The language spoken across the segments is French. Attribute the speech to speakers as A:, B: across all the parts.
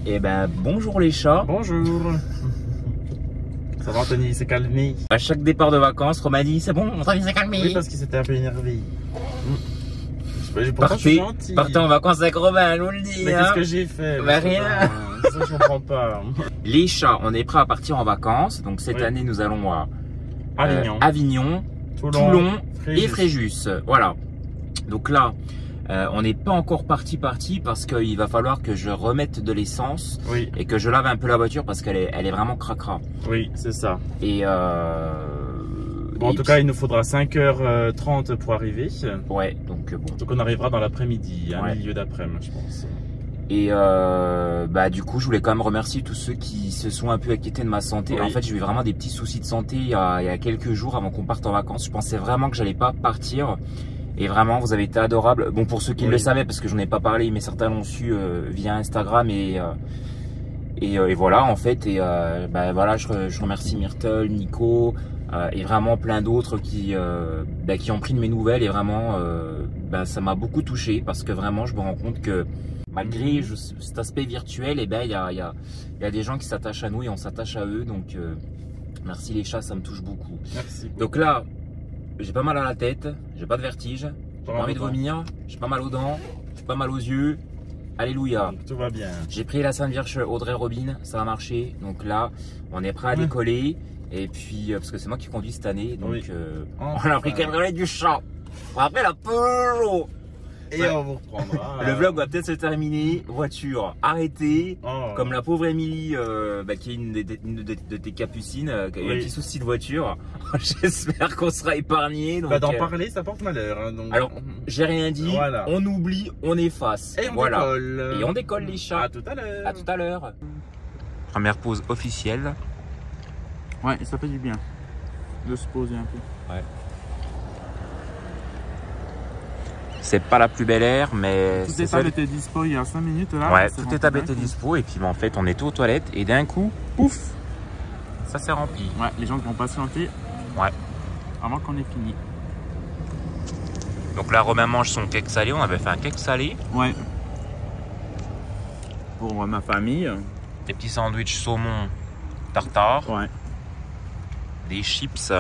A: Et ben bonjour les chats.
B: Bonjour. Ça va Anthony, il s'est calmé.
A: À chaque départ de vacances, Romani, c'est bon, Anthony s'est calmé.
B: Oui, parce qu'il s'était un peu énervé.
A: Partez en vacances avec Romain, je vous le dis.
B: Mais qu'est-ce que j'ai fait?
A: Bah rien.
B: C'est ça que je comprends pas.
A: Les chats, on est prêts à partir en vacances. Donc cette année, nous allons à Avignon, Toulon et Fréjus. Voilà. Donc là, on n'est pas encore parti parce qu'il va falloir que je remette de l'essence et que je lave un peu la voiture parce qu'elle est vraiment cracra.
B: Oui, c'est ça.
A: Et
B: bon, en tout cas, il nous faudra 5h30 pour arriver.
A: Ouais, donc bon.
B: Donc on arrivera dans l'après-midi, milieu d'après-midi, je pense.
A: Et du coup, je voulais quand même remercier tous ceux qui se sont un peu inquiétés de ma santé. En fait, j'ai eu vraiment des petits soucis de santé il y a quelques jours avant qu'on parte en vacances. Je pensais vraiment que j'allais pas partir. Et vraiment, vous avez été adorables. Bon, pour ceux qui le savaient, parce que j'en ai pas parlé, mais certains l'ont su via Instagram et voilà, en fait. Et voilà, je remercie Myrtle, Nico et vraiment plein d'autres qui ont pris de mes nouvelles. Et vraiment, ça m'a beaucoup touché parce que vraiment, je me rends compte que malgré cet aspect virtuel, il y a des gens qui s'attachent à nous et on s'attache à eux. Donc, merci les chats, ça me touche beaucoup.
B: Merci.
A: Donc là, j'ai pas mal à la tête, j'ai pas de vertige, j'ai pas envie de vomir, j'ai pas mal aux dents, j'ai pas mal aux yeux. Alléluia.
B: Tout va bien.
A: J'ai pris la Sainte Vierge Audrey Robin, ça a marché. Donc là, on est prêt à décoller. Et puis, parce que c'est moi qui conduis cette année, donc on a pris cabriolet du chat. On a pris la Peugeot.
B: Et on vous reprendra.
A: Le vlog va peut-être se terminer. Voiture arrêtée. Comme la pauvre Émilie, qui est une de tes capucines, qui a eu un petit souci de voiture. J'espère qu'on sera épargné.
B: D'en parler, ça porte malheur. Hein, donc...
A: Alors, j'ai rien dit. Voilà. On oublie, on efface.
B: Et on décolle.
A: Et on décolle les chats.
B: À tout à l'heure.
A: À tout à l'heure. Première pause officielle.
B: Ouais, ça fait du bien de se poser un peu. Ouais.
A: C'est pas la plus belle air, mais
B: toutes les tables étaient dispo il y a 5 minutes là.
A: Ouais, toutes les tables étaient dispo et puis en fait on est tout aux toilettes et d'un coup, pouf, ça s'est rempli.
B: Ouais, les gens qui vont patienter.
A: Ouais.
B: Avant qu'on ait fini.
A: Donc là, Romain mange son cake salé. On avait fait un cake salé.
B: Ouais. Pour ma famille.
A: Des petits sandwichs saumon tartare.
B: Ouais.
A: Des chips.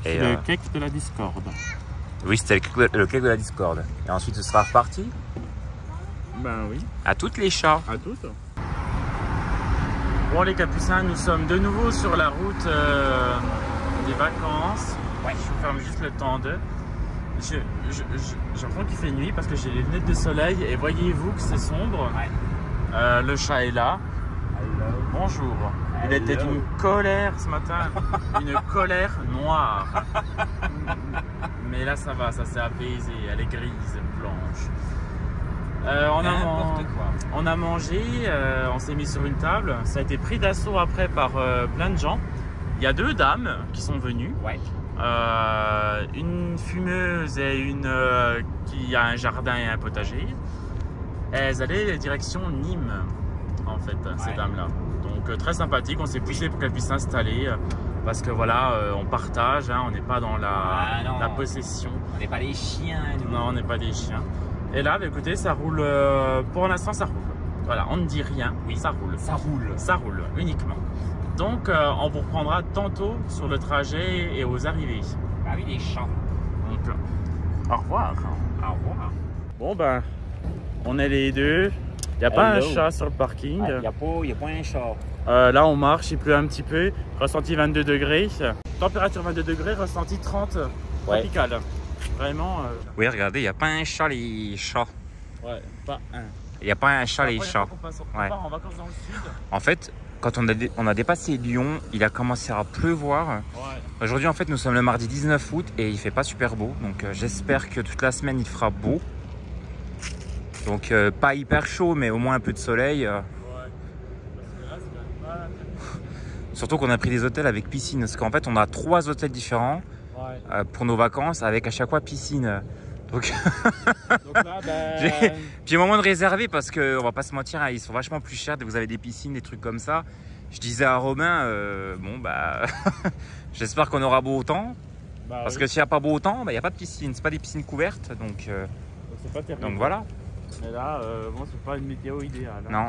B: Et le cake de la discorde.
A: Oui, c'était le cake de la discorde. Et ensuite, ce sera reparti.
B: Ben oui.
A: À toutes les chats.
B: À toutes. Bon les capucins, nous sommes de nouveau sur la route des vacances. Ouais. Je vous ferme juste le temps de. J'apprends qu'il fait nuit parce que j'ai les lunettes de soleil et voyez-vous que c'est sombre. Ouais. Le chat est là. Hello. Bonjour. Il était d'une colère ce matin, une colère noire. Mais là ça va, ça s'est apaisé, elle est grise, blanche. On a mangé, on s'est mis sur une table, ça a été pris d'assaut après par plein de gens. Il y a 2 dames qui sont venues, une fumeuse et une qui a un jardin et un potager. Elles allaient direction Nîmes en fait, ces dames-là. Donc très sympathique, on s'est poussé pour qu'elles puissent s'installer. Parce que voilà, on partage, hein, on n'est pas dans la possession.
A: On n'est pas des chiens. Nous.
B: Non, on n'est pas des chiens. Et là, bah, écoutez, ça roule, pour l'instant ça roule. Voilà, on ne dit rien, oui, ça roule.
A: Ça roule.
B: Ça roule, uniquement. Donc, on vous reprendra tantôt sur le trajet et aux arrivées.
A: Ah oui, les chats.
B: Donc, au revoir.
A: Au revoir.
B: Bon, ben, on est les deux. Il n'y a pas un chat sur le parking.
A: Il n'y a pas un chat.
B: Là on marche, il pleut un petit peu, ressenti 22 degrés, température 22 degrés, ressenti 30, tropical. Vraiment.
A: Oui, regardez, il n'y a pas un chat les chats.
B: Ouais, pas un.
A: Il n'y a pas un chat les chats.
B: On part en vacances dans le sud.
A: En fait, quand on a dépassé Lyon, il a commencé à pleuvoir. Ouais. Aujourd'hui, en fait, nous sommes le mardi 19 août et il fait pas super beau. Donc j'espère que toute la semaine, il fera beau. Donc pas hyper chaud, mais au moins un peu de soleil. Surtout qu'on a pris des hôtels avec piscine, parce qu'en fait on a 3 hôtels différents pour nos vacances avec à chaque fois piscine. Donc, là, puis au moment de réserver, parce qu'on va pas se mentir, hein, ils sont vachement plus chers, vous avez des piscines, des trucs comme ça. Je disais à Romain, j'espère qu'on aura beau temps, parce que s'il n'y a pas beau temps, il n'y a pas de piscine, c'est pas des piscines couvertes, donc
B: c'est pas terrible.
A: Donc voilà.
B: Mais là, bon, c'est pas une météo idéale. Hein,
A: non.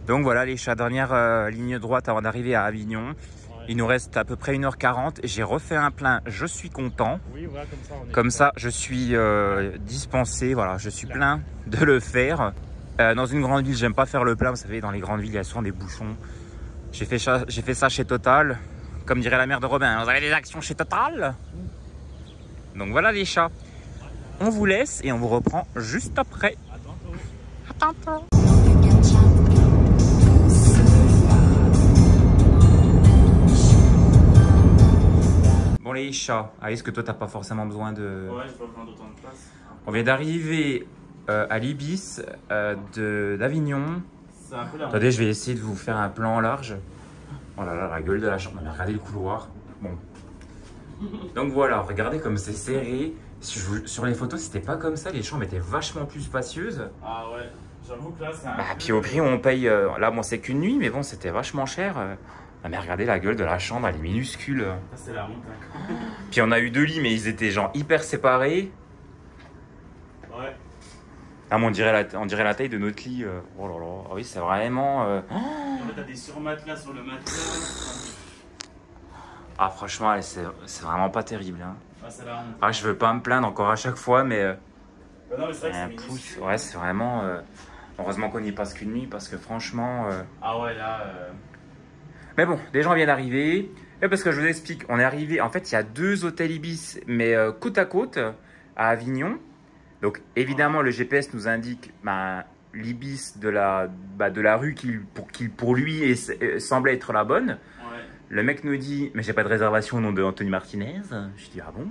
A: Donc voilà les chats, dernière ligne droite avant d'arriver à Avignon. Ouais. Il nous reste à peu près 1h40. J'ai refait un plein, je suis content.
B: Oui, voilà,
A: comme ça, je suis dispensé, voilà, je suis plein de le faire. Dans une grande ville, j'aime pas faire le plein. Vous savez, dans les grandes villes, il y a souvent des bouchons. J'ai fait ça chez Total. Comme dirait la mère de Robin, vous avez des actions chez Total? Donc voilà les chats. On vous laisse et on vous reprend juste après. À tantôt. Bon les chats, est-ce que toi t'as pas forcément besoin de...
B: Ouais, j'ai pas besoin d'autant de place.
A: On vient d'arriver à l'Ibis d'Avignon. Attendez, je vais essayer de vous faire un plan large. Oh là là, la gueule de la chambre. Regardez le couloir. Bon. Donc voilà, regardez comme c'est serré. Sur les photos, c'était pas comme ça. Les chambres étaient vachement plus spacieuses.
B: Ah ouais, j'avoue que là, c'est un...
A: Puis au prix, on paye... là, bon, c'est qu'une nuit, mais bon, c'était vachement cher. Mais regardez la gueule de la chambre, elle est minuscule.
B: Ça, c'est la honte. Hein.
A: Puis on a eu 2 lits, mais ils étaient genre hyper séparés.
B: Ouais.
A: Ah, mais on dirait la taille de notre lit. Oh là là. Ah oui, c'est vraiment...
B: En fait, t'as des surmatelas sur le matelas.
A: Ah, franchement, c'est vraiment pas terrible. Hein.
B: Ah, c'est la honte.
A: Ah, je veux pas me plaindre encore à chaque fois, mais...
B: non, mais c'est vrai que
A: un
B: c'est
A: pouce. Ouais, c'est vraiment... heureusement qu'on n'y passe qu'une nuit, parce que franchement...
B: Ah ouais, là...
A: Mais bon, des gens viennent d'arriver. Et parce que je vous explique, on est arrivé... En fait, il y a 2 hôtels Ibis, mais côte à côte, à Avignon. Donc, évidemment, le GPS nous indique l'Ibis de la rue qui, pour lui, semblait être la bonne. Ouais. Le mec nous dit, mais j'ai pas de réservation au nom de Anthony Martinez. Je dis, ah bon?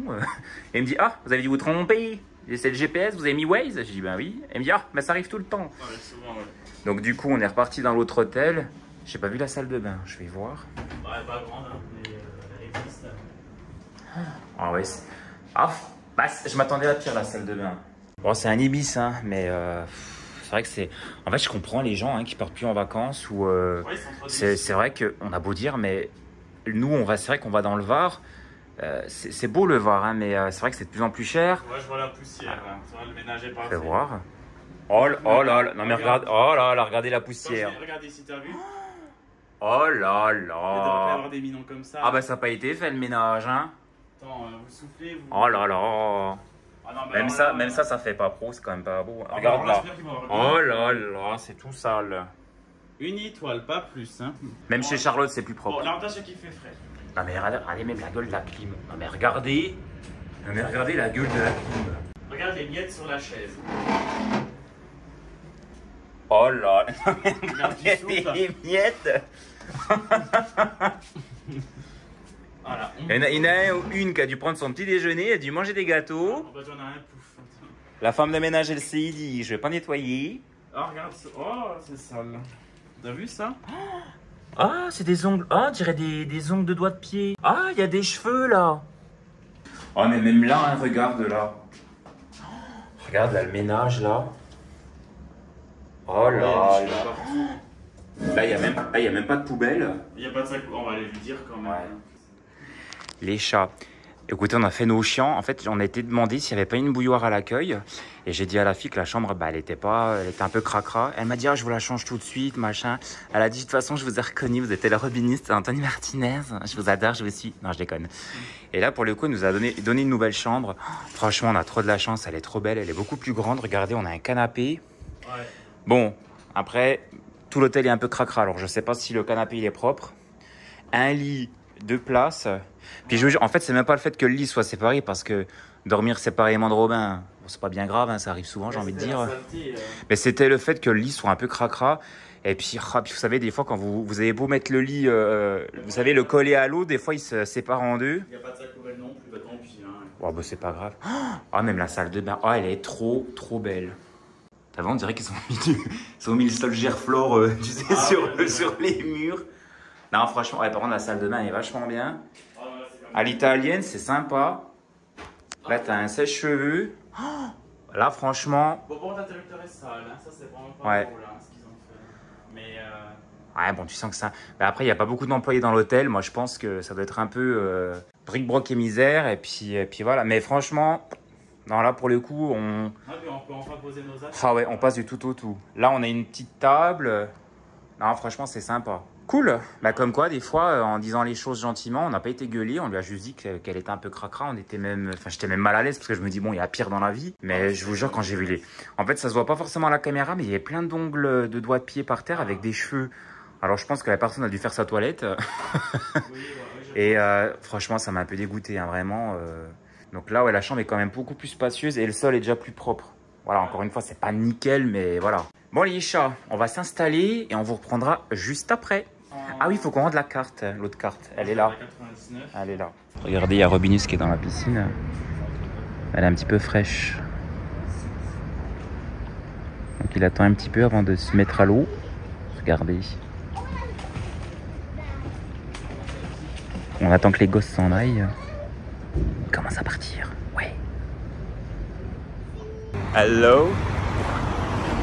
A: Et il me dit, ah, vous avez dû vous tromper. C'est le GPS, vous avez mis Waze? Je dis, ben oui. Et il me dit, ah, mais ça arrive tout le temps.
B: Ouais, souvent, ouais.
A: Donc, du coup, on est reparti dans l'autre hôtel. J'ai pas vu la salle de bain, je vais voir.
B: Ouais, pas grande, hein, mais elle existe.
A: Ah ouais, je m'attendais à pire, la salle de bain. Bon, c'est un Ibis, hein, mais c'est vrai que c'est... En fait, je comprends les gens qui partent plus en vacances ou... c'est vrai qu'on a beau dire, mais nous, c'est vrai qu'on va dans le Var. C'est beau le Var, hein, mais c'est vrai que c'est de plus en plus cher.
B: Ouais, je vois la poussière. Hein. Tu vois, le ménage est pas fait.
A: Fais voir. Oh là, non mais regarde, oh là là, regardez la poussière.
B: Regarde ici, t'as vu?
A: Oh là là.
B: Il devrait pas avoir des minons comme ça.
A: Ah bah ça n'a pas été fait le ménage, hein.
B: Attends, vous soufflez, vous...
A: Oh là là. Ah non, même ça, ça fait pas pro, c'est quand même pas beau. Ah, regarde là. Oh là là, c'est tout sale.
B: Une étoile, pas plus, hein.
A: Même chez Charlotte, c'est plus propre.
B: Bon, l'avantage c'est qu'il fait frais.
A: Non mais regardez même la gueule de la clim. Non mais regardez. Non mais regardez la gueule de la clim.
B: Regarde les miettes sur la chaise.
A: Oh là, les miettes.
B: Voilà.
A: Il y en a une qui a dû prendre son petit déjeuner, elle a dû manger des gâteaux.
B: Oh, bah, j'en ai un pouf.
A: La femme de ménage, elle s'est dit, je vais pas nettoyer.
B: Ah, regarde, oh, c'est sale. T'as vu ça?
A: Ah, c'est des ongles. Ah, on dirait des ongles de doigts de pied. Ah, il y a des cheveux là. Oh, mais même là, hein, regarde là. Regarde là, le ménage là. Oh là
B: ouais,
A: là. Là, il n'y a même pas de poubelle.
B: Il n'y a pas de sac, on va aller lui dire quand même. Ouais.
A: Les chats. Écoutez, on a fait nos chiens. En fait, on a été demandé s'il n'y avait pas une bouilloire à l'accueil. Et j'ai dit à la fille que la chambre, elle était un peu cracra. Elle m'a dit, ah, je vous la change tout de suite, machin. Elle a dit, de toute façon, je vous ai reconnu, vous êtes le robiniste Anthony Martinez. Je vous adore, je vous suis. Non, je déconne. Et là, pour le coup, elle nous a donné une nouvelle chambre. Franchement, on a trop de la chance. Elle est trop belle. Elle est beaucoup plus grande. Regardez, on a un canapé. Ouais. Bon, après, tout l'hôtel est un peu cracra. Alors, je sais pas si le canapé, il est propre. Un lit, 2 places. Puis je vous jure, en fait, c'est même pas le fait que le lit soit séparé, parce que dormir séparément de Robin, bon, c'est pas bien grave, hein, ça arrive souvent, j'ai envie de dire. Mais c'était le fait que le lit soit un peu cracra. Et puis, puis vous savez, des fois, quand vous avez beau mettre le lit, vous savez, le coller à l'eau, des fois, il se sépare en deux.
B: Il n'y a pas de sac poubelle non plus, bah tant pis. Hein.
A: Oh, bah, c'est pas grave. Ah, même la salle de bain, oh, elle est trop belle. T'as vu, on dirait qu'ils ont mis le sol Gerflor, tu sais, sur les murs. Non, franchement, ouais, par contre, la salle de bain est vachement bien. À l'italienne, c'est sympa. Là, t'as un sèche-cheveux. Là, franchement...
B: Bon, pour l'interrupteur est sale, hein. Ça, c'est vraiment pas drôle, hein, ce qu'ils ont fait. Mais...
A: Ouais, bon, tu sens que ça... Mais après, il n'y a pas beaucoup d'employés dans l'hôtel. Moi, je pense que ça doit être un peu bric-broc et misère. Et puis voilà. Mais franchement, Non, là, pour le coup, on...
B: Ah, puis on peut enfin poser nos affaires.
A: Ah ouais, on passe du tout au tout. Là, on a une petite table. Non, franchement, c'est sympa. Cool. Bah, comme quoi, des fois, en disant les choses gentiment, on n'a pas été gueulé. On lui a juste dit qu'elle était un peu cracra. On était même... Enfin, j'étais même mal à l'aise parce que je me dis, bon, il y a pire dans la vie. Mais je vous jure, quand j'ai vu les... En fait, ça se voit pas forcément à la caméra, mais il y avait plein d'ongles de doigts de pied par terre avec des cheveux. Alors, je pense que la personne a dû faire sa toilette. Et franchement, ça m'a un peu dégoûté, hein, vraiment. Donc là, ouais, la chambre est quand même beaucoup plus spacieuse et le sol est déjà plus propre. Voilà, encore une fois, c'est pas nickel, mais voilà. Bon, les chats, on va s'installer et on vous reprendra juste après. Ah oui, il faut qu'on rende la carte, l'autre carte. Elle est là. Elle est là. Regardez, il y a Robinus qui est dans la piscine. Elle est un petit peu fraîche. Donc il attend un petit peu avant de se mettre à l'eau. Regardez. On attend que les gosses s'en aillent. Il commence à partir. Ouais. Hello.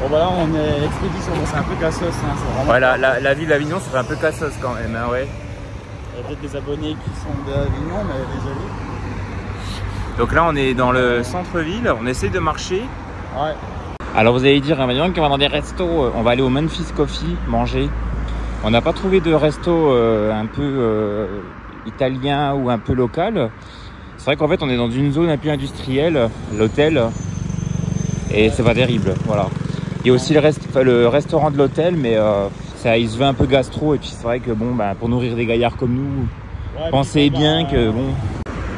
B: Bon voilà, on est expédition, c'est un peu cassos. Hein, vraiment...
A: Ouais, la ville d'Avignon, ça fait un peu cassos quand même, hein, ouais.
B: Il y a peut-être des abonnés qui sont d'Avignon, mais désolé.
A: Donc là, on est dans le centre-ville, on essaie de marcher.
B: Ouais.
A: Alors vous allez dire, Emmanuel, qu'on va dans des restos, on va aller au Memphis Coffee manger. On n'a pas trouvé de resto un peu italien ou un peu local. C'est vrai qu'en fait, on est dans une zone un peu industrielle, l'hôtel, et c'est pas terrible, voilà. Il y a aussi le restaurant de l'hôtel, mais ça, il se veut un peu gastro. Et puis c'est vrai que bon, bah, pour nourrir des gaillards comme nous, ouais, pensez bien que bon.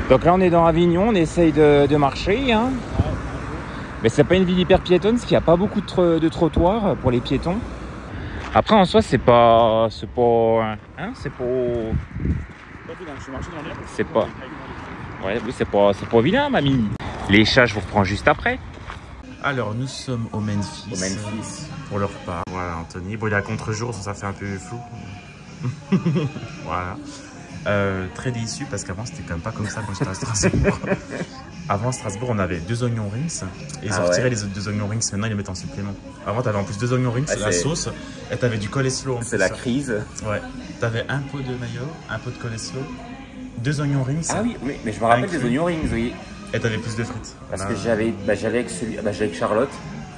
A: Donc là, on est dans Avignon, on essaye de marcher. Hein. Ouais, mais c'est pas une ville hyper piétonne, parce qu'il n'y a pas beaucoup de trottoirs pour les piétons. Après, en soi, c'est pas. C'est pas. Ouais, oui, c'est pas vilain, mamie. Les chats, je vous reprends juste après.
B: Alors, nous sommes au Memphis. Pour le repas. Voilà, Anthony. Bon, il est à contre-jour, ça fait un peu flou. Voilà. Très déçu parce qu'avant, c'était quand même pas comme ça quand j'étais à Strasbourg. Avant, à Strasbourg, on avait 2 oignons rings. Et ils ont retiré les 2 oignons rings. Maintenant, ils les mettent en supplément. Avant, t'avais en plus 2 oignons rings, la sauce. Et t'avais du coleslaw.
A: C'est la crise.
B: Ouais. T'avais un pot de mayo, un pot de coleslaw, 2 oignons rings.
A: Ah oui, mais je me rappelle des oignons rings, oui.
B: Et t'avais plus de frites.
A: Parce que j'allais avec Charlotte.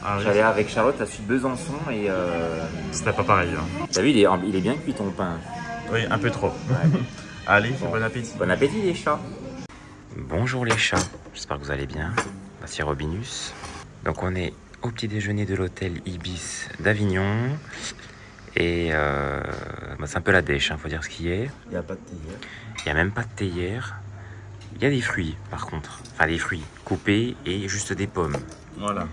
A: Ah, oui. J'allais avec Charlotte à Sud Besançon et
B: c'était pas pareil. Hein.
A: T'as vu, il est bien cuit ton pain.
B: Oui, un peu trop. Ouais. Allez, bon appétit.
A: Bon appétit les chats. Bonjour les chats, j'espère que vous allez bien. Voici Robinus. Donc on est au petit déjeuner de l'hôtel Ibis d'Avignon. Et bah, c'est un peu la dèche, hein, faut dire ce qu'il y a.
B: Il n'y a pas de théière.
A: Il n'y a même pas de théière. Il y a des fruits par contre. Enfin des fruits coupés et juste des pommes.
B: Voilà.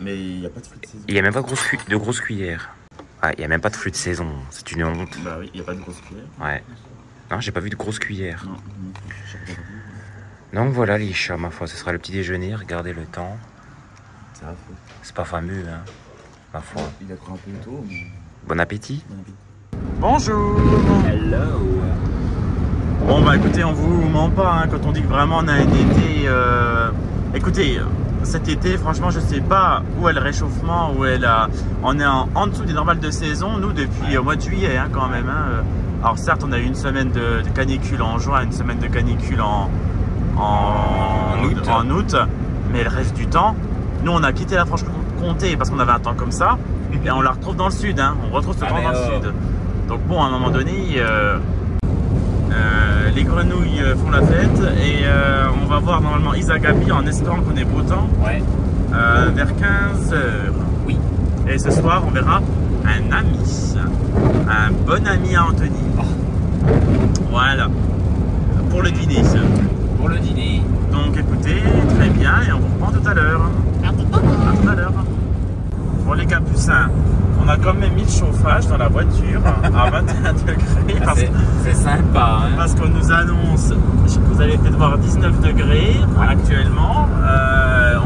B: Mais il n'y a pas de fruits de saison.
A: Il n'y a même pas de grosses cuillères. Ah, il n'y a même pas de fruits de saison. C'est une honte.
B: Bah oui, il n'y a pas de grosses cuillères.
A: Ouais. Non, j'ai pas vu de grosses cuillères.
B: Non.
A: Donc voilà les chats, ma foi, ce sera le petit déjeuner. Regardez le temps.
B: C'est affreux.
A: C'est pas fameux, hein. Ma foi.
B: Il a trop un peu tôt. Mais...
A: Bon appétit.
B: Bon appétit. Bonjour.
A: Hello.
B: Bon bah écoutez, on vous ment pas hein, quand on dit que vraiment on a un été... Écoutez, cet été, franchement, je sais pas où est le réchauffement, où est la... On est en dessous des normales de saison, nous, depuis au mois de juillet hein, quand même. Hein. Alors certes, on a eu une semaine de canicule en juin, une semaine de canicule en août, mais le reste du temps, nous on a quitté la Franche-Comté parce qu'on avait un temps comme ça, et on la retrouve dans le sud, hein. On retrouve ce temps dans le sud. Donc bon, à un moment donné, les grenouilles font la fête, et on va voir normalement Isagabi en espérant qu'on ait beau temps,
A: ouais.
B: Vers 15h.
A: Oui.
B: Et ce soir, on verra un ami, un bon ami à Anthony. Oh. Voilà, pour le dîner.
A: Pour le dîner.
B: Donc écoutez, très bien, et on vous reprend tout à l'heure. À tout à l'heure. Pour les capucins, on a quand même mis le chauffage dans la voiture à 21 degrés.
A: C'est sympa. Hein.
B: Parce qu'on nous annonce que vous allez peut-être voir 19 degrés actuellement.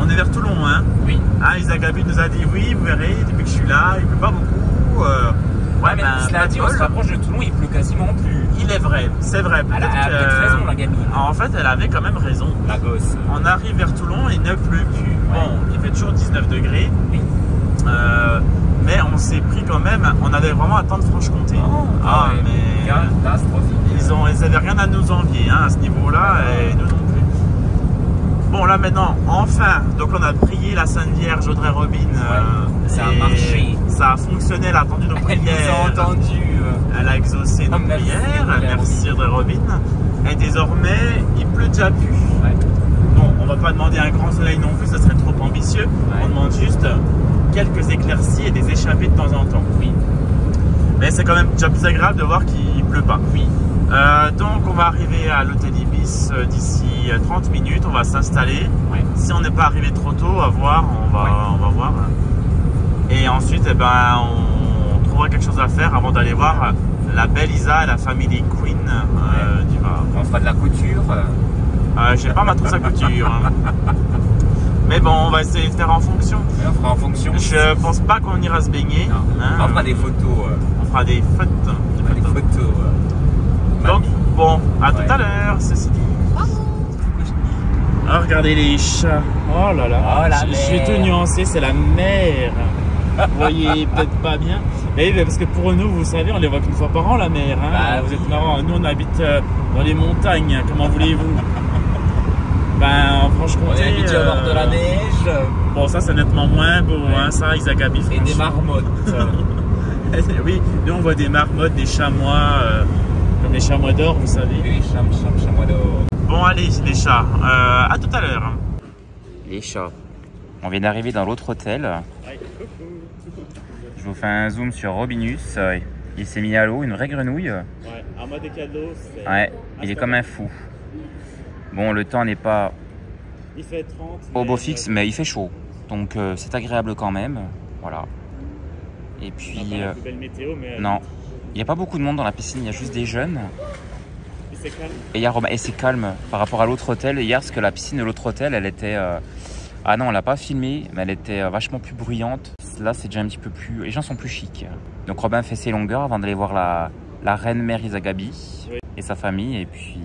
B: On est vers Toulon. Hein.
A: Oui.
B: Ah, Isagabi nous a dit oui, vous verrez, depuis que je suis là, il ne pleut pas beaucoup.
A: Ouais, mais cela dit, on se rapproche de Toulon, il pleut quasiment plus.
B: Il est vrai, c'est vrai.
A: Elle a raison, la gamine.
B: En fait, elle avait quand même raison.
A: La gosse.
B: On arrive vers Toulon et il ne pleut plus. Ouais. Bon, il fait toujours 19 degrés.
A: Oui.
B: Mais on s'est pris quand même, on avait vraiment un temps de Franche-Comté.
A: Oh,
B: ah, ouais. Mais
A: catastrophique.
B: Ils avaient rien à nous envier hein, à ce niveau-là, et nous non plus. Bon là maintenant, enfin, donc on a prié la Sainte Vierge Audrey Robin.
A: Ça a marché.
B: Ça a fonctionné, elle a entendu nos prières.
A: Elle nous a entendu.
B: Elle a exaucé nos prières. Merci Audrey Robin. Et désormais, il pleut déjà plus.
A: Ouais.
B: Bon, on va pas demander un grand soleil non plus, ça serait trop ambitieux.
A: Ouais.
B: On demande juste quelques éclaircies et des échappées de temps en temps.
A: Oui.
B: Mais c'est quand même déjà plus agréable de voir qu'il pleut pas.
A: Oui.
B: Donc on va arriver à l'hôtel Ibis d'ici 30 minutes, on va s'installer.
A: Ouais.
B: Si on n'est pas arrivé trop tôt, à voir, on va voir. Et ensuite, eh ben, on trouvera quelque chose à faire avant d'aller voir la belle Isa et la family Queen du Var.
A: On fera de la couture.
B: J'ai pas ma trousse à couture. Hein. Mais bon, on va essayer de faire en fonction.
A: Ouais, on fera en fonction.
B: Je pense pas qu'on ira se baigner.
A: Non.
B: Hein.
A: On fera des photos.
B: On fera des photos.
A: On fera des photos.
B: Donc, bon, à tout à l'heure, ceci dit. Ah, regardez les chats. Oh là là.
A: Oh, la
B: je suis
A: mer.
B: tout nuancé, c'est la mer. Vous voyez peut-être pas bien. Mais parce que pour nous, vous savez, on les voit qu'une fois par an, la mer. Hein.
A: Bah,
B: vous êtes marrant. Nous, on habite dans les montagnes. Comment voulez-vous? Ben, en
A: On
B: Franche-Comté.
A: est habitué à voir de la neige.
B: Bon, ça, c'est nettement moins beau.
A: Ouais.
B: Hein, ça, Isa Gabi,
A: Et des marmottes.
B: Oui, nous, on voit des marmottes, des chamois, comme les chamois d'or, vous savez.
A: Les chamois d'or.
B: Bon, allez, les chats. À tout à l'heure.
A: Les chats. On vient d'arriver dans l'autre hôtel. Je vous fais un zoom sur Robinus. Il s'est mis à l'eau, une vraie grenouille.
B: Ouais, un mois des cadeaux.
A: Ouais, il est comme un fou. Bon, le temps n'est pas
B: Il fait 30.
A: au beau fixe, mais il fait chaud. Donc c'est agréable quand même. Voilà. Et puis...
B: La plus belle météo, mais.
A: non, il n'y a pas beaucoup de monde dans la piscine, il y a juste des jeunes.
B: Et c'est calme.
A: Et, et c'est calme par rapport à l'autre hôtel. Hier, parce que la piscine de l'autre hôtel, elle était... Ah non, on l'a pas filmée, mais elle était vachement plus bruyante. Là, c'est déjà un petit peu plus... Les gens sont plus chics. Donc Robin fait ses longueurs avant d'aller voir la reine mère Isa Gabi et sa famille. Et puis,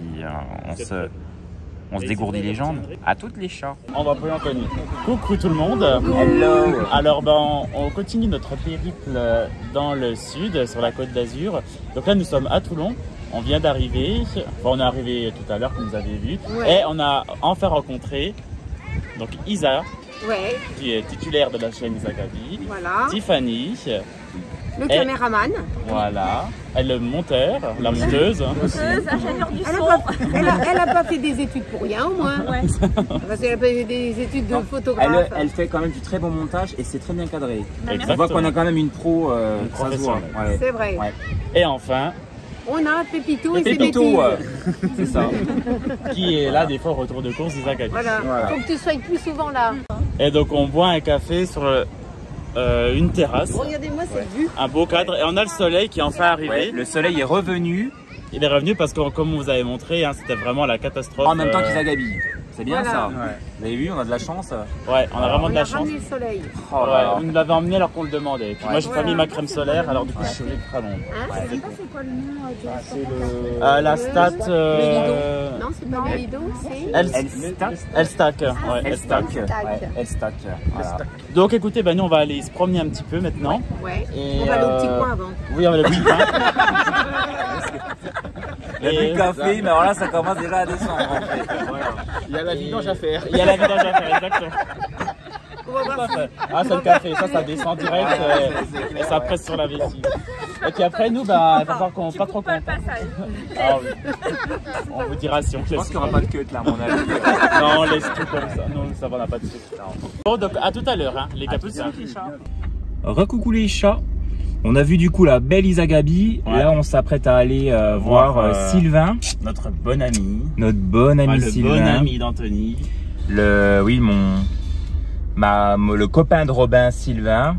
A: on se dégourdit les jambes. À toutes les chats.
B: On va plus en connaître. Coucou tout le monde.
A: Hello.
B: Alors, ben, on continue notre périple dans le sud, sur la côte d'Azur. Donc là, nous sommes à Toulon. On vient d'arriver. Enfin, on est arrivé tout à l'heure, comme vous avez vu.
C: Ouais.
B: Et on a enfin rencontré donc Isa,
C: Ouais,
B: qui est titulaire de la chaîne Isa Gabi.
C: voilà.
B: Tiffany,
C: Le caméraman.
B: voilà. Elle est le monteur, la monteuse.
C: Elle a pas fait des études pour rien, au moins. Ouais. Parce qu'elle a fait des études de photographe.
A: Elle fait quand même du très bon montage et c'est très bien cadré.
B: Exactement.
A: On voit qu'on a quand même une pro
B: professionnelle.
A: Ouais.
C: C'est vrai.
A: Ouais.
B: Et enfin,
C: On a Pépito et ses
A: Pépito,
C: bêtises.
A: c'est ça.
B: qui est là des fois au retour de course d'Isa Gabi.
C: Voilà.
A: Voilà.
C: Faut que tu sois plus souvent là.
B: Et donc on boit un café sur une terrasse,
C: Regardez-moi cette vue.
B: un beau cadre, et on a le soleil qui est enfin arrivé.
A: Ouais, le soleil est revenu
B: Il est revenu parce que comme on vous avez montré, hein, c'était vraiment la catastrophe.
A: en même temps qu'Isa Gabi. C'est bien
C: Voilà.
A: ça.
B: Ouais.
A: Vous avez vu, on a de la chance.
B: Ouais, on a vraiment
C: On
B: de
C: a
B: la chance.
C: ramené le soleil.
A: Oh
B: Ouais,
A: là là.
B: vous nous l'avez emmené alors qu'on le demandait. Puis moi j'ai pas
C: Voilà.
B: mis ma crème solaire, alors du coup je suis très long.
C: Hein,
A: Ouais.
D: C'est quoi le nom du
B: La stat.
C: Non, c'est pas le Lido, c'est...
B: Elstack. Ouais,
A: Elle
B: Elstack.
A: stack. Ouais, elle stack. Voilà.
B: Donc écoutez, ben, nous on va aller se promener un petit peu maintenant.
C: Ouais.
B: Et,
C: On va aller au petit coin avant.
B: Oui, on va aller au petit coin.
A: Il y a plus de café, mais alors là ça commence déjà à descendre en fait. Voilà.
B: Il y a la vidange à faire. Il y a la vidange à faire, exactement.
C: On va voir si...
B: Ah, c'est le café, ça descend direct et ça presse sur la vessie. Et puis après, nous, bah, il va falloir qu'on pas trop compte. Ah oui. On vous dira si on
A: Je pense
B: laisse.
A: qu'il n'y aura pas de queue là, à mon avis.
B: Non, on laisse tout comme ça. Non, ça va, on n'a pas de sucre. Bon, donc à tout à l'heure, hein, les capucins.
A: Recoucou les chats. On a vu du coup la belle Isa Gabi.
B: Ouais.
A: Là, on s'appelle à aller voir Sylvain,
B: Notre bon ami.
A: notre bon ami
B: Le
A: Sylvain.
B: bon ami d'Anthony.
A: Oui, le copain de Robin, Sylvain.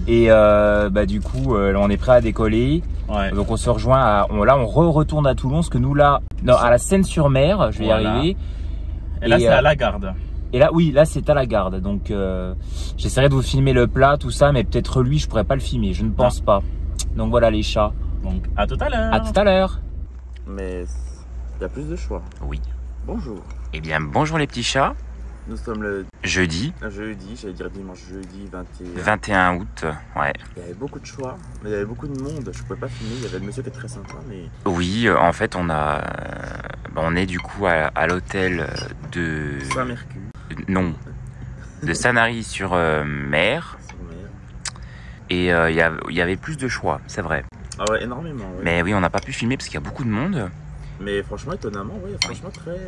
A: Et bah du coup, on est prêt à décoller.
B: Ouais.
A: Donc on se rejoint là, on retourne à Toulon, parce que nous là, non, à la Seine-sur-Mer, je vais y
B: Voilà.
A: arriver.
B: Et là,
A: Et,
B: c'est à la garde.
A: Et là, oui, là c'est à la garde. Donc j'essaierai de vous filmer le plat, tout ça, mais peut-être lui, je pourrais pas le filmer, je ne pense pas. Donc voilà les chats.
B: Donc à tout à l'heure.
A: À tout à l'heure.
E: Mais il y a plus de choix.
A: Oui.
E: Bonjour.
A: Eh bien, bonjour les petits chats.
E: Nous sommes le
A: Jeudi,
E: j'allais dire dimanche, jeudi 21.
A: 21 août. Ouais.
E: Il y avait beaucoup de choix, mais il y avait beaucoup de monde. Je pouvais pas filmer. Il y avait le monsieur qui était très sympa, mais
A: Oui, en fait, on a On est du coup à l'hôtel de...
E: Saint-Mercure.
A: Non. De Sanary-sur-Mer. Et il y avait plus de choix, c'est vrai.
E: Ah ouais, énormément. Ouais.
A: Mais oui, on n'a pas pu filmer parce qu'il y a beaucoup de monde.
E: Mais franchement, étonnamment, ouais, franchement très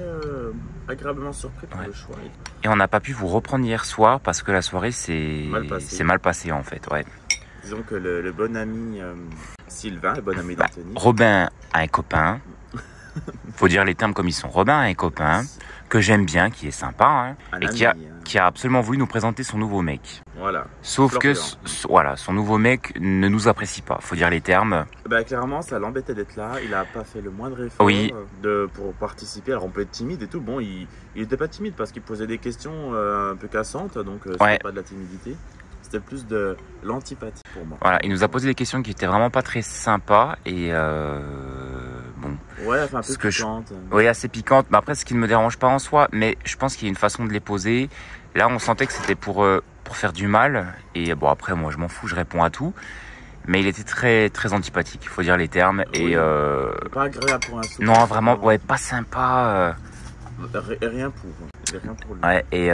E: agréablement surpris par le choix.
A: Et on n'a pas pu vous reprendre hier soir parce que la soirée c'est mal passé en fait. Ouais.
E: Disons que le bon ami Sylvain, le bon ami d'Anthony.
A: Robin a un copain. Faut dire les termes comme ils sont. Robin a un copain que j'aime bien, qui est sympa, hein, et qui a absolument voulu nous présenter son nouveau mec.
E: Voilà.
A: Sauf que voilà, son nouveau mec ne nous apprécie pas. Faut dire les termes.
E: Bah clairement, ça l'embêtait d'être là. Il a pas fait le moindre effort pour participer. Alors on peut être timide et tout. Bon, il était pas timide parce qu'il posait des questions un peu cassantes, donc c'était pas de la timidité. C'était plus de l'antipathie pour moi.
A: Voilà, il nous a posé des questions qui étaient vraiment pas très sympas et bon.
E: Ouais, enfin un peu piquante.
A: Oui, assez piquante. Mais après, ce qui ne me dérange pas en soi, mais je pense qu'il y a une façon de les poser. Là, on sentait que c'était pour faire du mal. Et bon, après, moi, je m'en fous, je réponds à tout. Mais il était très, très antipathique. Il faut dire les termes. Oui, et
E: pas agréable pour un souper.
A: Non, vraiment, ouais, pas sympa.
E: Rien pour lui.
A: Ouais, et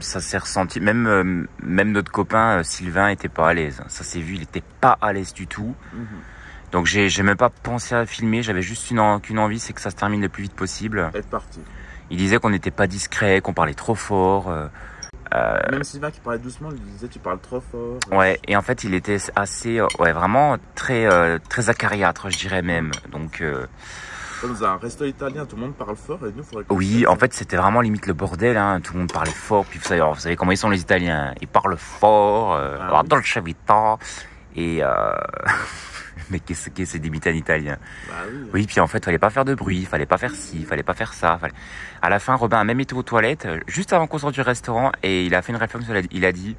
A: ça s'est ressenti. Même notre copain Sylvain était pas à l'aise. Ça s'est vu, il était pas à l'aise du tout. Donc j'ai même pas pensé à filmer. J'avais juste qu'une envie, c'est que ça se termine le plus vite possible.
E: Être parti.
A: Il disait qu'on n'était pas discret, qu'on parlait trop fort.
E: Même Sylvain qui parlait doucement, il disait tu parles trop fort.
A: Ouais, et en fait il était assez, vraiment très très acariâtre, je dirais même. Donc
E: dans un resto italien, tout le monde parle fort et nous, faudrait que...
A: Oui, en fait, c'était vraiment limite le bordel, hein. Tout le monde parlait fort. Puis vous savez comment ils sont les Italiens. Ils parlent fort, dolce vita. Et mais qu'est-ce que c'est d'imiter un Italien? Oui, puis en fait, fallait pas faire de bruit, fallait pas faire ci, fallait pas faire ça. À la fin, Robin a même été aux toilettes, juste avant qu'on sorte du restaurant, et il a fait une réflexion, il a dit,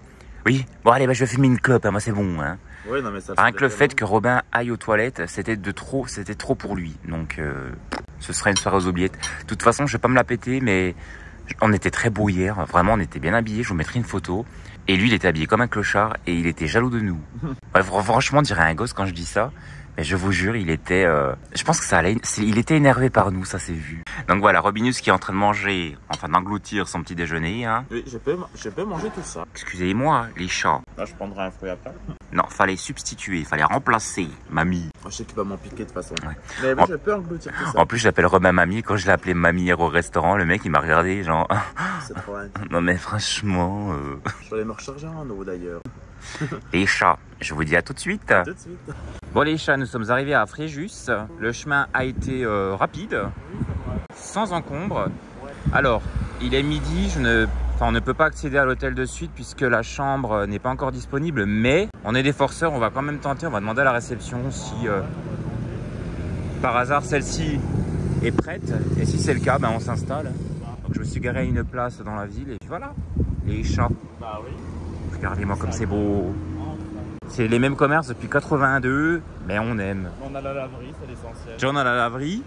A: oui, bon allez, bah, je vais fumer une clope, hein, moi c'est bon, hein.
E: Ouais, non, mais ça
A: rien que le fait que Robin aille aux toilettes, c'était trop pour lui. Donc, ce serait une soirée aux oubliettes. De toute façon, je vais pas me la péter, mais on était très beau hier. Vraiment, on était bien habillés. Je vous mettrai une photo. Et lui, il était habillé comme un clochard et il était jaloux de nous. Ouais, franchement, on dirait un gosse quand je dis ça. Mais je vous jure, il était... je pense que ça allait... Il était énervé par nous, ça s'est vu. Donc voilà, Robinus qui est en train de manger, enfin d'engloutir son petit déjeuner. Hein.
E: Oui, je peux manger tout ça.
A: Excusez-moi, les chats.
E: Là, je prendrai un fruit après.
A: Non, fallait substituer, fallait remplacer Mamie.
E: Je sais qu'il va m'en piquer de toute façon.
A: Ouais.
E: Mais je peux engloutir tout ça.
A: En plus, j'appelle Robin Mamie. Quand je l'ai appelé Mamie hier au restaurant, le mec, il m'a regardé genre...
E: C'est trop vrai.
A: Non mais franchement...
E: Je vais aller me recharger en eau d'ailleurs.
A: Les chats, je vous dis à tout de suite.
E: À tout de suite.
A: Bon les chats, nous sommes arrivés à Fréjus. Le chemin a été rapide, sans encombre. Alors, il est midi, on ne peut pas accéder à l'hôtel de suite puisque la chambre n'est pas encore disponible. Mais on est des forceurs, on va quand même tenter. On va demander à la réception si par hasard celle-ci est prête. Et si c'est le cas, ben, on s'installe. Donc je me suis garé à une place dans la ville et puis voilà, les chats.
B: Bah oui.
A: Regardez-moi comme c'est beau. C'est les mêmes commerces depuis 82, mais on aime.
B: On a la laverie, c'est l'essentiel.
A: John a la laverie.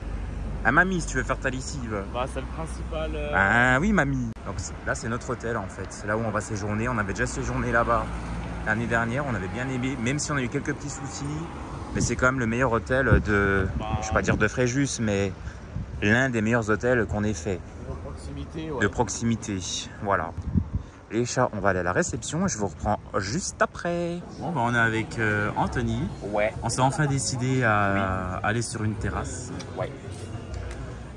A: Ah mamie, si tu veux faire ta lessive.
B: Bah c'est le principal.
A: Ah oui mamie. Donc là c'est notre hôtel en fait. C'est là où on va séjourner. On avait déjà séjourné là-bas l'année dernière. On avait bien aimé, même si on a eu quelques petits soucis. Mais c'est quand même le meilleur hôtel de, je vais pas dire de Fréjus, mais l'un des meilleurs hôtels qu'on ait fait.
B: De proximité, ouais.
A: De proximité, voilà. Les chats, on va aller à la réception et je vous reprends juste après.
B: Bon, bah, on est avec Anthony.
A: Ouais.
B: On s'est enfin décidé à aller sur une terrasse.
A: Ouais.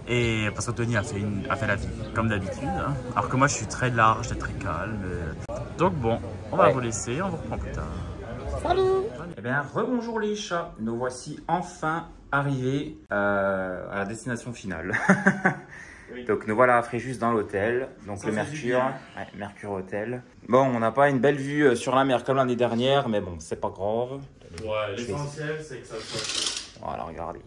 B: Et parce qu'Anthony a fait la vie, comme d'habitude. Hein. Alors que moi, je suis très large, très calme. Donc bon, on va vous laisser, on vous reprend plus tard.
C: Salut.
A: Eh bien, rebonjour les chats. Nous voici enfin arrivés à la destination finale. Oui. Donc nous voilà à Fréjus dans l'hôtel, donc ça, le Mercure, ouais, Mercure Hôtel. Bon, on n'a pas une belle vue sur la mer comme l'année dernière, mais bon, c'est pas grave.
B: Ouais, l'essentiel c'est que ça soit...
A: Voilà, regardez.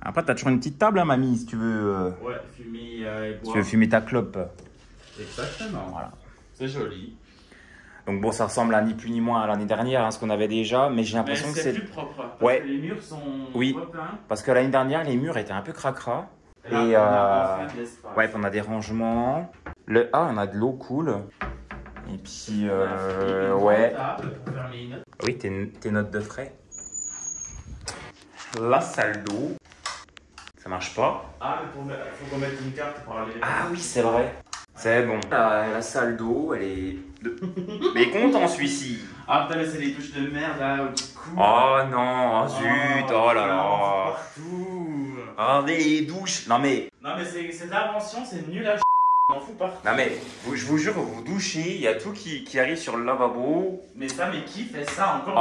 A: Après, t'as toujours une petite table, hein, mamie, si tu veux...
B: Ouais, fumer et boire.
A: Si tu veux fumer ta clope.
B: Exactement.
A: Voilà.
B: C'est joli.
A: Donc bon, ça ressemble à ni plus ni moins à l'année dernière, hein, ce qu'on avait déjà, mais j'ai l'impression que c'est
B: plus propre. Parce
A: ouais.
B: Que les murs sont repeints.
A: Parce que l'année dernière, les murs étaient un peu cracra. Et
B: on
A: ouais, on a des rangements. On a de l'eau cool. Et puis ouais. Oui, tes notes de frais. La salle d'eau. Ça marche pas?
E: Ah, mais faut qu'on mette une carte pour aller...
A: Ah oui, c'est vrai. C'est bon. La salle d'eau, elle est... Mais content celui-ci.
E: Ah putain, mais c'est les douches de merde là, au cou.
A: Oh non, oh, zut, oh là là.
E: Partout.
A: Ah mais les douches. Non mais
E: cette invention, c'est nul à on en fout partout.
A: non mais, je vous jure, vous douchez, il y a tout qui arrive sur le lavabo.
E: Mais ça, mais qui fait ça encore?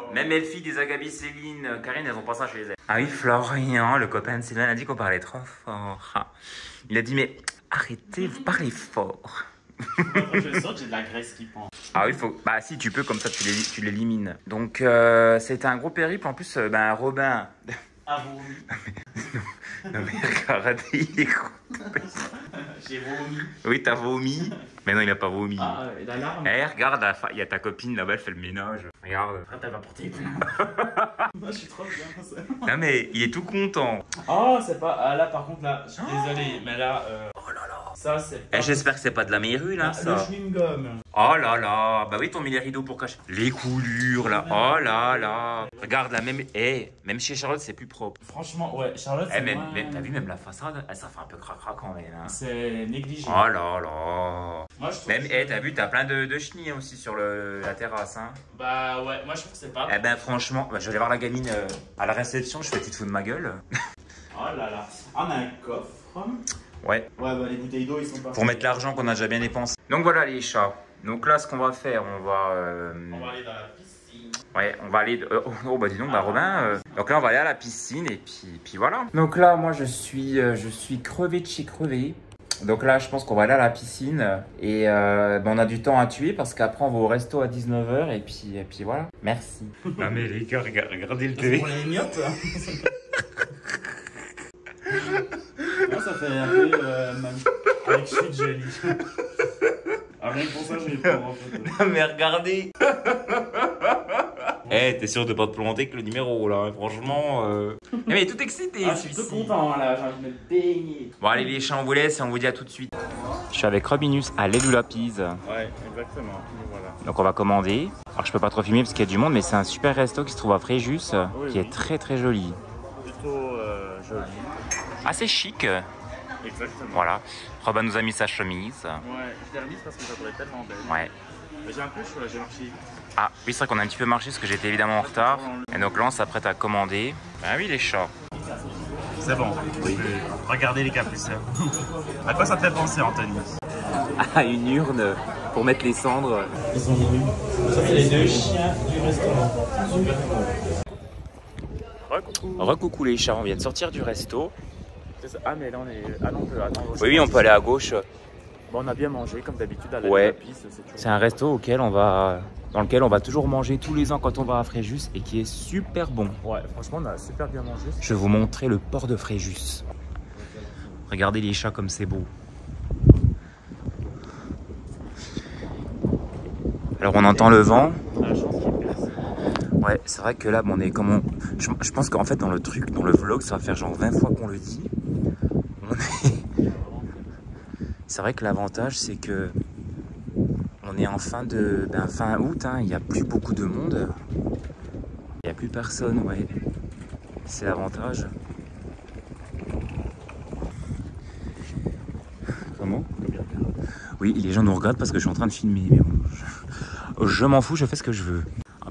A: Oh. Même Elfie des Agabi, Céline, Karine, elles ont pas ça chez elles. Ah oui, Florian, le copain de Sylvain, a dit qu'on parlait trop fort. Il a dit mais arrêtez, vous parlez fort.
E: Je sens que j'ai de la graisse qui pend.
A: Ah oui, faut... Bah si, tu peux, comme ça tu l'élimines. Donc c'était un gros périple. En plus, Robin...
E: Ah vous?
A: Non mais regardez, il est con.
E: J'ai vomi.
A: Oui, t'as vomi. Mais non, il a pas vomi.
E: Ah, l'alarme.
A: Eh, regarde, il y a ta copine là-bas, elle fait le ménage. Regarde.
E: T'as pas porté. Moi, je suis trop bien. Ça.
A: Non mais, il est tout content.
E: Oh, c'est pas... Ah là, par contre, là, je suis désolé, mais là...
A: Oh là là.
E: Ça, c'est...
A: Eh, j'espère que c'est pas de la mairie là, ça.
E: Le chewing-gum.
A: Oh là là. Bah oui, t'as mis les rideaux pour cacher. Les coulures là. Oh là là. Regarde là, même... Eh, même chez Charlotte, c'est plus propre.
E: Franchement, ouais, Charlotte, c'est
A: même, t'as vu, même la façade, ça fait un peu cracra quand même. Hein.
E: C'est négligé.
A: Oh là là.
E: Moi, je trouve
A: même, t'as vu, t'as plein de chenilles aussi sur la terrasse. Hein.
E: Bah ouais, moi je trouve que c'est pas...
A: Eh ben franchement, je vais aller voir la gamine à la réception, je fais tu te fous de ma gueule.
E: Oh là là. On a un coffre.
A: Ouais.
E: Ouais, bah les bouteilles d'eau, ils sont pas...
A: Pour mettre l'argent qu'on a déjà bien dépensé. Donc voilà les chats. Donc là, ce qu'on va faire, on va
E: aller dans la piscine.
A: Ouais, on va aller... oh bah dis donc, bah Robin... Donc là, on va aller à la piscine et puis voilà. Donc là, moi, je suis crevé de chez crevé. Donc là, je pense qu'on va aller à la piscine. Et on a du temps à tuer parce qu'après, on va au resto à 19h. Et puis voilà. Merci. Non mais les gars, regardez le télé.
E: C'est pour les miottes. Moi, ça fait un peu... avec chute jolie. Ah, rien que pour ça, j'ai pas en photo.
A: Non mais regardez. Eh, t'es sûr de pas te planter avec le numéro là, hein, franchement. Mais tout excité.
E: Ah, je suis tout content là, j'ai envie de me baigner.
A: Bon allez les chats, on vous laisse et on vous dit à tout de suite. Je suis avec Robinus à l'Aile du Lapise.
E: Ouais, exactement. Voilà.
A: Donc on va commander. Alors je peux pas trop filmer parce qu'il y a du monde, mais c'est un super resto qui se trouve à Fréjus, qui est très très joli.
E: Plutôt joli.
A: Assez chic.
E: Exactement.
A: Voilà. Robin nous a mis sa chemise.
E: Ouais, je l'ai remise parce que ça trouvait tellement belle.
A: Ouais.
E: J'ai un peu chaud là, j'ai marché.
A: Ah oui, c'est vrai qu'on a un petit peu marché parce que j'étais évidemment en retard. Et donc là, on s'apprête à commander. Ah oui, les chats.
E: C'est bon. Oui. Regardez les capucins. À quoi ça te fait penser, Anthony?
A: Ah, une urne pour mettre les cendres.
E: Ils sont venus. Ça, c'est les deux chiens du restaurant. Super cool.
A: Recoucou les chats, on vient de sortir du resto.
E: Ah, mais là, on est. Ah non, on peut attendre.
A: Oui, on peut aller à gauche.
E: Bon, on a bien mangé comme d'habitude à la piste.
A: C'est un resto dans lequel on va toujours manger tous les ans quand on va à Fréjus et qui est super bon.
E: Ouais, franchement, on a super bien mangé.
A: Je vais vous montrer le port de Fréjus. Regardez les chats comme c'est beau. Alors on entend le vent. Ouais, c'est vrai que là, on est comme je pense qu'en fait dans le vlog, ça va faire genre 20 fois qu'on le dit. C'est vrai que l'avantage, c'est que on est en fin août, hein, il n'y a plus beaucoup de monde. Il n'y a plus personne, ouais. C'est l'avantage. Comment? Oui, les gens nous regardent parce que je suis en train de filmer, mais bon, je m'en fous, je fais ce que je veux.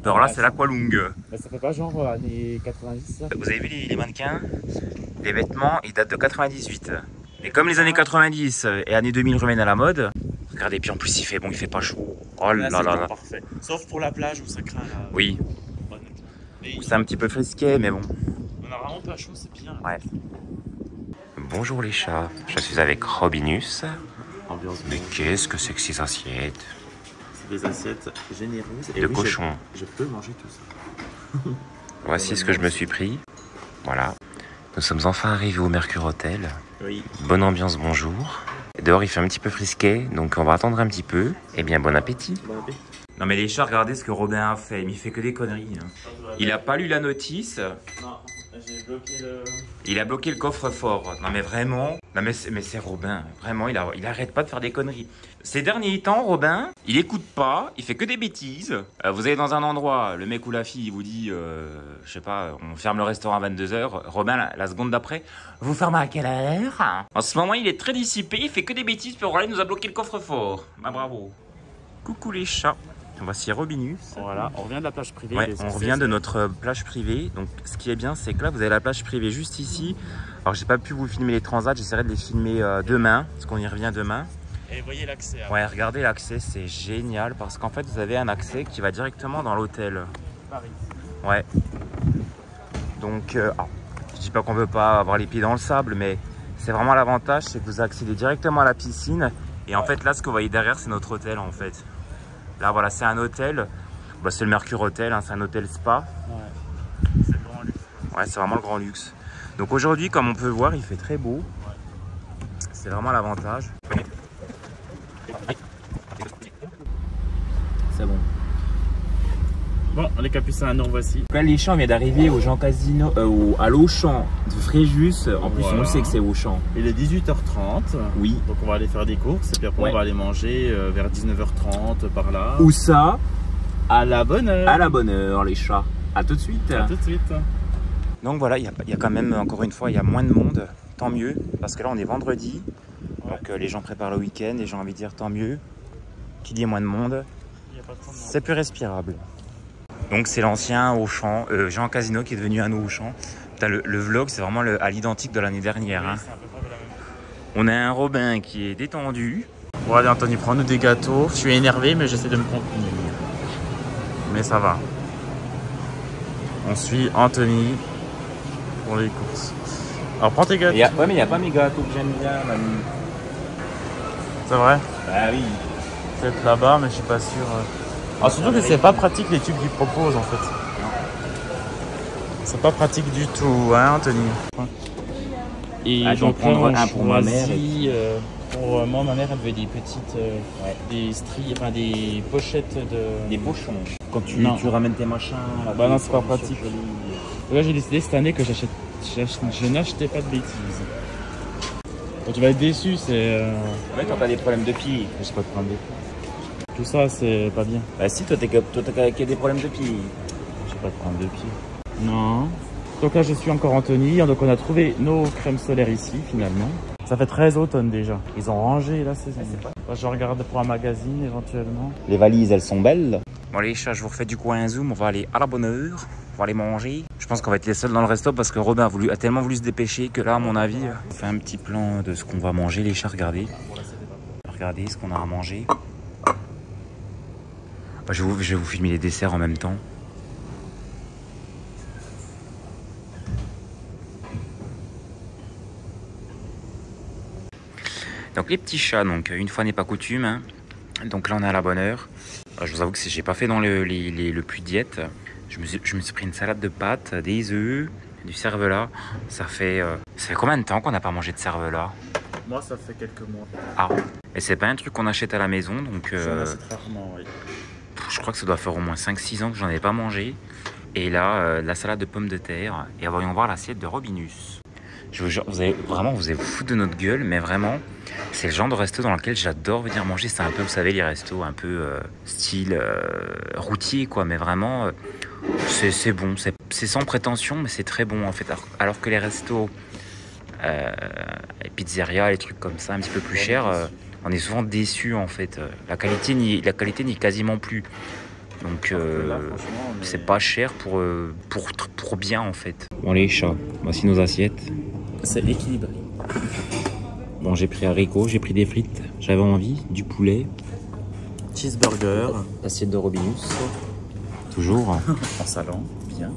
A: Alors là, c'est l'Aqualung.
E: Ça fait pas genre années 90 ça?
A: Vous avez vu les mannequins? Les vêtements, ils datent de 98. Et comme les années 90 et années 2000 reviennent à la mode, regardez, puis en plus il fait bon, il fait pas chaud. Oh là là là.
E: Parfait. Sauf pour la plage où ça craint là.
A: Oui. C'est un petit peu frisquet, mais bon.
E: On a vraiment pas chaud, c'est bien.
A: Ouais. Bonjour les chats, je suis avec Robinus. Mais qu'est-ce que c'est que ces assiettes?
E: C'est des assiettes généreuses.
A: Et de cochon.
E: Je peux manger tout ça.
A: Voici ce que je me suis pris. Voilà. Nous sommes enfin arrivés au Mercure Hotel.
E: Oui.
A: Bonne ambiance, bonjour. Dehors, il fait un petit peu frisquet, donc on va attendre un petit peu. Eh bien, bon appétit.
E: Bon appétit.
A: Non mais les chats, regardez ce que Robin a fait. Il fait que des conneries. Hein. Il a pas lu la notice.
E: Non.
A: Il a bloqué le coffre-fort. Non mais vraiment. Non mais c'est Robin. Vraiment, il arrête pas de faire des conneries. Ces derniers temps, Robin, il écoute pas. Il fait que des bêtises. Vous allez dans un endroit, le mec ou la fille vous dit, je sais pas, on ferme le restaurant à 22h. Robin, la seconde d'après, vous fermez à quelle heure? En ce moment, il est très dissipé. Il fait que des bêtises. Puis Aurélien nous a bloqué le coffre-fort. Bah bravo. Coucou les chats. Voici Robinus.
B: Voilà, on revient de la plage privée.
A: Ouais, on revient de notre plage privée. Donc, ce qui est bien, c'est que là, vous avez la plage privée juste ici. Alors, j'ai pas pu vous filmer les transats. J'essaierai de les filmer demain, parce qu'on y revient demain.
B: Et voyez l'accès.
A: Ouais, regardez l'accès, c'est génial, parce qu'en fait, vous avez un accès qui va directement dans l'hôtel.
B: Paris.
A: Ouais. Donc, je dis pas qu'on veut pas avoir les pieds dans le sable, mais c'est vraiment l'avantage, c'est que vous accédez directement à la piscine. Et en fait, là, ce que vous voyez derrière, c'est notre hôtel, en fait. Là, voilà, c'est un hôtel. Bah, c'est le Mercure Hotel, hein, c'est un hôtel spa.
B: Ouais. C'est le grand luxe.
A: Ouais, c'est vraiment le grand luxe. Donc aujourd'hui, comme on peut voir, il fait très beau. Ouais. C'est vraiment l'avantage. C'est bon.
B: Bon, les capucins, nous revoici.
A: Là, les champs viennent d'arriver au Jean Casino, à l'Auchan de Fréjus. En plus, on le sait que c'est Auchan.
B: Il est 18h30.
A: Oui.
B: Donc, on va aller faire des courses. Et puis après, on va aller manger vers 19h30 par là.
A: Où ça?
B: À la bonne heure.
A: À la bonne heure, les chats. À tout de suite.
B: À tout de suite.
A: Donc voilà, il y a quand même, encore une fois, il y a moins de monde. Tant mieux. Parce que là, on est vendredi. Ouais. Donc, les gens préparent le week-end. Et j'ai envie de dire tant mieux. Qu'il y ait moins de monde. C'est plus respirable. Donc c'est l'ancien Auchan, Jean Casino qui est devenu un Auchan. Le vlog c'est vraiment à l'identique de l'année dernière.
B: Oui,
A: hein.
B: c'est à peu près la même.
A: On a un Robin qui est détendu.
B: Bon allez Anthony, prends-nous des gâteaux. Je suis énervé mais j'essaie de me contenir. Mais ça va. On suit Anthony pour les courses. Alors prends tes gâteaux.
A: Ouais mais il n'y a pas mes gâteaux que j'aime bien, mamie.
B: C'est vrai?
A: Bah oui.
B: Peut-être là-bas mais je suis pas sûr. Ah, surtout que c'est pas pratique les tubes qu'ils proposent en fait. C'est pas pratique du tout, hein Anthony. Et donc prendre un pour ma mère. Pour moi, ma mère elle veut des petites, des stries, enfin des pochettes de.
A: Des pochons. Quand tu ramènes tes machins.
B: Bah non, c'est pas pratique. Là j'ai décidé cette année que je n'achetais pas de bêtises. Quand tu vas être déçu, c'est.
A: Ouais, quand t'as des problèmes de pied.
B: Je sais pas de problème de pied. Tout ça, c'est pas bien.
A: Bah si, toi t'as des problèmes de pied.
B: J'ai pas de problème de pied. Non. Donc là, je suis encore Anthony. Donc on a trouvé nos crèmes solaires ici, finalement. Ça fait 13 automnes déjà. Ils ont rangé la saison. Je regarde pour un magazine, éventuellement.
A: Les valises, elles sont belles. Bon les chats, je vous refais du coup un zoom. On va aller à la bonne heure. On va aller manger. Je pense qu'on va être les seuls dans le resto parce que Robin a tellement voulu se dépêcher que là, à mon avis, on fait un petit plan de ce qu'on va manger, les chats. Regardez. Regardez ce qu'on a à manger. Je vais vous filmer les desserts en même temps. Donc les petits chats, donc une fois n'est pas coutume. Hein. Donc là on est à la bonne heure. Je vous avoue que j'ai pas fait dans le puits diète. Je me suis pris une salade de pâtes, des œufs, du cervelas. Ça fait combien de temps qu'on n'a pas mangé de cervelas?
B: Moi ça fait quelques mois.
A: Ah, et c'est pas un truc qu'on achète à la maison donc.
B: J'en achète rarement, oui.
A: Je crois que ça doit faire au moins 5-6 ans que j'en ai pas mangé. Et là, la salade de pommes de terre. Et voyons voir l'assiette de Robinus. Je vous jure, vous allez vous foutre de notre gueule, mais vraiment, c'est le genre de resto dans lequel j'adore venir manger. C'est un peu, vous savez, les restos un peu style routier, quoi. Mais vraiment, c'est bon. C'est sans prétention, mais c'est très bon, en fait. Alors que les restos, les pizzerias, les trucs comme ça, un petit peu plus chers... on est souvent déçus en fait. La qualité n'y est quasiment plus. Donc c'est pas cher pour bien en fait. Bon les chats, voici nos assiettes.
B: C'est équilibré.
A: Bon j'ai pris haricots, j'ai pris des frites, j'avais envie, du poulet.
B: Cheeseburger.
A: L'assiette de Robinus. Toujours.
B: En salon, bien.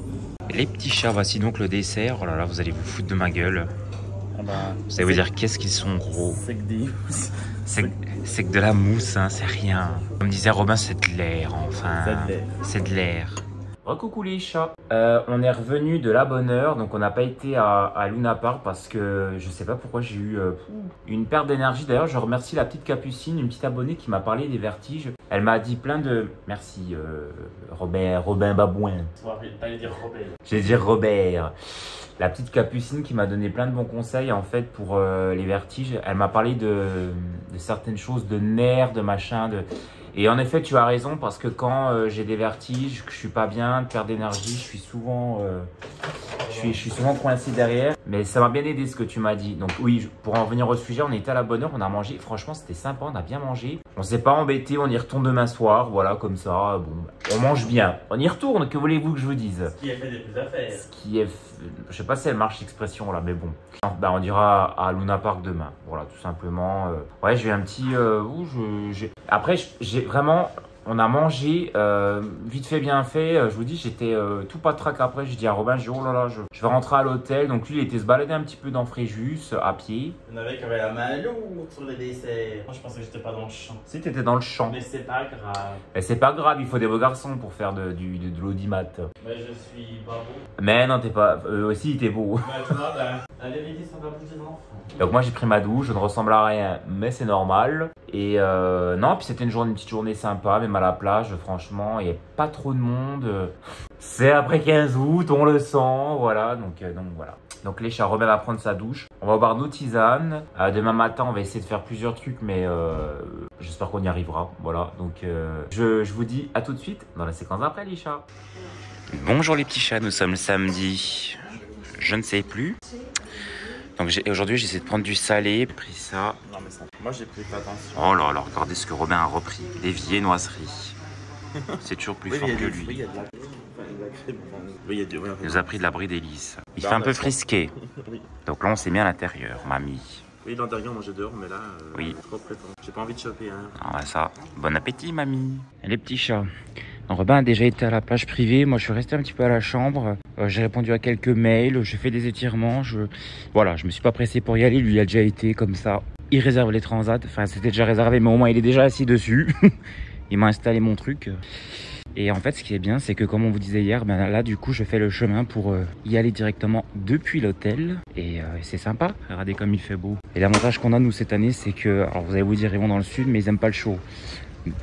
A: Les petits chats, voici donc le dessert. Oh là là, vous allez vous foutre de ma gueule.
B: Ah bah,
A: vous allez vous dire qu'est-ce qu'ils sont gros.
B: C'est que des...
A: C'est que de la mousse, hein, c'est rien. Comme disait Robin, c'est de l'air, enfin. C'est de l'air. Recoucou les chats. On est revenu de la bonne heure, donc on n'a pas été à Luna Park parce que je sais pas pourquoi j'ai eu une perte d'énergie. D'ailleurs, je remercie la petite Capucine, une petite abonnée qui m'a parlé des vertiges. Elle m'a dit plein de... Merci Robin Babouin.
B: Tu vas pas dire Robert.
A: Je vais dire Robert. La petite Capucine qui m'a donné plein de bons conseils en fait pour les vertiges. Elle m'a parlé de certaines choses, de nerfs, de machin, Et en effet, tu as raison parce que quand j'ai des vertiges, que je suis pas bien, de perte d'énergie, je suis souvent coincé derrière. Mais ça m'a bien aidé ce que tu m'as dit. Donc oui, pour en revenir au sujet, on était à la bonne heure, on a mangé. Franchement, c'était sympa, on a bien mangé. On s'est pas embêté, on y retourne demain soir. Voilà, comme ça. Bon, on mange bien. On y retourne, que voulez-vous que je vous dise?
B: Ce qui est fait des plus à faire.
A: Ce qui est... Je sais pas si elle marche l'expression là, mais bon. Ben, on dira à Luna Park demain. Voilà, tout simplement. Ouais, j'ai un petit... Après, j'ai vraiment... On a mangé, vite fait, bien fait. Je vous dis, j'étais tout patraque après. J'ai dit à Robin, oh là là, je vais rentrer à l'hôtel. Donc lui, il était se balader un petit peu dans Fréjus, à pied.
B: Il y en avait qui avaient la main lourde sur les desserts. Moi, je pensais que j'étais pas dans le champ.
A: Si, t'étais dans le champ.
B: Mais c'est pas grave.
A: Mais c'est pas grave, il faut des beaux garçons pour faire de l'audimat.
B: Mais je suis pas beau.
A: Mais non, t'es pas... Eux aussi, t'es beau.
B: Bah, tu vois, la vérité sont pas plus des enfants.
A: Donc moi, j'ai pris ma douche, je ne ressemble à rien, mais c'est normal. Et non, puis c'était une petite journée sympa, même à la plage, franchement, il n'y a pas trop de monde. C'est après 15 août, on le sent, voilà. Donc voilà. Donc les chats, Robin va prendre sa douche. On va boire nos tisanes. Demain matin, on va essayer de faire plusieurs trucs, mais j'espère qu'on y arrivera. Voilà, donc je vous dis à tout de suite dans la séquence après, les chats. Bonjour les petits chats, nous sommes le samedi, je ne sais plus. Donc aujourd'hui, j'essaie de prendre du salé, j'ai pris ça.
E: Non mais ça, moi j'ai pris pas attention.
A: Oh là là, regardez ce que Robin a repris. Des viennoiseries. C'est toujours plus fort que lui.
E: Il y a de la crème. Il
A: nous a pris de la brie d'hélice. Il fait un peu frisqué. Donc là, on s'est mis à l'intérieur, mamie.
E: Oui, l'intérieur, moi j'ai dehors, mais là,
A: oui.
E: J'ai pas envie de choper. Hein.
A: Ah ouais, ça. Bon appétit, mamie. Et les petits chats. Robin a déjà été à la plage privée. Moi, je suis resté un petit peu à la chambre. J'ai répondu à quelques mails. J'ai fait des étirements. Voilà, je me suis pas pressé pour y aller. Lui, il a déjà été comme ça. Il réserve les transats. Enfin, c'était déjà réservé, mais au moins, il est déjà assis dessus. Il m'a installé mon truc. Et en fait, ce qui est bien, c'est que comme on vous disait hier, ben là, du coup, je fais le chemin pour y aller directement depuis l'hôtel. Et c'est sympa. Regardez comme il fait beau. Et l'avantage qu'on a, nous, cette année, c'est que... Alors, vous allez vous dire, ils vont dans le sud, mais ils aiment pas le chaud.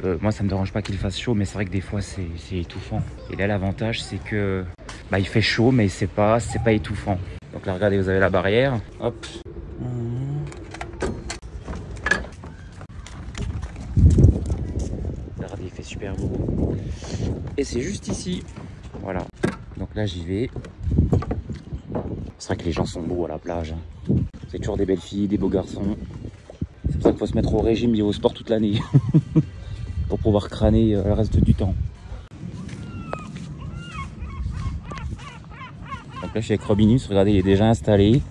A: Moi, ça me dérange pas qu'il fasse chaud, mais c'est vrai que des fois, c'est étouffant. Et là, l'avantage, c'est que... Bah, il fait chaud, mais c'est pas étouffant. Donc là, regardez, vous avez la barrière. Hop. Regardez, il fait super beau. Et c'est juste ici. Voilà. Donc là, j'y vais. C'est vrai que les gens sont beaux à la plage. C'est toujours des belles filles, des beaux garçons. C'est pour ça qu'il faut se mettre au régime et au sport toute l'année. Pour pouvoir crâner le reste du temps. Donc là, je suis avec Robinus. Regardez, il est déjà installé.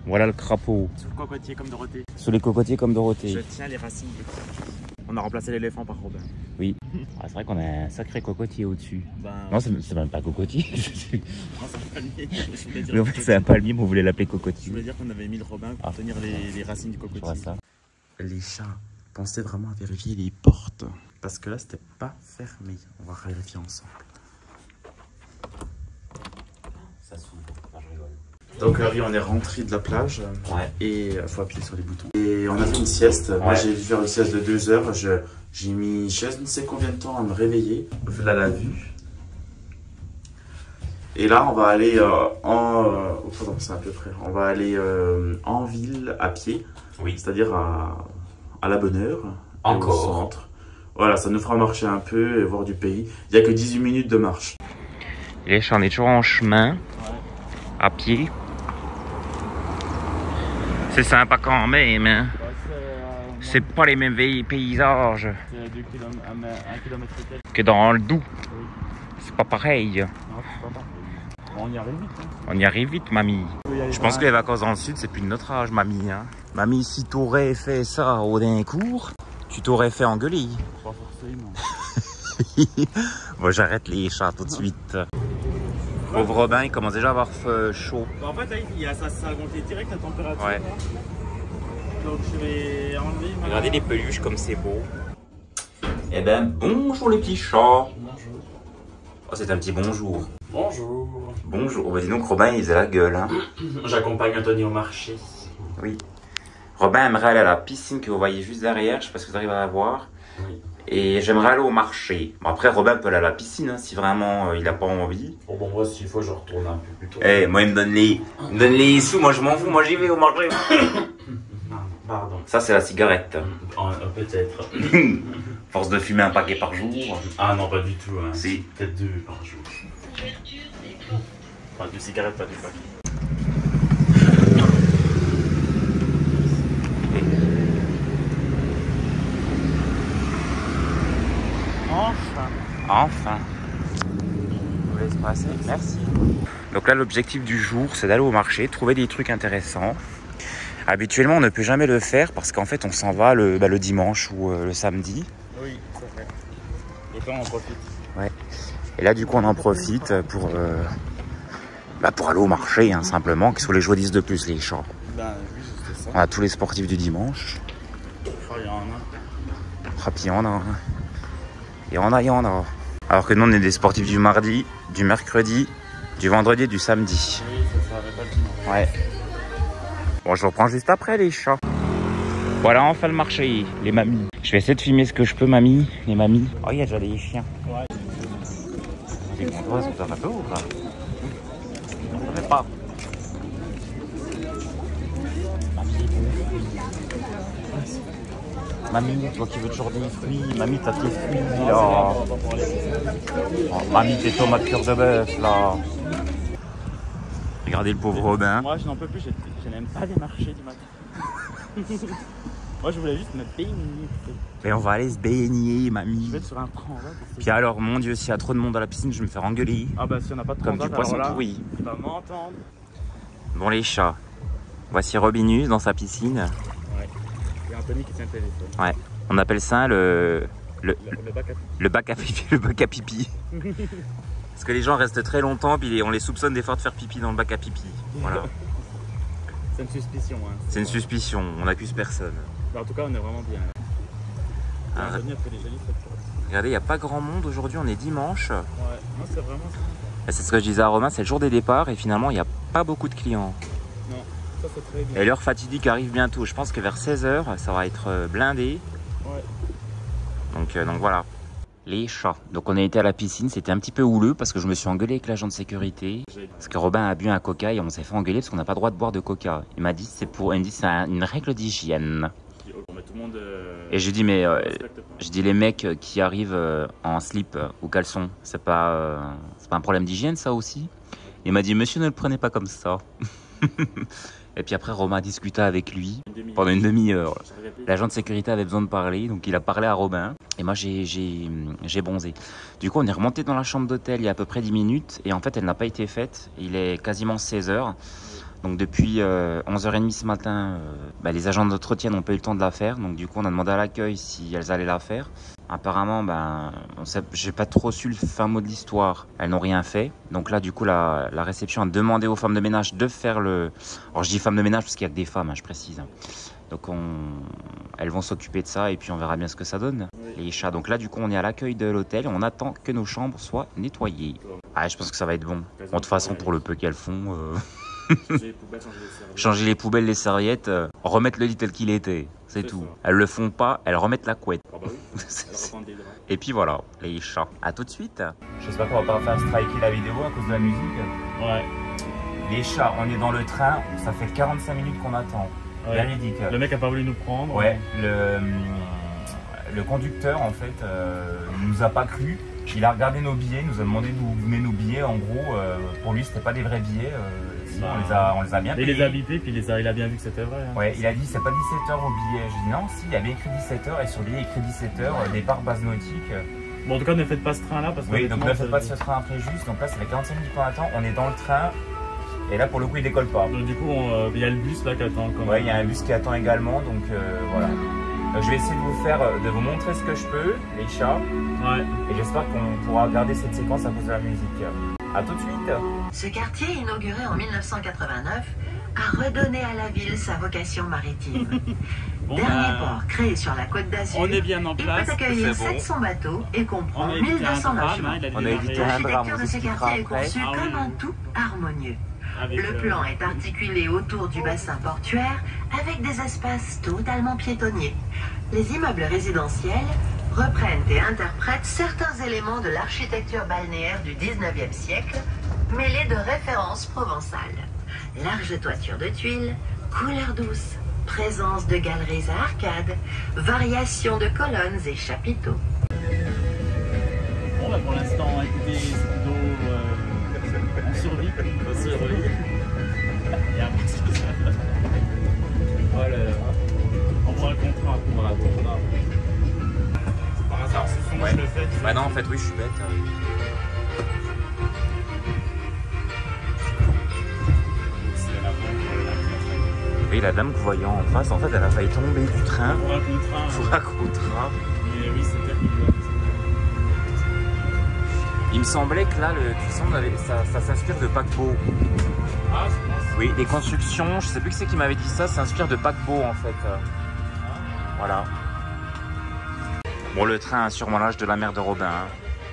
A: Voilà le crapaud.
E: Sous le cocotier comme Dorothée.
A: Sous les cocotiers comme Dorothée.
E: Je tiens les racines. On a remplacé l'éléphant par Robin.
A: Oui. Ah, c'est vrai qu'on a un sacré cocotier au-dessus.
E: Ben,
A: non, c'est même pas cocotier.
E: non, c'est un palmier.
A: Mais en fait, c'est un palmier, mais on voulait l'appeler cocotier.
E: Je voulais dire qu'on avait mis le Robin pour tenir les racines du cocotier.
A: Ça.
E: Les chats, pensez vraiment à vérifier les portes. Parce que là, c'était pas fermé. On va vérifier ensemble.
A: Ça s'ouvre. Non, je rigole.
E: Donc oui, on est rentré de la plage.
A: Ouais.
E: Et il faut appuyer sur les boutons. Et on a fait une sieste. Ouais. Moi, j'ai dû faire une sieste de 2 heures. J'ai mis je ne sais combien de temps à me réveiller. Là, la vue. Et là, on va aller c'est à peu près. On va aller en ville à pied.
A: Oui.
E: C'est-à-dire à la bonne heure.
A: Encore.
E: Au centre. Voilà, ça nous fera marcher un peu et voir du pays. Il n'y a que 18 minutes de marche.
A: Et on est toujours en chemin. À pied. C'est sympa quand même. Hein. C'est pas les mêmes paysages.
B: C'est 1 km
A: que dans le Doubs.
B: Oui.
A: C'est pas pareil.
B: Non, c'est pas pareil. On y arrive vite. Hein.
A: On y arrive vite, mamie. Je pense que les vacances dans le sud, c'est plus de notre âge, mamie. Hein. Mamie, si t'aurais fait ça au Dincourt, tu t'aurais fait engueuler.
B: Pas forcément.
A: Bon, j'arrête les chats tout de suite. Pauvre Robin, il commence déjà à avoir chaud.
B: En fait, ça a gonflé direct la température.
A: Ouais.
B: Là. Donc je vais enlever.
A: Regardez les peluches comme c'est beau. Eh ben, bonjour les petits chats.
B: Bonjour.
A: Oh, c'est un petit bonjour.
B: Bonjour.
A: Bonjour. Oh, bah dis donc, Robin, il faisait la gueule. Hein.
B: J'accompagne Anthony au marché.
A: Oui. Robin aimerait aller à la piscine que vous voyez juste derrière, je sais pas si vous arrivez à la voir. Oui. Et j'aimerais aller au marché. Bon, après, Robin peut aller à la piscine hein, si vraiment il a pas envie.
E: Bon, moi, s'il faut, je retourne un peu plus tôt.
A: Eh, moi, il me donne les sous, moi je m'en fous, moi j'y vais au marché.
E: Pardon.
A: Ça, c'est la cigarette.
E: Peut-être.
A: Force de fumer un paquet par jour.
E: Ah non, pas du tout. Hein.
A: Si.
E: Peut-être 2 par jour. Enfin, 2 cigarettes, pas du paquet.
A: Enfin. Je vous laisse passer. Merci. Donc là, l'objectif du jour, c'est d'aller au marché, trouver des trucs intéressants. Habituellement, on ne peut jamais le faire parce qu'en fait, on s'en va le dimanche ou le samedi.
B: Oui, c'est vrai. Et toi, on en profite.
A: Ouais. Et là, du coup, on en profite pour aller au marché, hein, simplement. Qu'est-ce que les joueurs disent de plus, les chats?
B: Ben oui, c'est ça.
A: On a tous les sportifs du dimanche.
B: Il y en a.
A: Ah, puis il y en a. Il y en a. Alors que nous, on est des sportifs du mardi, du mercredi, du vendredi et du samedi.
B: Oui, c'est ça, mais pas le dimanche.
A: Ouais. Bon, je reprends juste après les chats. Voilà, enfin le marché, les mamies. Je vais essayer de filmer ce que je peux, mamie, les mamies. Oh, il y a déjà des chiens.
B: Ouais.
A: Les gondois, ça va pas ou pas? Je ne pas. Mamie, toi qui veux toujours des fruits, mamie, t'as tes fruits là. Oh, mamie, tes tomates cœur de bœuf là. Regardez le pauvre Robin.
B: Moi, je n'en peux plus, je n'aime pas les marchés du matin. Moi, je voulais juste me baigner.
A: Et on va aller se baigner, mamie.
B: Je vais être sur un transat.
A: Puis alors, mon Dieu, s'il y a trop de monde à la piscine, je vais me faire engueuler.
B: Ah bah, si on n'a pas de
A: comme
B: transat,
A: du poisson
B: alors là,
A: pourri.
B: il va m'entendre.
A: Bon, les chats. Voici Robinus dans sa piscine.
B: Ouais. Il y a Anthony qui tient le téléphone.
A: Ouais. On appelle ça le
B: bac à pipi.
A: Le bac à pipi. Parce que les gens restent très longtemps, puis on les soupçonne des fois de faire pipi dans le bac à pipi. Voilà.
B: C'est une suspicion. Hein.
A: C'est une suspicion, on n'accuse personne.
B: Mais en tout cas, on est vraiment bien.
A: Ah, regardez, il n'y a pas grand monde aujourd'hui, on est dimanche.
B: Ouais, non, c'est vraiment ça.
A: C'est ce que je disais à Romain, c'est le jour des départs et finalement, il n'y a pas beaucoup de clients.
B: Non, ça c'est très bien.
A: Et l'heure fatidique arrive bientôt. Je pense que vers 16 h, ça va être blindé.
B: Ouais.
A: Donc voilà. Les chats. Donc on a été à la piscine, c'était un petit peu houleux parce que je me suis engueulé avec l'agent de sécurité. Parce que Robin a bu un coca et on s'est fait engueuler parce qu'on n'a pas le droit de boire de coca. Il m'a dit c'est une règle d'hygiène. Et je dis mais je dis les mecs qui arrivent en slip ou caleçon, c'est pas un problème d'hygiène ça aussi? Il m'a dit monsieur ne le prenez pas comme ça. Et puis après Romain discuta avec lui pendant une demi-heure. L'agent de sécurité avait besoin de parler, donc il a parlé à Robin. Et moi j'ai bonzé. Du coup on est remonté dans la chambre d'hôtel il y a à peu près 10 minutes. Et en fait elle n'a pas été faite. Il est quasiment 16 h. Donc depuis 11h30 ce matin, les agents d'entretien n'ont pas eu le temps de la faire. Donc du coup on a demandé à l'accueil si elles allaient la faire. Apparemment, j'ai pas trop su le fin mot de l'histoire. Elles n'ont rien fait. Donc là, du coup, la réception a demandé aux femmes de ménage de faire le... Alors je dis femmes de ménage parce qu'il n'y a que des femmes, hein, je précise. Donc elles vont s'occuper de ça et puis on verra bien ce que ça donne. Oui. Les chats. Donc là, du coup, on est à l'accueil de l'hôtel et on attend que nos chambres soient nettoyées. Ah, je pense que ça va être bon. Bon, de toute façon, pour le peu qu'elles font... Changer les poubelles, les serviettes, remettre le lit tel qu'il était, c'est tout. Ça. Elles le font pas, elles remettent la couette. Ah bah oui. Et puis voilà, les chats. À tout de suite. J'espère qu'on va pas faire striker la vidéo à cause de la musique.
B: Ouais.
A: Les chats, on est dans le train, ça fait 45 minutes qu'on attend.
B: Ouais. Véridique. Le mec a pas voulu nous prendre.
A: Ouais, le conducteur en fait nous a pas cru. Il a regardé nos billets, nous a demandé d'où venaient nos billets. En gros, pour lui, c'était pas des vrais billets. Sinon, on les a bien payés.
B: Il les a bipés, puis il a bien vu que c'était vrai. Hein.
A: Ouais, il a dit c'est pas 17 h au billet. J'ai dit non, si, il y avait écrit 17 h et sur le billet, il y a écrit 17 h, départ base nautique.
B: Bon, en tout cas, ne faites pas ce train-là.
A: Oui, donc ne faites pas ce train après juste. Donc là, ça fait 45 minutes qu'on attend. On est dans le train. Et là, pour le coup, il décolle pas.
B: Donc, du coup, il y a le bus là qui attend.
A: Ouais, il y a un bus qui attend également. Donc voilà. Je vais essayer de vous montrer ce que je peux, les chats.
B: Ouais.
A: Et j'espère qu'on pourra garder cette séquence à cause de la musique. A tout de suite.
F: Ce quartier, inauguré en 1989, a redonné à la ville sa vocation maritime. Dernier port créé sur la Côte d'Azur,
B: on est bien en place.
F: Il peut accueillir 700 bateaux et comprend 1200 logements.
A: On a évité un drame.
F: L'architecture de ce quartier est conçue comme un tout harmonieux. Le plan est articulé autour du bassin portuaire avec des espaces totalement piétonniers. Les immeubles résidentiels reprennent et interprètent certains éléments de l'architecture balnéaire du 19e siècle, mêlés de références provençales. Large toiture de tuiles, couleurs douces, présence de galeries à arcades, variation de colonnes et chapiteaux.
B: Bon, bah pour l'instant, écoutez, c'est plutôt on survit. On survit. Il y a un petit truc. Oh là là. On prend le contrat. Voilà, contrat. Par hasard, ce fond, je le fais.
A: Bah non, en fait, oui, je suis bête. Oui, la dame que vous voyez en face, en fait, elle a failli tomber du train. Pour un contrat.
B: Mais oui, c'est terrible.
A: Il me semblait que là, le cuisson, ça s'inspire de paquebot.
B: Ah, je pense.
A: Oui, les constructions, je sais plus qui c'est qui m'avait dit ça s'inspire de paquebot en fait. Voilà. Bon, le train a sûrement l'âge de la mère de Robin. Hein.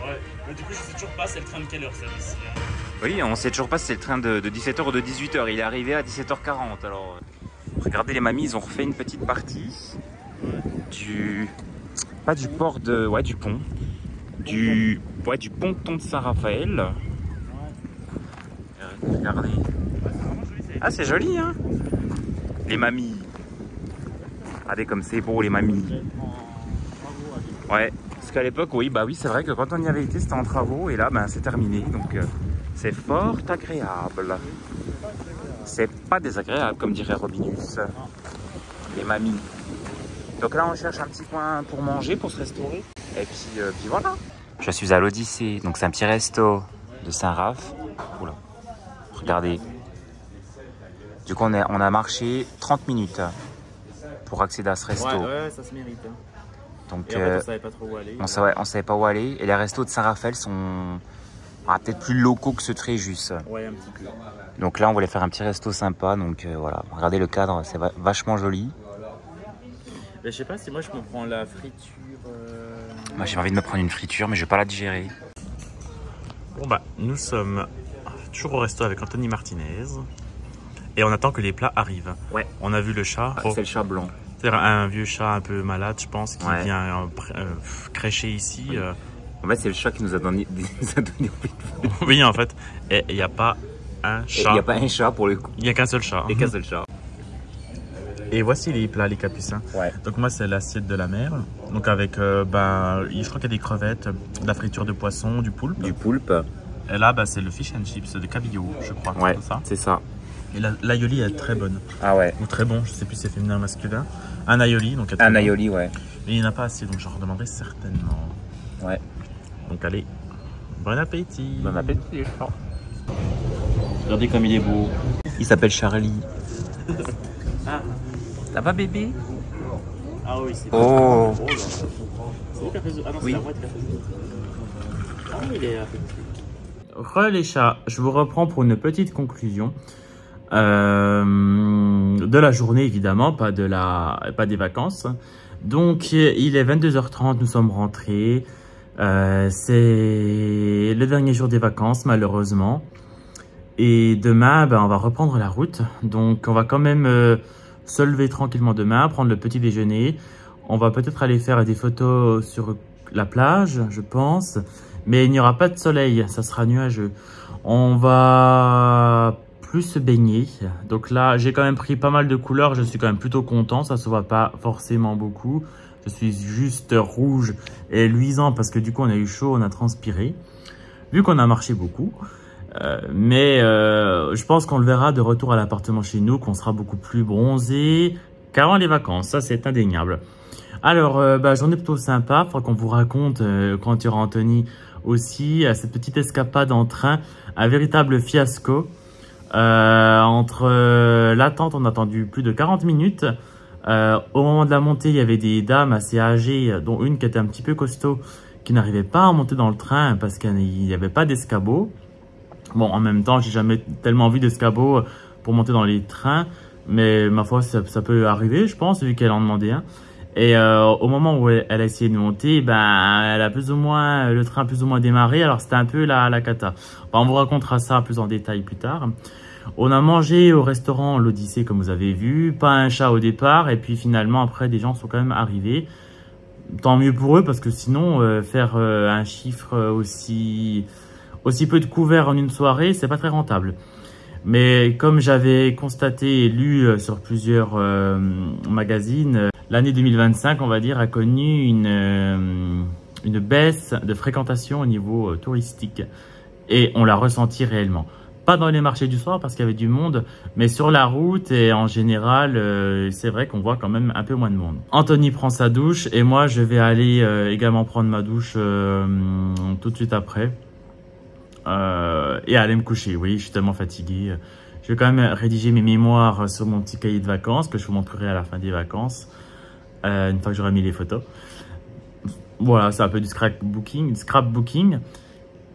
B: Ouais, mais du coup, je sais toujours pas c'est le train de quelle heure ça ici. Hein.
A: Oui, on sait toujours pas si c'est le train de 17h ou de 18h. Il est arrivé à 17h40. Alors, regardez les mamies, ils ont refait une petite partie du... Pas du port de... Ouais, du pont. Du ponton de Saint-Raphaël. Regardez. Ah, c'est joli, hein. Les mamies. Regardez comme c'est beau, les mamies. Ouais, parce qu'à l'époque, oui, bah oui, c'est vrai que quand on y avait été, c'était en travaux. Et là, ben, c'est terminé. Donc, c'est fort agréable. C'est pas désagréable, comme dirait Robinus. Les mamies. Donc là, on cherche un petit coin pour manger, pour se restaurer. Et puis voilà. Je suis à l'Odyssée, donc c'est un petit resto de Saint-Raph. Oula. Regardez. Du coup, on a marché 30 minutes pour accéder à ce resto.
E: Ouais, ça se mérite. Hein.
A: Donc,
E: et en fait, on savait pas trop où aller.
A: On savait pas où aller. Et les restos de Saint-Raphaël sont peut-être plus locaux que ceux de Fréjus.
E: Ouais, un petit peu.
A: Donc là, on voulait faire un petit resto sympa. Donc voilà, regardez le cadre, c'est vachement joli.
E: Mais je sais pas si moi je me prends la friture.
A: Moi j'ai envie de me prendre une friture, mais je vais pas la digérer.
B: Bon bah, nous sommes toujours au resto avec Anthony Martinez. Et on attend que les plats arrivent.
A: Ouais.
B: On a vu le chat.
A: C'est le chat blanc.
B: C'est un vieux chat un peu malade, je pense, qui vient crècher ici.
A: En fait, c'est le chat qui nous a donné envie de...
B: Oui, en fait. Et il n'y a pas un chat.
A: Il n'y a pas un chat pour le coup.
B: Il n'y a qu'un seul chat.
A: Il n'y a qu'un seul chat.
B: Et voici les plats, les capucins.
A: Ouais.
B: Donc moi, c'est l'assiette de la mer. Donc avec, je crois qu'il y a des crevettes, de la friture de poisson, du poulpe.
A: Du poulpe.
B: Et là, c'est le fish and chips de cabillaud, je crois.
A: Ouais, c'est ça.
B: Et l'aioli est très bonne.
A: Ah ouais.
B: Ou très bon, je sais plus si c'est féminin ou masculin. Un aioli, donc
A: un aioli, ouais.
B: Mais il n'y en a pas assez, donc j'en redemanderai certainement.
A: Ouais.
B: Donc allez, bon appétit.
A: Bon appétit.
B: Regardez comme il est beau.
A: Il s'appelle Charlie.
B: Ah.
A: Ça va bébé?
B: Ah oui, c'est
A: oh.
B: C'est lui qui a fait... Ah non, c'est
A: oui.
B: La boîte qui a fait... Ah oui, il est appétit. Les chats, je vous reprends pour une petite conclusion. De la journée évidemment, pas des vacances. Donc il est 22h30, nous sommes rentrés. C'est le dernier jour des vacances malheureusement. Et demain, on va reprendre la route. Donc on va quand même se lever tranquillement demain, prendre le petit déjeuner. On va peut-être aller faire des photos sur la plage, je pense. Mais il n'y aura pas de soleil, ça sera nuageux. On va plus se baigner. Donc là, j'ai quand même pris pas mal de couleurs. Je suis quand même plutôt content. Ça se voit pas forcément beaucoup. Je suis juste rouge et luisant parce que du coup, on a eu chaud, on a transpiré. Vu qu'on a marché beaucoup. Mais je pense qu'on le verra de retour à l'appartement chez nous, qu'on sera beaucoup plus bronzé qu'avant les vacances. Ça, c'est indéniable. Alors, journée plutôt sympa. Il faudra qu'on vous raconte quand il y aura Anthony aussi cette petite escapade en train, un véritable fiasco. Entre l'attente, on a attendu plus de 40 minutes. Au moment de la montée, il y avait des dames assez âgées, dont une qui était un petit peu costaud, qui n'arrivait pas à monter dans le train parce qu'il n'y avait pas d'escabeau. Bon, en même temps, j'ai jamais tellement vu d'escabeau pour monter dans les trains, mais ma foi, ça peut arriver, je pense, vu qu'elle en demandait un. Et au moment où elle a essayé de monter, elle a le train a plus ou moins démarré, alors c'était un peu la cata. On vous racontera ça plus en détail plus tard. On a mangé au restaurant l'Odyssée, comme vous avez vu. Pas un chat au départ. Et puis finalement, après, des gens sont quand même arrivés. Tant mieux pour eux, parce que sinon, faire un chiffre aussi peu de couverts en une soirée, c'est pas très rentable. Mais comme j'avais constaté et lu sur plusieurs magazines, l'année 2025, on va dire, a connu une baisse de fréquentation au niveau touristique. Et on l'a ressenti réellement. Pas dans les marchés du soir parce qu'il y avait du monde, mais sur la route et en général, c'est vrai qu'on voit quand même un peu moins de monde. Anthony prend sa douche et moi je vais aller également prendre ma douche tout de suite après. Et aller me coucher. Oui, je suis tellement fatigué. Je vais quand même rédiger mes mémoires sur mon petit cahier de vacances que je vous montrerai à la fin des vacances, une fois que j'aurai mis les photos. Voilà, c'est un peu du scrapbooking.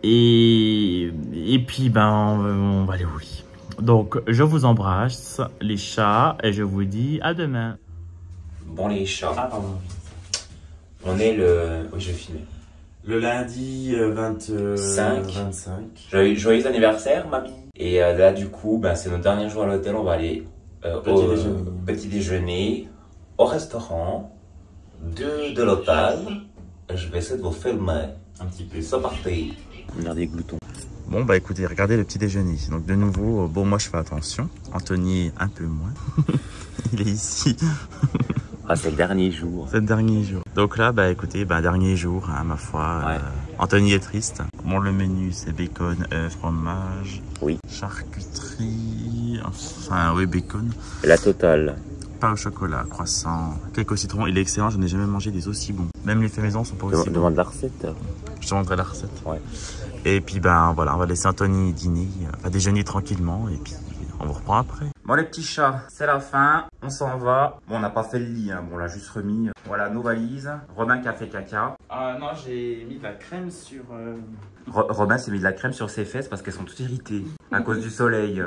B: Et puis, ben, on va aller au lit. Donc, je vous embrasse, les chats, et je vous dis à demain.
A: Bon, les chats. Ah, pardon. On est le... Oui, je vais filmer.
E: Le lundi 25.
A: Joyeux anniversaire, mamie. Et là, du coup, ben, c'est notre dernier jour à l'hôtel. On va aller petit déjeuner au restaurant de l'hôtel. Je vais essayer de vous filmer un petit peu. Ça partait.
E: Regardez les gloutons.
B: Bon, bah écoutez, regardez le petit déjeuner. Donc, de nouveau, bon, moi, je fais attention. Anthony, un peu moins. Il est ici.
A: Ah, c'est le dernier jour.
B: C'est le dernier jour. Donc là, bah écoutez, bah, dernier jour, hein, ma foi.
A: Ouais.
B: Anthony est triste. Bon, le menu, c'est bacon, fromage,
A: oui,
B: charcuterie, enfin, oui, bacon.
A: La totale.
B: Pain au chocolat, croissant, cake au citron. Il est excellent, je n'ai jamais mangé des aussi bons. Même les faits maison sont pas aussi bons.
A: Demande la recette.
B: Je te demanderai la recette.
A: Ouais.
B: Et puis, ben voilà, on va laisser Anthony dîner, déjeuner tranquillement. Et puis, on vous reprend après.
A: Bon, les petits chats, c'est la fin. On s'en va. Bon, on n'a pas fait le lit, hein. Bon, on l'a juste remis. Voilà nos valises. Romain qui a fait caca.
B: Ah non, j'ai mis de la crème sur...
A: Romain s'est mis de la crème sur ses fesses parce qu'elles sont toutes irritées à cause du soleil.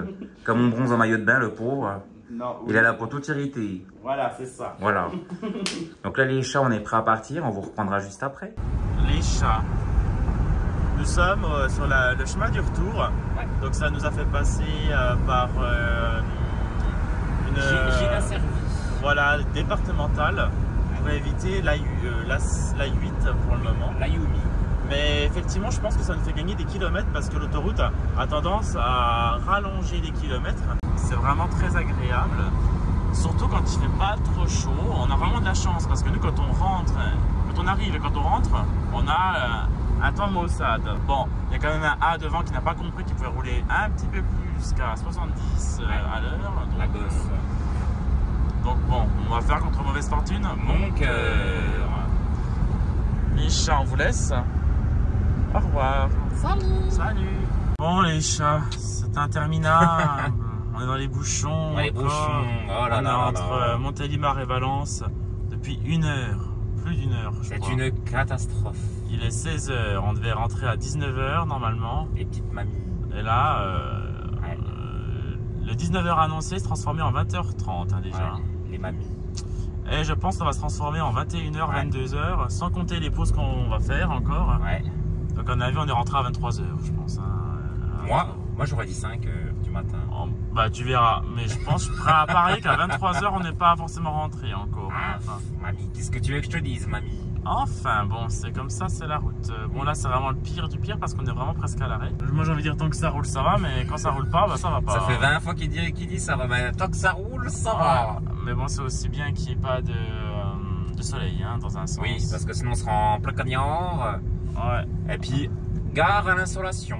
A: Comme on bronze en maillot de bain, le pauvre.
B: Non, oui.
A: Il a la peau toute irritée.
B: Voilà, c'est ça.
A: Voilà. Donc là, les chats, on est prêts à partir. On vous reprendra juste après.
B: Les chats. Nous sommes sur le chemin du retour. Ouais. Donc ça nous a fait passer par une voilà, départementale pour éviter la 8 pour le moment.
A: La Yumi.
B: Mais effectivement, je pense que ça nous fait gagner des kilomètres parce que l'autoroute a tendance à rallonger les kilomètres. C'est vraiment très agréable. Surtout quand il fait pas trop chaud. On a vraiment de la chance parce que nous, quand on rentre, quand on arrive et quand on rentre, on a un temps maussade. Bon, il y a quand même un A devant qui n'a pas compris qu'il pouvait rouler un petit peu plus qu'à 70 à l'heure.
A: La gosse.
B: Donc bon, on va faire contre mauvaise fortune.
A: Mon cœur.
B: Les chats, on vous laisse. Au revoir.
C: Salut.
B: Salut. Bon les chats, c'est interminable. On est dans les bouchons.
A: Les bouchons. Oh là
B: on est entre Montélimar et Valence depuis 1 heure. Plus d'1 heure, je crois.
A: C'est une catastrophe.
B: Il est 16 h. On devait rentrer à 19 h normalement.
A: Les petites mamies.
B: Et là, le 19 h annoncé se transformait en 20 h 30 hein, déjà.
A: Ouais, les mamies.
B: Et je pense qu'on va se transformer en 21 h, 22 h, sans compter les pauses qu'on va faire encore.
A: Ouais.
B: Donc on a vu, on est rentré à 23 h, je pense. Hein.
A: Moi j'aurais dit 5 h du matin.
B: Oh, bah tu verras, mais je pense, je suis prêt à parier qu'à 23 h on n'est pas forcément rentré encore.
A: Ah, enfin. Mamie, qu'est-ce que tu veux que je te dise, mamie?
B: Enfin bon, c'est comme ça, c'est la route. Bon là c'est vraiment le pire du pire parce qu'on est vraiment presque à l'arrêt. Moi j'ai envie de dire tant que ça roule ça va, mais quand ça roule pas, bah ça va pas.
A: Ça fait 20 fois qu'il dit ça va, mais tant que ça roule, ça va.
B: Mais bon, c'est aussi bien qu'il n'y ait pas de soleil hein, dans un sens.
A: Oui, parce que sinon on sera en plein cagnard.
B: Ouais.
A: Et puis, gare à l'insolation.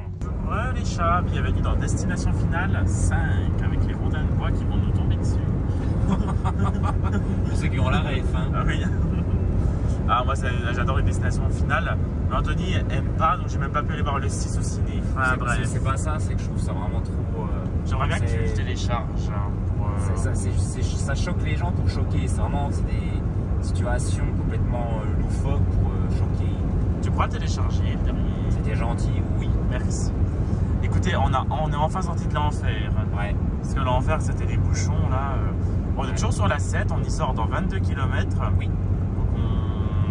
B: Ouais les chats, bienvenue dans Destination Finale 5 avec les rondins de bois qui vont nous tomber dessus.
A: Pour ceux qui ont la ref. Hein.
B: Ah oui. Ah moi j'adore les destinations finales. Mais Anthony aime pas, donc j'ai même pas pu aller voir le 6 au ciné. Enfin bref.
A: C'est pas ça, c'est que je trouve ça vraiment trop...
B: J'aimerais bien que tu télécharges.
A: Ça choque les gens pour choquer. C'est vraiment des situations complètement loufoques pour choquer.
B: Tu pourras télécharger le dernier.
A: C'était gentil, oui.
B: Merci. Écoutez, on est enfin sorti de l'enfer.
A: Ouais.
B: Parce que l'enfer c'était des bouchons là. On est toujours sur la 7, on y sort dans 22 km.
A: Oui.
B: Donc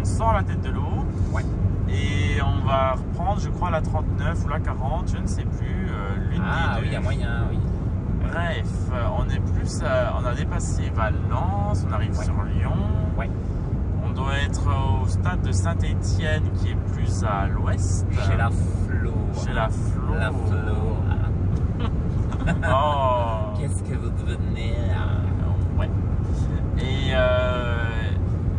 B: on sort la tête de l'eau.
A: Ouais.
B: Et on va reprendre, je crois, la 39 ou la 40, je ne sais plus. L'une des deux.
A: Ah oui, il y a moyen, oui.
B: Bref, on a dépassé Valence, on arrive sur Lyon.
A: Ouais.
B: On doit être au stade de Saint-Étienne qui est plus à l'ouest.
A: Chez la Flo.
B: Chez la Flo.
A: La Flo.
B: Oh.
A: Qu'est-ce que vous devenez?
B: Ouais. Et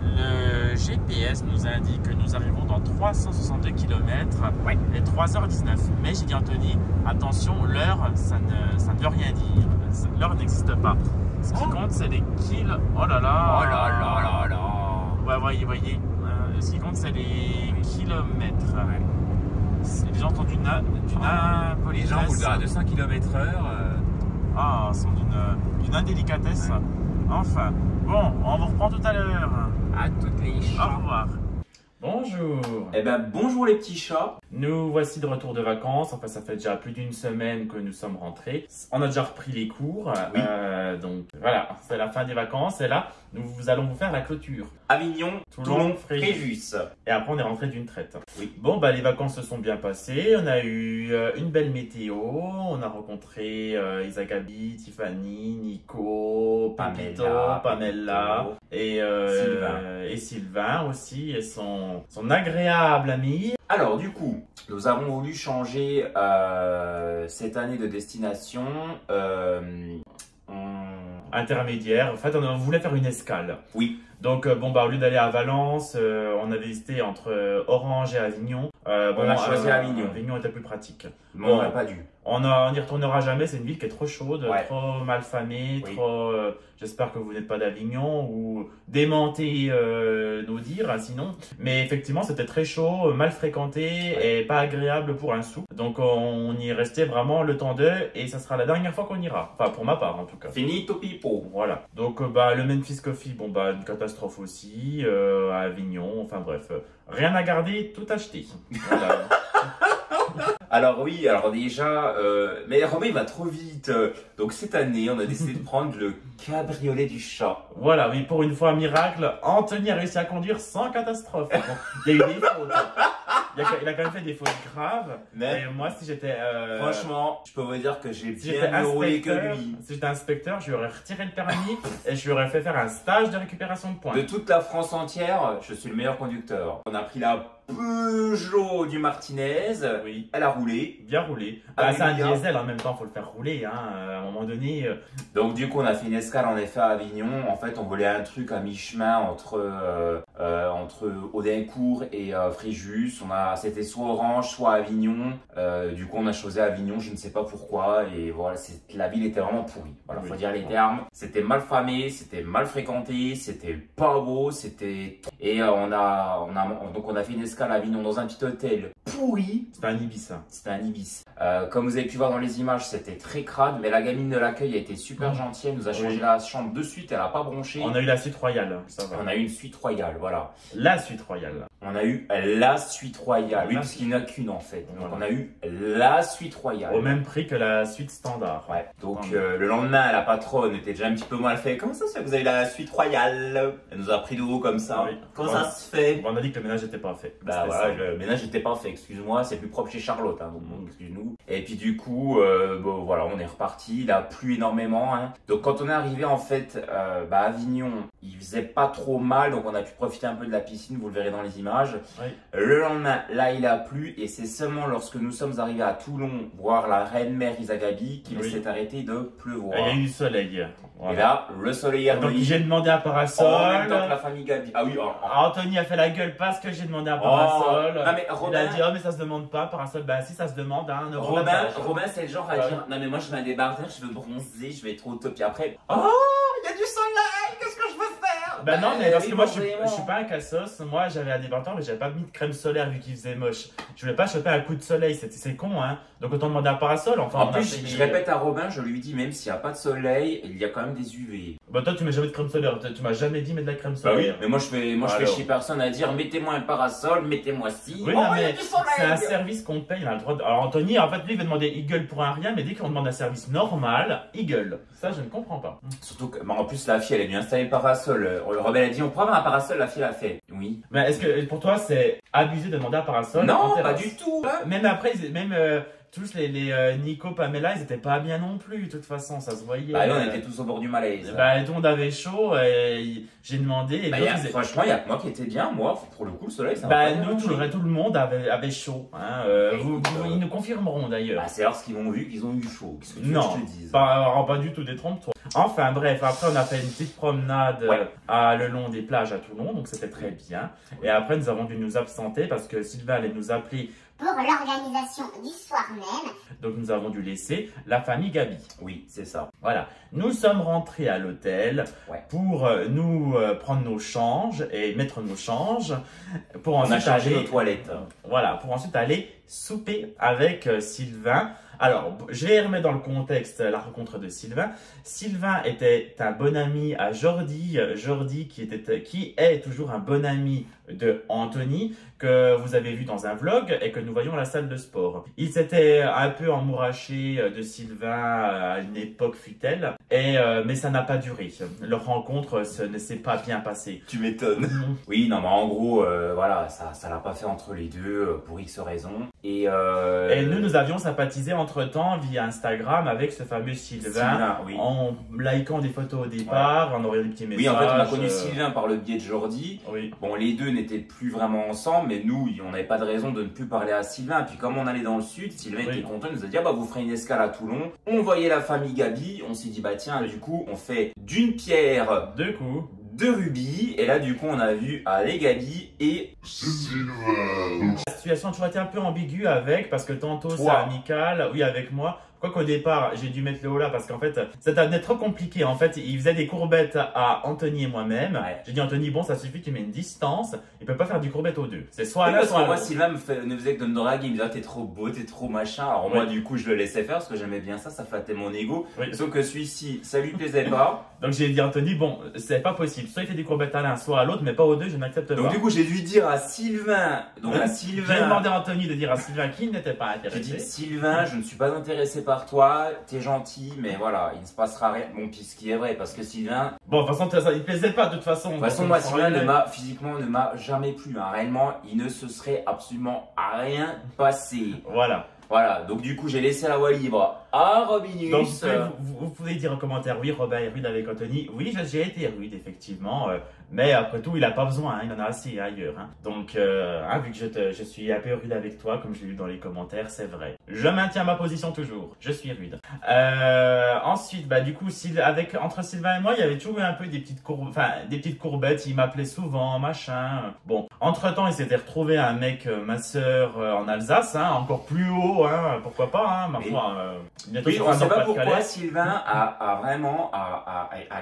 B: le GPS nous indique que nous arrivons dans 362 km et 3h19. Mais j'ai dit Anthony, attention, l'heure, ça ne veut rien dire. L'heure n'existe pas. Ce qui compte, c'est les kills. Oh là là.
A: Oh là là là là.
B: Ouais, voyez. Ce qui compte, c'est les kilomètres. Les gens sont d'une
A: les gens roulent à 200 km/h.
B: Sont d'une indélicatesse. Enfin, bon, on vous reprend tout à l'heure.
A: À toutes les chats.
B: Au revoir. Bonjour.
A: Eh ben bonjour les petits chats.
B: Nous voici de retour de vacances. Enfin, ça fait déjà plus d'une semaine que nous sommes rentrés. On a déjà repris les cours.
A: Oui.
B: Donc voilà, c'est la fin des vacances. Et là, nous allons vous faire la clôture.
A: Avignon, Toulon, Fréjus.
B: Et après, on est rentré d'une traite.
A: Oui.
B: Bon, bah les vacances se sont bien passées. On a eu une belle météo. On a rencontré Isagabi, Tiffany, Nico, Pépito, Pamela et Sylvain aussi et son agréable ami.
A: Alors du coup, nous avons voulu changer cette année de destination.
B: Intermédiaire. En fait, on voulait faire une escale.
A: Oui.
B: Donc, au lieu d'aller à Valence, on avait hésité entre Orange et Avignon.
A: On a choisi Avignon.
B: Avignon était plus pratique.
A: Bon, on n'a pas dû.
B: On n'y retournera jamais, c'est une ville qui est trop chaude, trop mal famée, trop... J'espère que vous n'êtes pas d'Avignon ou démentez nos dires, sinon. Mais effectivement, c'était très chaud, mal fréquenté et pas agréable pour un sou. Donc on y est resté vraiment le temps d'eux et ça sera la dernière fois qu'on ira. Enfin, pour ma part en tout cas.
A: Finito pipo.
B: Voilà. Donc le Memphis Coffee, une catastrophe aussi, à Avignon, enfin bref. Rien à garder, tout acheté. Voilà.
A: Alors déjà, mais Romain il va trop vite. Donc cette année, on a décidé de prendre le cabriolet du chat.
B: Voilà, oui, pour une fois, miracle, Anthony a réussi à conduire sans catastrophe. Il y a eu des fautes. Il a quand même fait des fautes graves. Mais moi, si j'étais...
A: Franchement, je peux vous dire que j'ai bien mieux roulé que lui.
B: Si j'étais inspecteur, je lui aurais retiré le permis et je lui aurais fait faire un stage de récupération de points.
A: De toute la France entière, je suis le meilleur conducteur. On a pris la Peugeot du Martinez.
B: Oui.
A: Elle a roulé.
B: Bien roulé. C'est un diesel en même temps, faut le faire rouler. À un moment donné.
A: Donc du coup, on a fait une escale en effet à Avignon. En fait, on voulait un truc à mi-chemin entre Audincourt et Fréjus. C'était soit Orange, soit Avignon. Du coup, on a choisi Avignon, je ne sais pas pourquoi. Et voilà, la ville était vraiment pourrie. Voilà, faut dire les termes. C'était mal famé, c'était mal fréquenté, c'était pas beau, et on a fait une escale à Avignon dans un petit hôtel pourri.
B: C'était un Ibis.
A: C'était un Ibis. Comme vous avez pu voir dans les images, c'était très crade, mais la gamine de l'accueil a été super gentille. Elle nous a changé la chambre de suite, elle a pas bronché.
B: On a eu la suite royale, ça va.
A: On a eu une suite royale, voilà.
B: La suite royale.
A: On a eu la suite royale. Oui, parce qu'il n'y en a qu'une en fait. Donc on a eu la suite royale.
B: Au même prix que la suite standard.
A: Ouais. Donc le lendemain, la patronne était déjà un petit peu mal fait. Comment ça se fait que vous avez la suite royale? Elle nous a pris de haut comme ça.
B: Oui.
A: Comment ça se fait?
B: On a dit que le ménage n'était pas fait.
A: Bah voilà, le ménage n'était pas fait. Excuse-moi, c'est plus propre chez Charlotte. Donc excuse-nous. Et puis du coup, voilà, on est reparti. Il a plu énormément. Donc quand on est arrivé en fait à Avignon, il faisait pas trop mal. Donc on a pu profiter un peu de la piscine. Vous le verrez dans les images.
B: Oui.
A: Le lendemain, là, il a plu et c'est seulement lorsque nous sommes arrivés à Toulon voir la reine-mère Isagabi qu'il s'est arrêté de pleuvoir.
B: Il y a eu du soleil.
A: Voilà. Et là, le soleil est revenu.
B: Donc j'ai demandé un parasol.
A: En même temps que la famille Gabi. Ah oui.
B: Anthony a fait la gueule parce que j'ai demandé un parasol.
A: Non, mais Robin...
B: Il a dit mais ça se demande pas parasol. Bah si ça se demande.
A: Robin c'est le genre à dire non mais moi je mets un débardeur, je veux bronzer, je vais être au top. Et après il y a du soleil, qu'est-ce que je veux faire?
B: Bah non mais parce que moi je suis pas un cassos. Moi j'avais un débardeur mais j'avais pas mis de crème solaire vu qu'il faisait moche. Je voulais pas choper un coup de soleil, c'est con Donc autant demander un parasol. Enfin,
A: en plus je répète à Robin, je lui dis même s'il n'y a pas de soleil, il y a quand même des UV.
B: Bah toi tu mets jamais de crème solaire, tu m'as jamais dit mettre de la crème solaire.
A: Bah oui, mais moi je fais chez personne à dire mettez-moi un parasol, mettez-moi ci.
B: Oui, mais c'est un service qu'on paye, on a le droit de... Alors Anthony en fait lui il veut demander il gueule pour un rien, mais dès qu'on demande un service normal, il gueule. Ça je ne comprends pas.
A: Surtout que en plus la fille elle a dû installer le parasol. Robin a dit on prend un parasol, la fille l'a fait. Oui.
B: Mais est-ce que pour toi c'est abusé de demander un parasol?
A: Non, pas du tout.
B: Même après, tous les Nico, Pamela, ils étaient pas bien non plus, de toute façon, ça se voyait.
A: Bah, on était tous au bord du malaise.
B: Bah, tout le monde avait chaud, et j'ai demandé. Et
A: bah, franchement, il y a que moi qui était bien, moi, pour le coup, le soleil, ça
B: bah, nous, tout le monde avait chaud. Hein, ils nous confirmeront d'ailleurs.
A: Bah, c'est lorsqu'ils ont vu qu'ils ont eu chaud. Qu'est-ce que tu veux
B: non,
A: que je te dise
B: pas du tout, détrompe-toi. Enfin, bref, après, on a fait une petite promenade le long des plages à Toulon, donc c'était très bien. Et après, nous avons dû nous absenter parce que Sylvain allait nous appeler
D: pour l'organisation du soir même.
B: Donc nous avons dû laisser la famille Gabi.
A: Oui, c'est ça.
B: Voilà. Nous sommes rentrés à l'hôtel pour nous prendre nos changes et mettre nos changes pour ensuite aller
A: nos toilettes.
B: Voilà, pour ensuite aller souper avec Sylvain. Alors, je vais remettre dans le contexte la rencontre de Sylvain. Sylvain était un bon ami à Jordi. Jordi qui est toujours un bon ami de Anthony, que vous avez vu dans un vlog et que nous voyons à la salle de sport. Il s'était un peu emmouraché de Sylvain à une époque fut-elle, mais ça n'a pas duré. Leur rencontre ne s'est pas bien passée.
A: Tu m'étonnes. Oui, non, mais en gros, voilà, ça l'a pas fait entre les deux pour X raisons. Et
B: nous avions sympathisé entre-temps via Instagram avec ce fameux Sylvain en likant des photos au départ, en envoyant des petits messages.
A: Oui, en fait, on a connu Sylvain par le biais de Jordi.
B: Oui.
A: Bon, les deux n'étaient plus vraiment ensemble, mais nous, on n'avait pas de raison de ne plus parler à Sylvain. Puis comme on allait dans le sud, Sylvain était content, il nous a dit, ah bah vous ferez une escale à Toulon. On voyait la famille Gabi, on s'est dit, bah tiens, du coup, on fait d'une pierre
B: deux coups.
A: Deux rubis, et là du coup on a vu aller Gabi et Sylvain.
B: La situation a toujours été un peu ambiguë parce que tantôt c'est amical, oui avec moi. Quoi qu'au départ, j'ai dû mettre le haut là parce qu'en fait, ça devenait trop compliqué. En fait, il faisait des courbettes à Anthony et moi-même. J'ai dit Anthony, bon, ça suffit, tu mets une distance. Il peut pas faire du courbette aux deux. C'est soit là, soit là.
A: Moi, Sylvain ne faisait que de me draguer. Il me disait, t'es trop beau, t'es trop machin. Alors moi, du coup, je le laissais faire parce que j'aimais bien ça flattait mon ego. Sauf que celui-ci, ça lui plaisait pas.
B: Donc j'ai dit Anthony, bon, c'est pas possible. Soit il fait des courbettes à l'un, soit à l'autre, mais pas aux deux, je n'accepte pas.
A: Donc du coup, j'ai dû dire à Sylvain.
B: J'ai demandé à Anthony de dire à Sylvain qui n'était pas intéressé.
A: J'ai dit, Sylvain, je ne suis pas intéressé par toi. T'es gentil, mais voilà, il ne se passera rien. Bon, puis ce qui est vrai, parce que Sylvain.
B: Bon, de toute façon, ça, il plaisait pas, de toute façon.
A: De toute façon, moi, Sylvain physiquement ne m'a jamais plu. Hein. Réellement, il ne se serait absolument rien passé.
B: Voilà.
A: Voilà, donc du coup, j'ai laissé la voie libre à Robinus.
B: Donc, vous pouvez dire en commentaire, oui, Robin est rude avec Anthony. Oui, j'ai été rude, effectivement. Mais après tout, il n'a pas besoin, hein, il en a assez ailleurs. Hein. Donc, vu que je suis un peu rude avec toi, comme je l'ai lu dans les commentaires, c'est vrai. Je maintiens ma position toujours. Je suis rude. Ensuite, bah, du coup, entre Sylvain et moi, il y avait toujours eu un peu des petites courbettes. Il m'appelait souvent, machin. Bon, entre-temps, il s'était retrouvé un mec, ma sœur, en Alsace, hein, encore plus haut, hein, pourquoi pas, hein, ma foi.
A: Oui, on ne sait pas pourquoi Sylvain a vraiment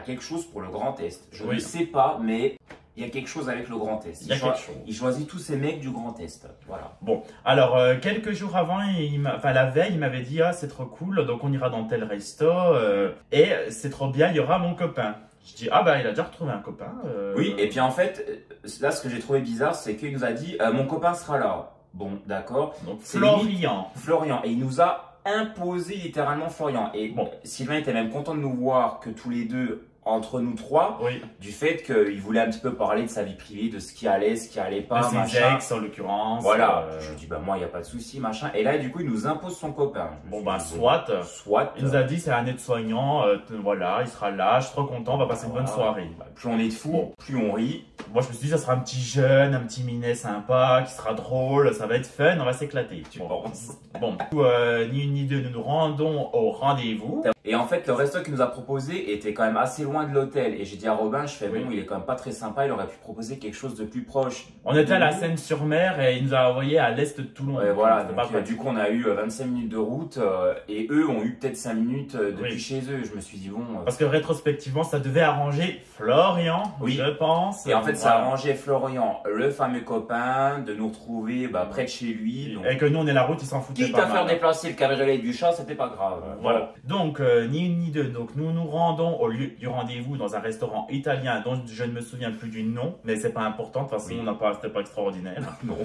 A: quelque chose pour le Grand Est. Je ne sais pas, mais il y a quelque chose avec le Grand Est. Il choisit tous ces mecs du Grand Est. Voilà.
B: Bon, alors quelques jours avant, la veille, il m'avait dit, ah, c'est trop cool, donc on ira dans tel resto, et c'est trop bien, il y aura mon copain. Je dis, ah bah il a déjà retrouvé un copain.
A: Oui, et puis en fait, là ce que j'ai trouvé bizarre, c'est qu'il nous a dit, mon copain sera là. Bon, d'accord.
B: Donc Florian.
A: Florian, et il nous a imposé littéralement Florian. Et bon, Sylvain était même content de nous voir que tous les deux, entre nous trois, du fait qu'il voulait un petit peu parler de sa vie privée, de ce qui allait, ce qui allait pas,
B: de ses ex en l'occurrence.
A: Voilà, je dis bah moi il n'y a pas de souci, machin. Et là du coup il nous impose son copain.
B: Bon bah soit. Il nous a dit c'est un aide-soignant, voilà, il sera là, je suis trop content, on va passer une bonne soirée.
A: Bah, plus on est de fous, plus on rit.
B: Moi je me suis dit ça sera un petit jeune, un petit minet sympa, qui sera drôle, ça va être fun, on va s'éclater. Tu penses? Bon, ni une ni deux, nous nous rendons au rendez-vous.
A: Et en fait, le resto qu'il nous a proposé était quand même assez loin de l'hôtel. Et j'ai dit à Robin, je fais bon, il est quand même pas très sympa, il aurait pu proposer quelque chose de plus proche.
B: On était à la Seine-sur-Mer et il nous a envoyé à l'est de Toulon.
A: Voilà, donc, du coup on a eu 25 minutes de route et eux ont eu peut-être 5 minutes depuis chez eux. Je me suis dit bon...
B: Parce que rétrospectivement, ça devait arranger Florian, je pense.
A: Et en fait, ça a arrangé Florian, le fameux copain, de nous retrouver près de chez lui. Donc...
B: Et que nous on est la route, il s'en foutait pas
A: mal. Quitte à faire déplacer le cabriolet du chat, c'était pas grave.
B: Voilà. Donc, ni une ni deux. Donc, nous nous rendons au lieu du rendez-vous dans un restaurant italien dont je ne me souviens plus du nom, mais c'est pas important. De toute façon, c'était pas extraordinaire.
A: Non.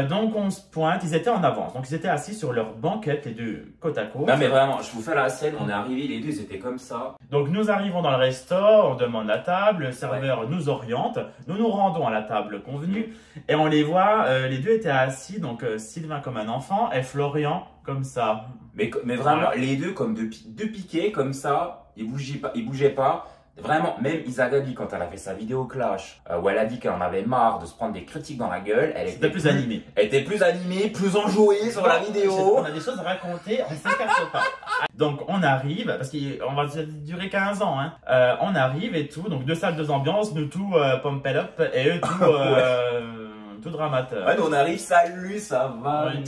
B: Donc, on se pointe. Ils étaient en avance. Donc, ils étaient assis sur leur banquette, les deux côte à côte.
A: Non, mais vraiment, je vous fais la scène. On est arrivés, les deux, ils étaient comme ça.
B: Donc, nous arrivons dans le resto. On demande la table. Le serveur nous oriente. Nous nous rendons à la table convenue. Et on les voit. Les deux étaient assis. Donc, Sylvain comme un enfant et Florian comme ça.
A: Mais vraiment, les deux comme deux piquets, comme ça, ils bougeaient pas. Vraiment, même Isagabi, quand elle a fait sa vidéo Clash, où elle a dit qu'elle en avait marre de se prendre des critiques dans la gueule, elle était plus animée. Elle était plus animée, plus enjouée sur la vidéo.
B: On a des choses à raconter, on s'écarte pas. Donc on arrive, parce qu'on va durer 15 ans, hein. On arrive et tout, donc 2 salles, 2 ambiances, nous tout pompel up et eux tout... tout dramateur.
A: Ouais, nous on arrive, salut, ça va.
B: Oui.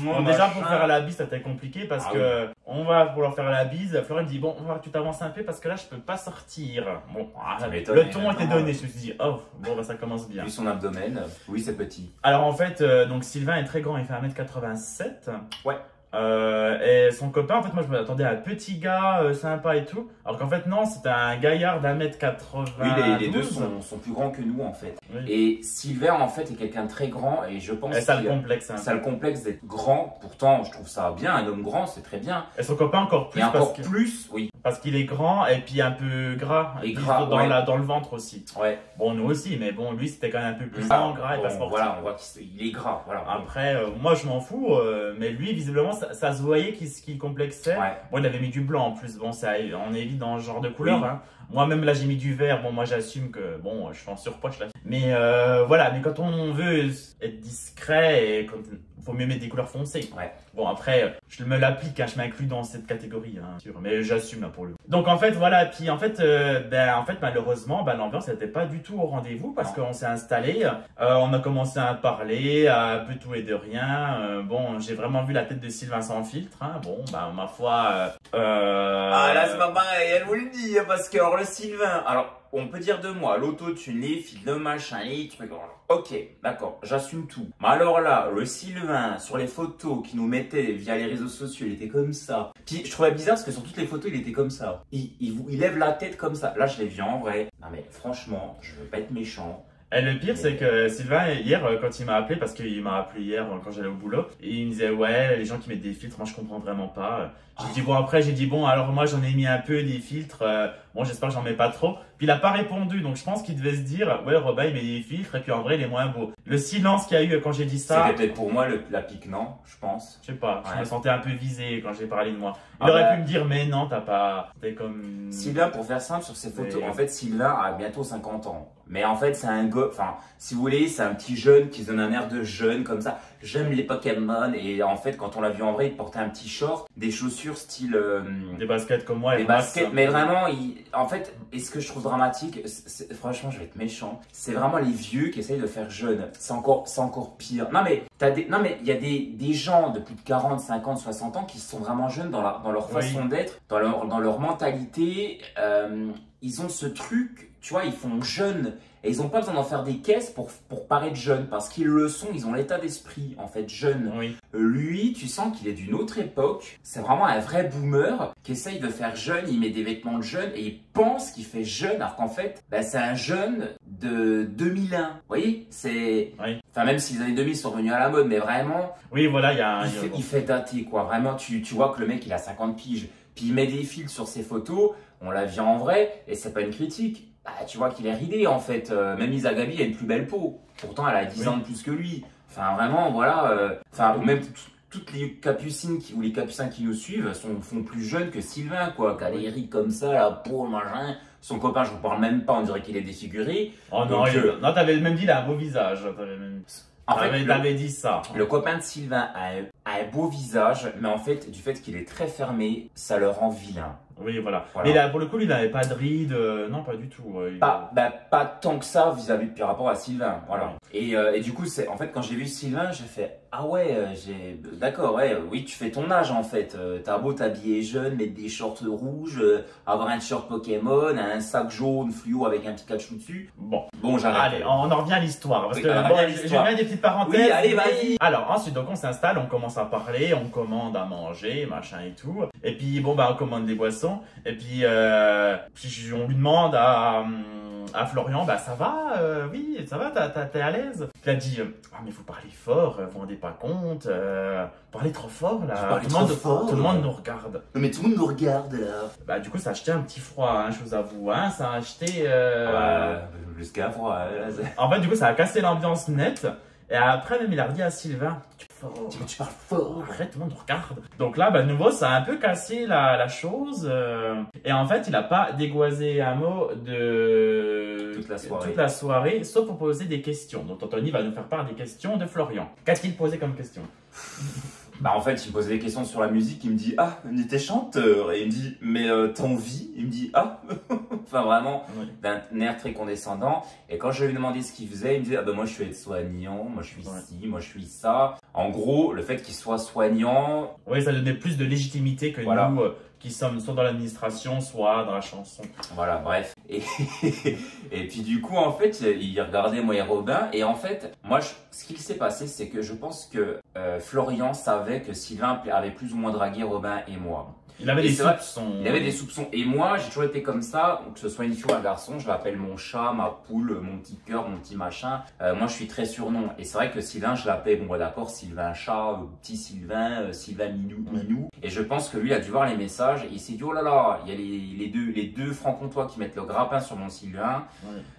B: Bon, déjà pour faire la bise, c'était compliqué parce que on va pour leur faire la bise. Florent me dit bon, tu t'avances un peu parce que là je peux pas sortir. Bon, le ton était donné. Je me suis dit oh bon bah ça commence bien.
A: Vu son abdomen, oui c'est petit.
B: Alors en fait, donc Sylvain est très grand, il fait 1m87.
A: Ouais.
B: Et son copain, en fait, moi je m'attendais à un petit gars sympa et tout. Alors qu'en fait, non, c'était un gaillard d'1m80.
A: Oui, les deux sont plus grands que nous en fait. Oui. Et Sylvain en fait est quelqu'un de très grand et je pense.
B: Et ça le complexe. Hein.
A: Ça le complexe d'être grand. Pourtant, je trouve ça bien. Un homme grand, c'est très bien.
B: Et son copain encore plus.
A: Et encore plus, oui.
B: Parce qu'il est grand et puis un peu gras.
A: Et gras
B: dans le ventre aussi.
A: Ouais.
B: Bon, nous aussi, mais bon, lui c'était quand même un peu plus gras et pas sportif.
A: Voilà, on voit qu'il est gras. Voilà.
B: Après, moi je m'en fous, mais lui visiblement ça se voyait qu'il complexait.
A: Ouais.
B: Bon, il avait mis du blanc en plus. Bon, on est vite dans ce genre de couleur. Oui. Hein. Moi-même là j'ai mis du vert. Bon, moi j'assume que bon, je suis en surpoche là. Mais voilà, mais quand on veut être discret et quand faut mieux mettre des couleurs foncées.
A: Ouais.
B: Bon après, je me l'applique, hein, je m'inclus dans cette catégorie, hein, sûr, mais j'assume là pour lui. Donc en fait voilà, puis en fait malheureusement l'ambiance n'était pas du tout au rendez-vous parce qu'on s'est installé, on a commencé à parler, à un peu tout et de rien. Bon, j'ai vraiment vu la tête de Sylvain sans filtre. Hein, bon, ma foi.
A: Ah là c'est pas pareil, elle vous le dit parce que alors le Sylvain, alors. On peut dire de moi, l'autotune, les fils, le machin, les trucs. Ok, d'accord, j'assume tout. Mais alors là, le Sylvain, sur les photos qu'il nous mettait via les réseaux sociaux, il était comme ça. Puis je trouvais bizarre parce que sur toutes les photos, il était comme ça. Il lève la tête comme ça. Là, je l'ai vu en vrai. Non mais franchement, je veux pas être méchant.
B: Et le pire, c'est que Sylvain, hier, quand il m'a appelé, parce qu'il m'a appelé hier quand j'allais au boulot, et il me disait, ouais, les gens qui mettent des filtres, moi je comprends vraiment pas. J'ai dit, bon, alors moi j'en ai mis un peu des filtres, bon, j'espère que j'en mets pas trop. Puis il a pas répondu, donc je pense qu'il devait se dire, ouais, Robin il met des filtres, et puis en vrai il est moins beau. Le silence qu'il y a eu quand j'ai dit ça.
A: C'était peut-être pour moi la pique, non? Je pense.
B: Je sais pas, je me sentais un peu visé quand j'ai parlé de moi. Il aurait pu me dire, mais non, t'as pas. T'es comme.
A: Sylvain, pour faire simple sur ses photos, en fait, Sylvain a bientôt 50 ans. Mais en fait, c'est un gars, enfin, si vous voulez, c'est un petit jeune qui se donne un air de jeune comme ça. J'aime les Pokémon. Et en fait, quand on l'a vu en vrai, il portait un petit short, des chaussures style.
B: Des baskets comme moi.
A: Des baskets, mais vraiment, en fait, et ce que je trouve dramatique, franchement, je vais être méchant, c'est vraiment les vieux qui essayent de faire jeune. C'est encore pire. Non, mais il y a des gens de plus de 40, 50, 60 ans qui sont vraiment jeunes dans leur façon d'être, dans leur mentalité. Ils ont ce truc, tu vois, ils font jeune et ils n'ont pas besoin d'en faire des caisses pour paraître jeunes parce qu'ils le sont, ils ont l'état d'esprit en fait jeune.
B: Oui.
A: Lui, tu sens qu'il est d'une autre époque, c'est vraiment un vrai boomer qui essaye de faire jeune, il met des vêtements de jeune et il pense qu'il fait jeune alors qu'en fait, c'est un jeune de 2001. Vous voyez, c'est...
B: Oui.
A: Enfin, même si les années 2000 sont revenus à la mode, mais vraiment...
B: Oui, voilà,
A: il fait dater quoi, vraiment, tu vois que le mec il a 50 piges, puis il met des filtres sur ses photos. On l'a vu en vrai, et c'est pas une critique. Tu vois qu'il est ridé en fait. Même Isagabi a une plus belle peau. Pourtant, elle a 10 ans de plus que lui. Enfin, vraiment, voilà. Même toutes les capucines ou les capucins qui nous suivent font plus jeunes que Sylvain, quoi. Qu'elle est ri comme ça, la peau, machin. Son copain, je ne parle même pas, on dirait qu'il est défiguré.
B: Oh non, non, t'avais même dit, il a un beau visage. T'avais dit ça.
A: Le copain de Sylvain a un beau visage, mais en fait, du fait qu'il est très fermé, ça le rend vilain.
B: Oui, voilà. Mais là, pour le coup, il n'avait pas de rides, non, pas du tout.
A: Pas tant que ça vis-à-vis par rapport à Sylvain. Voilà. Et du coup, en fait, quand j'ai vu Sylvain, j'ai fait ah ouais, d'accord, ouais, oui, tu fais ton âge en fait. T'as beau t'habiller jeune, mettre des shorts rouges, avoir un t-shirt Pokémon, un sac jaune fluo avec un Pikachu dessus. Bon, j'arrête.
B: Allez, on en revient à l'histoire. Parce que je vais mettre des petites parenthèses.
A: Oui, allez, vas-y.
B: Alors, ensuite, donc on s'installe, on commence à parler, on commande à manger, machin et tout. Et puis, bon, on commande des boissons. Et puis, on lui demande à Florian, ça va, oui, ça va, t'es à l'aise? Il a dit, mais faut parler fort, vous vous rendez pas compte, parler trop fort là, tout le monde nous regarde.
A: Mais tout le monde nous regarde là.
B: Du coup, ça a acheté un petit froid, je vous avoue, ça a acheté.
A: Plus qu'un froid.
B: En fait, du coup, ça a cassé l'ambiance nette. Et après, même, il a redit à Sylvain, tu parles fort, arrête, tout le monde nous regarde. Donc là, de nouveau, ça a un peu cassé la chose. Et en fait, il n'a pas dégoisé un mot de toute la soirée, sauf pour poser des questions. Donc Anthony va nous faire part des questions de Florian. Qu'as-t-il posé comme question?
A: Bah en fait, il me posait des questions sur la musique, il me dit « Ah, il était chanteur » et il me dit « Mais t'en vis ?» Il me dit « Ah !» Enfin vraiment, d'un air très condescendant. Et quand je lui ai demandé ce qu'il faisait, il me disait « Ah ben moi je suis aide-soignant, moi je suis ci, moi je suis ça ». En gros, le fait qu'il soit soignant...
B: Oui, ça donnait plus de légitimité que nous qui sommes soit dans l'administration, soit dans la chanson.
A: Voilà, bref. Et puis du coup, en fait, il regardait moi et Robin. Et en fait, moi, ce qui s'est passé, c'est que je pense que Florian savait que Sylvain avait plus ou moins dragué Robin et moi.
B: Il avait des soupçons.
A: Il avait des soupçons. Et moi, j'ai toujours été comme ça, que ce soit une fille ou un garçon, je l'appelle mon chat, ma poule, mon petit cœur, mon petit machin. Moi, je suis très surnom. Et c'est vrai que Sylvain, je l'appelais, bon, d'accord, Sylvain chat, petit Sylvain, Sylvain minou. Et je pense que lui, il a dû voir les messages. Et il s'est dit, oh là là, il y a les deux francs-comtois qui mettent le grappin sur mon Sylvain.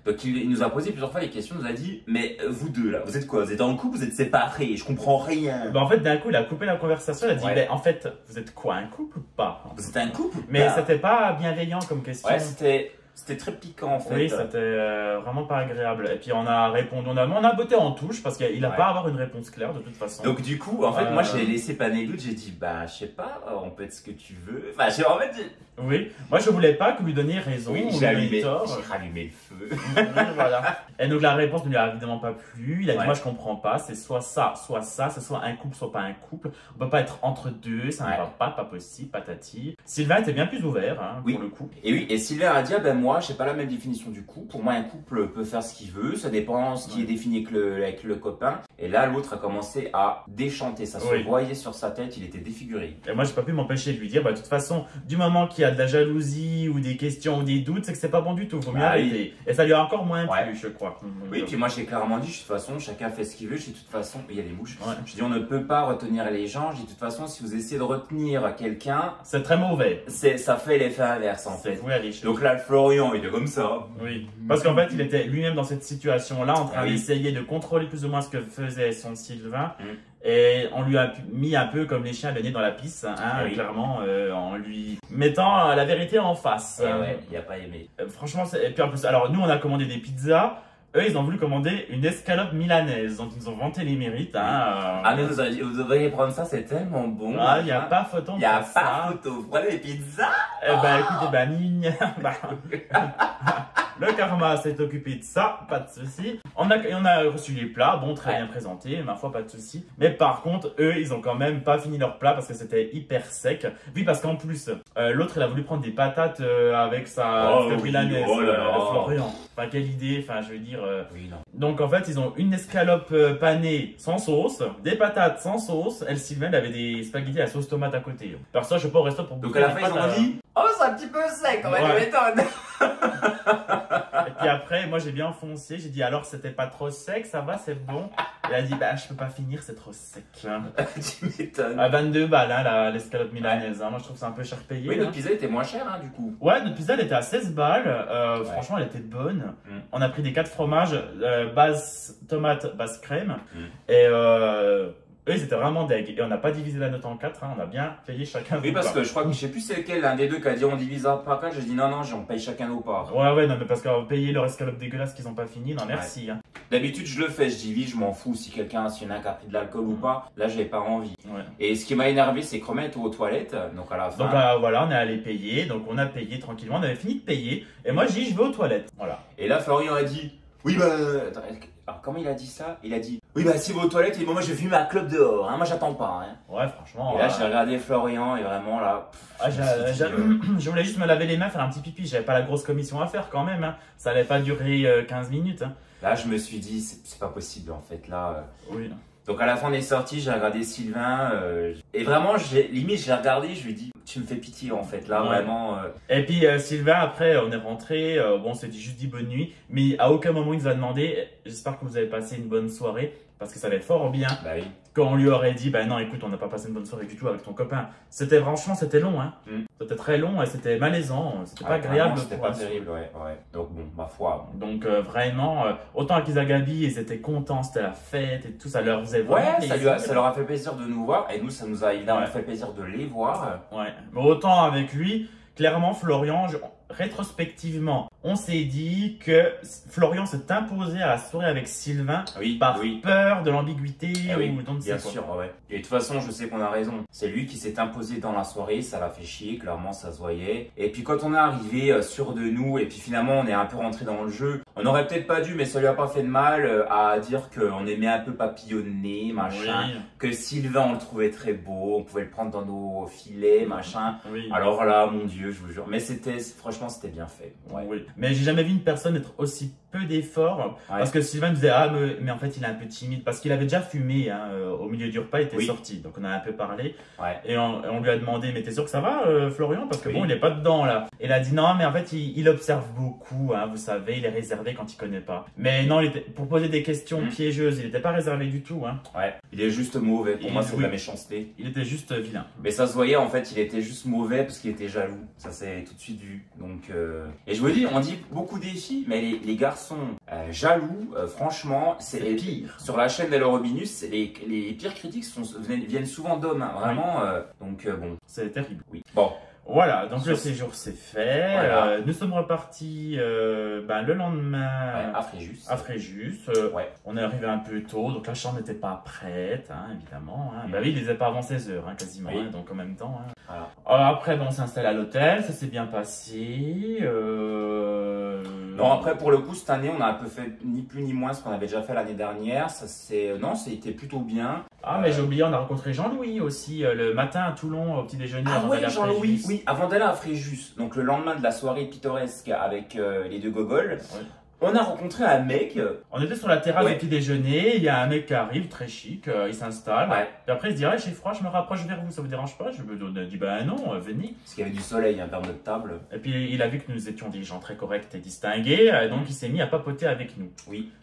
A: Donc, il nous a posé plusieurs fois les questions. Il nous a dit, mais vous deux, là, vous êtes quoi? Vous êtes en couple? Vous êtes séparés? Je comprends rien.
B: En fait, d'un coup, il a coupé la conversation. Il a dit, mais en fait, vous êtes quoi, un couple ou pas?
A: Vous êtes un couple?
B: Mais c'était pas bienveillant comme question.
A: Ouais, c'était très piquant en fait.
B: Oui, c'était vraiment pas agréable. Et puis on a répondu, on a botté en touche parce qu'il n'a pas à avoir une réponse claire de toute façon.
A: Donc du coup, en fait, moi je l'ai laissé paner doute. J'ai dit, bah je sais pas, on peut être ce que tu veux. Enfin, en fait,
B: oui, moi je voulais pas que vous lui donniez raison.
A: Oui, j'ai rallumé le feu.
B: Voilà. Et donc la réponse ne lui a évidemment pas plu. Il a dit, moi je comprends pas, c'est soit ça, c'est soit un couple, soit pas un couple. On peut pas être entre deux, ça ne va pas possible, patati. Sylvain était bien plus ouvert pour le coup.
A: Et oui, et Sylvain a dit, ah ben moi, je sais pas la même définition du couple. Pour moi, un couple peut faire ce qu'il veut, ça dépend ce qui est défini avec le copain. Et là, l'autre a commencé à déchanter, ça se voyait sur sa tête, il était défiguré.
B: Et moi, j'ai pas pu m'empêcher de lui dire, de toute façon, du moment qu'il y a de la jalousie ou des questions ou des doutes, c'est que c'est pas bon du tout, faut mieux arrêter. Et ça lui a encore moins plu, je crois.
A: Oui, puis moi, j'ai clairement dit, de toute façon, chacun fait ce qu'il veut. Je dis, de toute façon, il y a des mouches. Je dis, on ne peut pas retenir les gens. Je dis, de toute façon, si vous essayez de retenir quelqu'un,
B: c'est très mauvais.
A: Ça fait l'effet inverse, en fait. Donc là, le Florian, il est comme ça.
B: Oui, parce qu'en fait, il était lui-même dans cette situation-là, en train d'essayer de contrôler plus ou moins ce que faisait son Sylvain. Et on lui a mis un peu comme les chiens baignés dans la pisse, clairement, en lui mettant la vérité en face.
A: Ouais, il n'a pas aimé.
B: Franchement, et puis en plus, alors nous, on a commandé des pizzas. Eux, ils ont voulu commander une escalope milanaise, donc ils nous ont vanté les mérites.
A: Ah, mais vous devriez prendre ça, c'est tellement bon.
B: Ah, il n'y a pas photo.
A: Il n'y a pas photo. Vous prenez les pizzas?
B: Écoutez, le karma s'est occupé de ça, pas de souci. On a reçu les plats, bon, très bien présentés, ma foi, pas de souci. Mais par contre, eux, ils ont quand même pas fini leur plat parce que c'était hyper sec. Oui, parce qu'en plus, l'autre, il a voulu prendre des patates avec sa milanaise, Florian. Enfin, quelle idée, enfin, je veux dire. Donc, en fait, ils ont une escalope panée sans sauce, des patates sans sauce. Elle, Sylvain, avait des spaghettis à sauce tomate à côté. Parce que je suis pas au resto pour bouffer.
A: Donc, à la fin, ils ont dit, oh, c'est un petit peu sec, on va dire, m'étonne.
B: Et puis après, moi j'ai bien foncé, j'ai dit alors c'était pas trop sec, ça va, c'est bon. Il a dit bah je peux pas finir, c'est trop sec.
A: Tu m'étonnes.
B: À 22 balles l'escalope milanaise, moi je trouve ça un peu cher payé.
A: Oui, notre pizza était moins cher du coup.
B: Ouais, notre pizza elle était à 16 balles, franchement elle était bonne. On a pris des 4 fromages, base tomate, base crème. Et eux, ils étaient vraiment deg. Et on n'a pas divisé la note en 4, on a bien payé chacun.
A: Oui, parce que je crois que je sais plus c'est lequel, l'un des deux qui a dit on divise par 4. J'ai dit non, on paye chacun nos parts.
B: Ouais, non, mais parce qu'on payé leur escalope dégueulasse qu'ils n'ont pas fini, non, merci.
A: D'habitude, je le fais, je divise, je m'en fous si quelqu'un, s'il y en a qui a pris de l'alcool ou pas. Là, j'avais pas envie. Et ce qui m'a énervé, c'est que Romain était aux toilettes. Donc à la fin.
B: Donc voilà, on est allé payer. Donc on a payé tranquillement. On avait fini de payer. Et moi, j'ai dit, je vais aux toilettes. Voilà.
A: Et là, Florian a dit, oui, alors, comment il a dit ça? Il a dit, oui, si vous aux toilettes, il dit, moi, je fume ma clope dehors, moi, j'attends pas.
B: Ouais, franchement.
A: Et là, j'ai regardé Florian et vraiment, là.
B: Je voulais juste me laver les mains, faire un petit pipi. J'avais pas la grosse commission à faire quand même. Ça allait pas durer 15 minutes.
A: Là, je me suis dit, c'est pas possible, en fait, là.
B: Oui.
A: Donc à la fin on est sorti, j'ai regardé Sylvain et vraiment limite je l'ai regardé, je lui ai dit tu me fais pitié en fait là vraiment.
B: Et puis Sylvain après on est rentré, bon on s'est juste dit bonne nuit, mais à aucun moment il nous a demandé j'espère que vous avez passé une bonne soirée parce que ça allait fort bien.
A: Bah oui.
B: Quand on lui aurait dit, bah non, écoute, on n'a pas passé une bonne soirée du tout avec ton copain. Franchement, c'était long, hein. C'était très long et c'était malaisant. C'était pas agréable.
A: C'était pas terrible, ouais. Donc bon, ma foi.
B: Donc vraiment, autant à Kisagabi, ils étaient contents, c'était la fête et tout, ça leur faisait
A: vraiment plaisir. Ça leur a fait plaisir de nous voir et nous, ça nous a évidemment fait plaisir de les voir.
B: Ouais, mais autant avec lui, clairement, Florian, rétrospectivement, on s'est dit que Florian s'est imposé à la soirée avec Sylvain par peur de l'ambiguïté ou donc
A: bien sûr, Et de toute façon, je sais qu'on a raison. C'est lui qui s'est imposé dans la soirée, ça l'a fait chier, clairement, ça se voyait. Et puis quand on est arrivé sûr de nous, et puis finalement on est un peu rentré dans le jeu, on aurait peut-être pas dû, mais ça lui a pas fait de mal à dire qu'on aimait un peu papillonner, machin, que Sylvain on le trouvait très beau, on pouvait le prendre dans nos filets, machin. Alors là, mon Dieu, je vous jure, mais franchement, c'était bien fait.
B: Mais j'ai jamais vu une personne être aussi peu d'efforts parce que Sylvain me disait mais en fait il est un peu timide parce qu'il avait déjà fumé au milieu du repas, il était sorti, donc on a un peu parlé et on lui a demandé mais t'es sûr que ça va Florian, parce que bon il est pas dedans là, et il a dit non mais en fait il observe beaucoup, vous savez, il est réservé quand il connaît pas, mais non, pour poser des questions piégeuses il était pas réservé du tout
A: il est juste mauvais, pour moi c'est de la méchanceté,
B: il était juste vilain,
A: mais ça se voyait en fait, il était juste mauvais parce qu'il était jaloux, ça s'est tout de suite vu, donc et je vous dis, on dit beaucoup des filles, mais les garçons jaloux, franchement, c'est les pires. Sur la chaîne d'Elorobinus, les pires critiques viennent souvent d'hommes, vraiment. Donc bon,
B: c'est terrible.
A: Bon.
B: Voilà, donc le séjour c'est fait. Nous sommes repartis le lendemain
A: à Fréjus.
B: On est arrivé un peu tôt, donc la chambre n'était pas prête, évidemment. Bah oui, il n'était pas avant 16 h quasiment, donc en même temps. Après, on s'est installé à l'hôtel, ça s'est bien passé.
A: Non, après, pour le coup, cette année, on a un peu fait ni plus ni moins ce qu'on avait déjà fait l'année dernière. Ça été plutôt bien.
B: Mais j'ai oublié, on a rencontré Jean-Louis aussi le matin à Toulon au petit déjeuner.
A: Jean-Louis, avant d'aller à Fréjus. Donc le lendemain de la soirée pittoresque avec les deux gogoles. On a rencontré un mec.
B: On était sur la terrasse du petit déjeuner. Il y a un mec qui arrive, très chic. Il s'installe. Et après, il se dit j'ai froid, je me rapproche vers vous. Ça vous dérange pas? Je me dis non, venez.
A: Parce qu'il y avait du soleil vers notre table.
B: Et puis, il a vu que nous étions des gens très corrects et distingués. Donc, il s'est mis à papoter avec nous.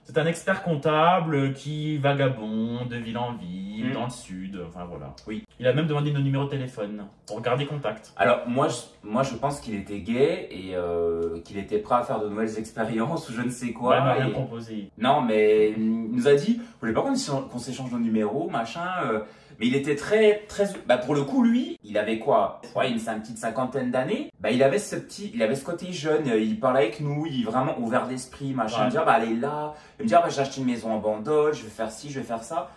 B: C'est un expert comptable qui vagabonde de ville en ville, dans le sud. Enfin, voilà. Il a même demandé nos numéros de téléphone pour garder contact.
A: Alors, moi, je pense qu'il était gay et qu'il était prêt à faire de nouvelles expériences ou je ne sais quoi.
B: Il m'a rien proposé.
A: Non, mais il nous a dit, vous voulez pas qu'on s'échange nos numéros, machin. Mais il était très, pour le coup, lui, il avait quoi? Une petite cinquantaine d'années. Il avait ce côté jeune. Il parlait avec nous, il est vraiment ouvert d'esprit, machin. Il me dit, allez là. Il me dit, j'ai acheté une maison en Bandol, je vais faire ci, je vais faire ça.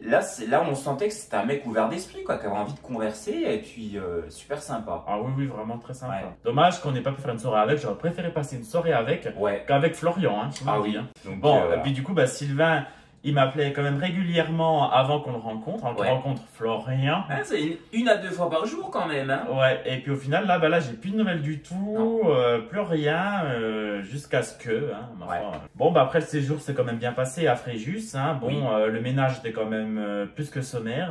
A: Là, on sentait que c'était un mec ouvert d'esprit, qui avait envie de converser et puis super sympa.
B: Ah oui, vraiment très sympa. Dommage qu'on n'ait pas pu faire une soirée avec. J'aurais préféré passer une soirée avec qu'avec Florian. Donc, et puis du coup, Sylvain, il m'appelait quand même régulièrement avant qu'on le rencontre, rencontre Florian.
A: C'est une à deux fois par jour quand même.
B: Et puis au final, là j'ai plus de nouvelles du tout, plus rien, jusqu'à ce que... après le séjour s'est quand même bien passé à Fréjus. Le ménage était quand même plus que sommaire.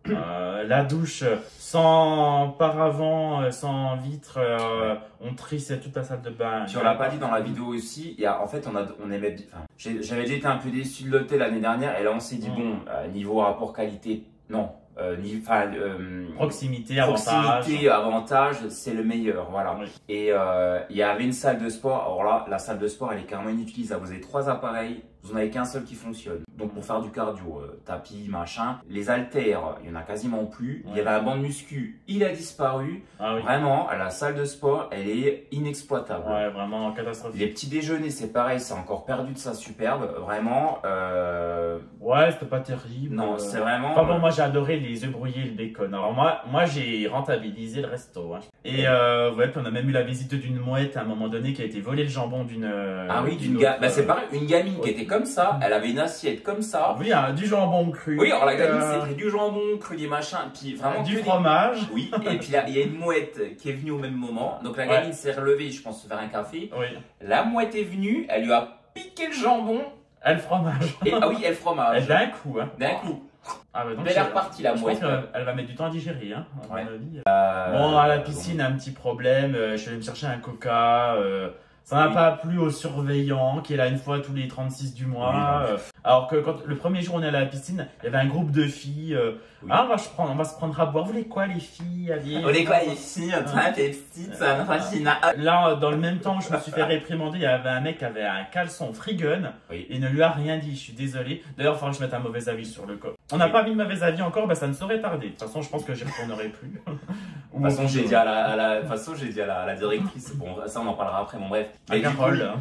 B: La douche sans paravent, sans vitre, on trissait toute la salle de bain.
A: Puis on l'a pas dit dans la vidéo aussi, on aimait... J'avais déjà été un peu déçu de l'hôtel l'année dernière et là on s'est dit niveau rapport qualité, non.
B: Proximité,
A: avantage, c'est le meilleur, voilà. Et il y avait une salle de sport. Alors là, la salle de sport, elle est carrément inutilisable. Vous avez 3 appareils, vous n'en avez qu'un seul qui fonctionne. Donc pour faire du cardio, tapis, machin. Les haltères, il y en a quasiment plus. Il y avait un banc de muscu, il a disparu. Vraiment, la salle de sport, elle est inexploitable.
B: Vraiment catastrophique.
A: Les petits déjeuners, c'est pareil, c'est encore perdu de sa superbe. Vraiment.
B: C'était pas terrible.
A: Non, c'est vraiment.
B: Moi j'ai adoré les œufs brouillés et le bacon. Alors moi j'ai rentabilisé le resto. Et puis on a même eu la visite d'une mouette à un moment donné qui a été volé le jambon d'une.
A: C'est pareil, une gamine qui était comme ça. Elle avait une assiette comme ça.
B: Du jambon cru.
A: Alors la gamine c'était du jambon cru, des machins, puis vraiment
B: du fromage.
A: Et puis là il y a une mouette qui est venue au même moment. Donc la gamine s'est relevée, je pense, vers un café. La mouette est venue, elle lui a piqué le jambon.
B: Et le fromage.
A: Et le fromage.
B: Et d'un coup.
A: D'un coup.
B: Donc
A: elle est repartie la mouette.
B: Je pense qu'elle va mettre du temps à digérer. À mon avis. À la piscine, un petit problème. Je suis allé me chercher un coca. Ça n'a pas plu au surveillant qui est là une fois tous les 36 du mois. Alors que quand le premier jour on est allé à la piscine, il y avait un groupe de filles. Ah, on va se prendre à boire. Vous voulez quoi les filles?
A: Vous voulez quoi les filles? Un Pepsi, ça me
B: Là, dans le même temps, je me suis fait réprimander. Il y avait un mec qui avait un caleçon Freegun. Il ne lui a rien dit. Je suis désolé. D'ailleurs, il faudra que je mette un mauvais avis sur le code. On n'a pas mis de mauvais avis encore, ça ne saurait tarder. De toute façon, je pense que j'y retournerai plus.
A: De toute façon, j'ai dit à la directrice. Bon, ça, on en parlera après. Bon, bref.
B: La Carole.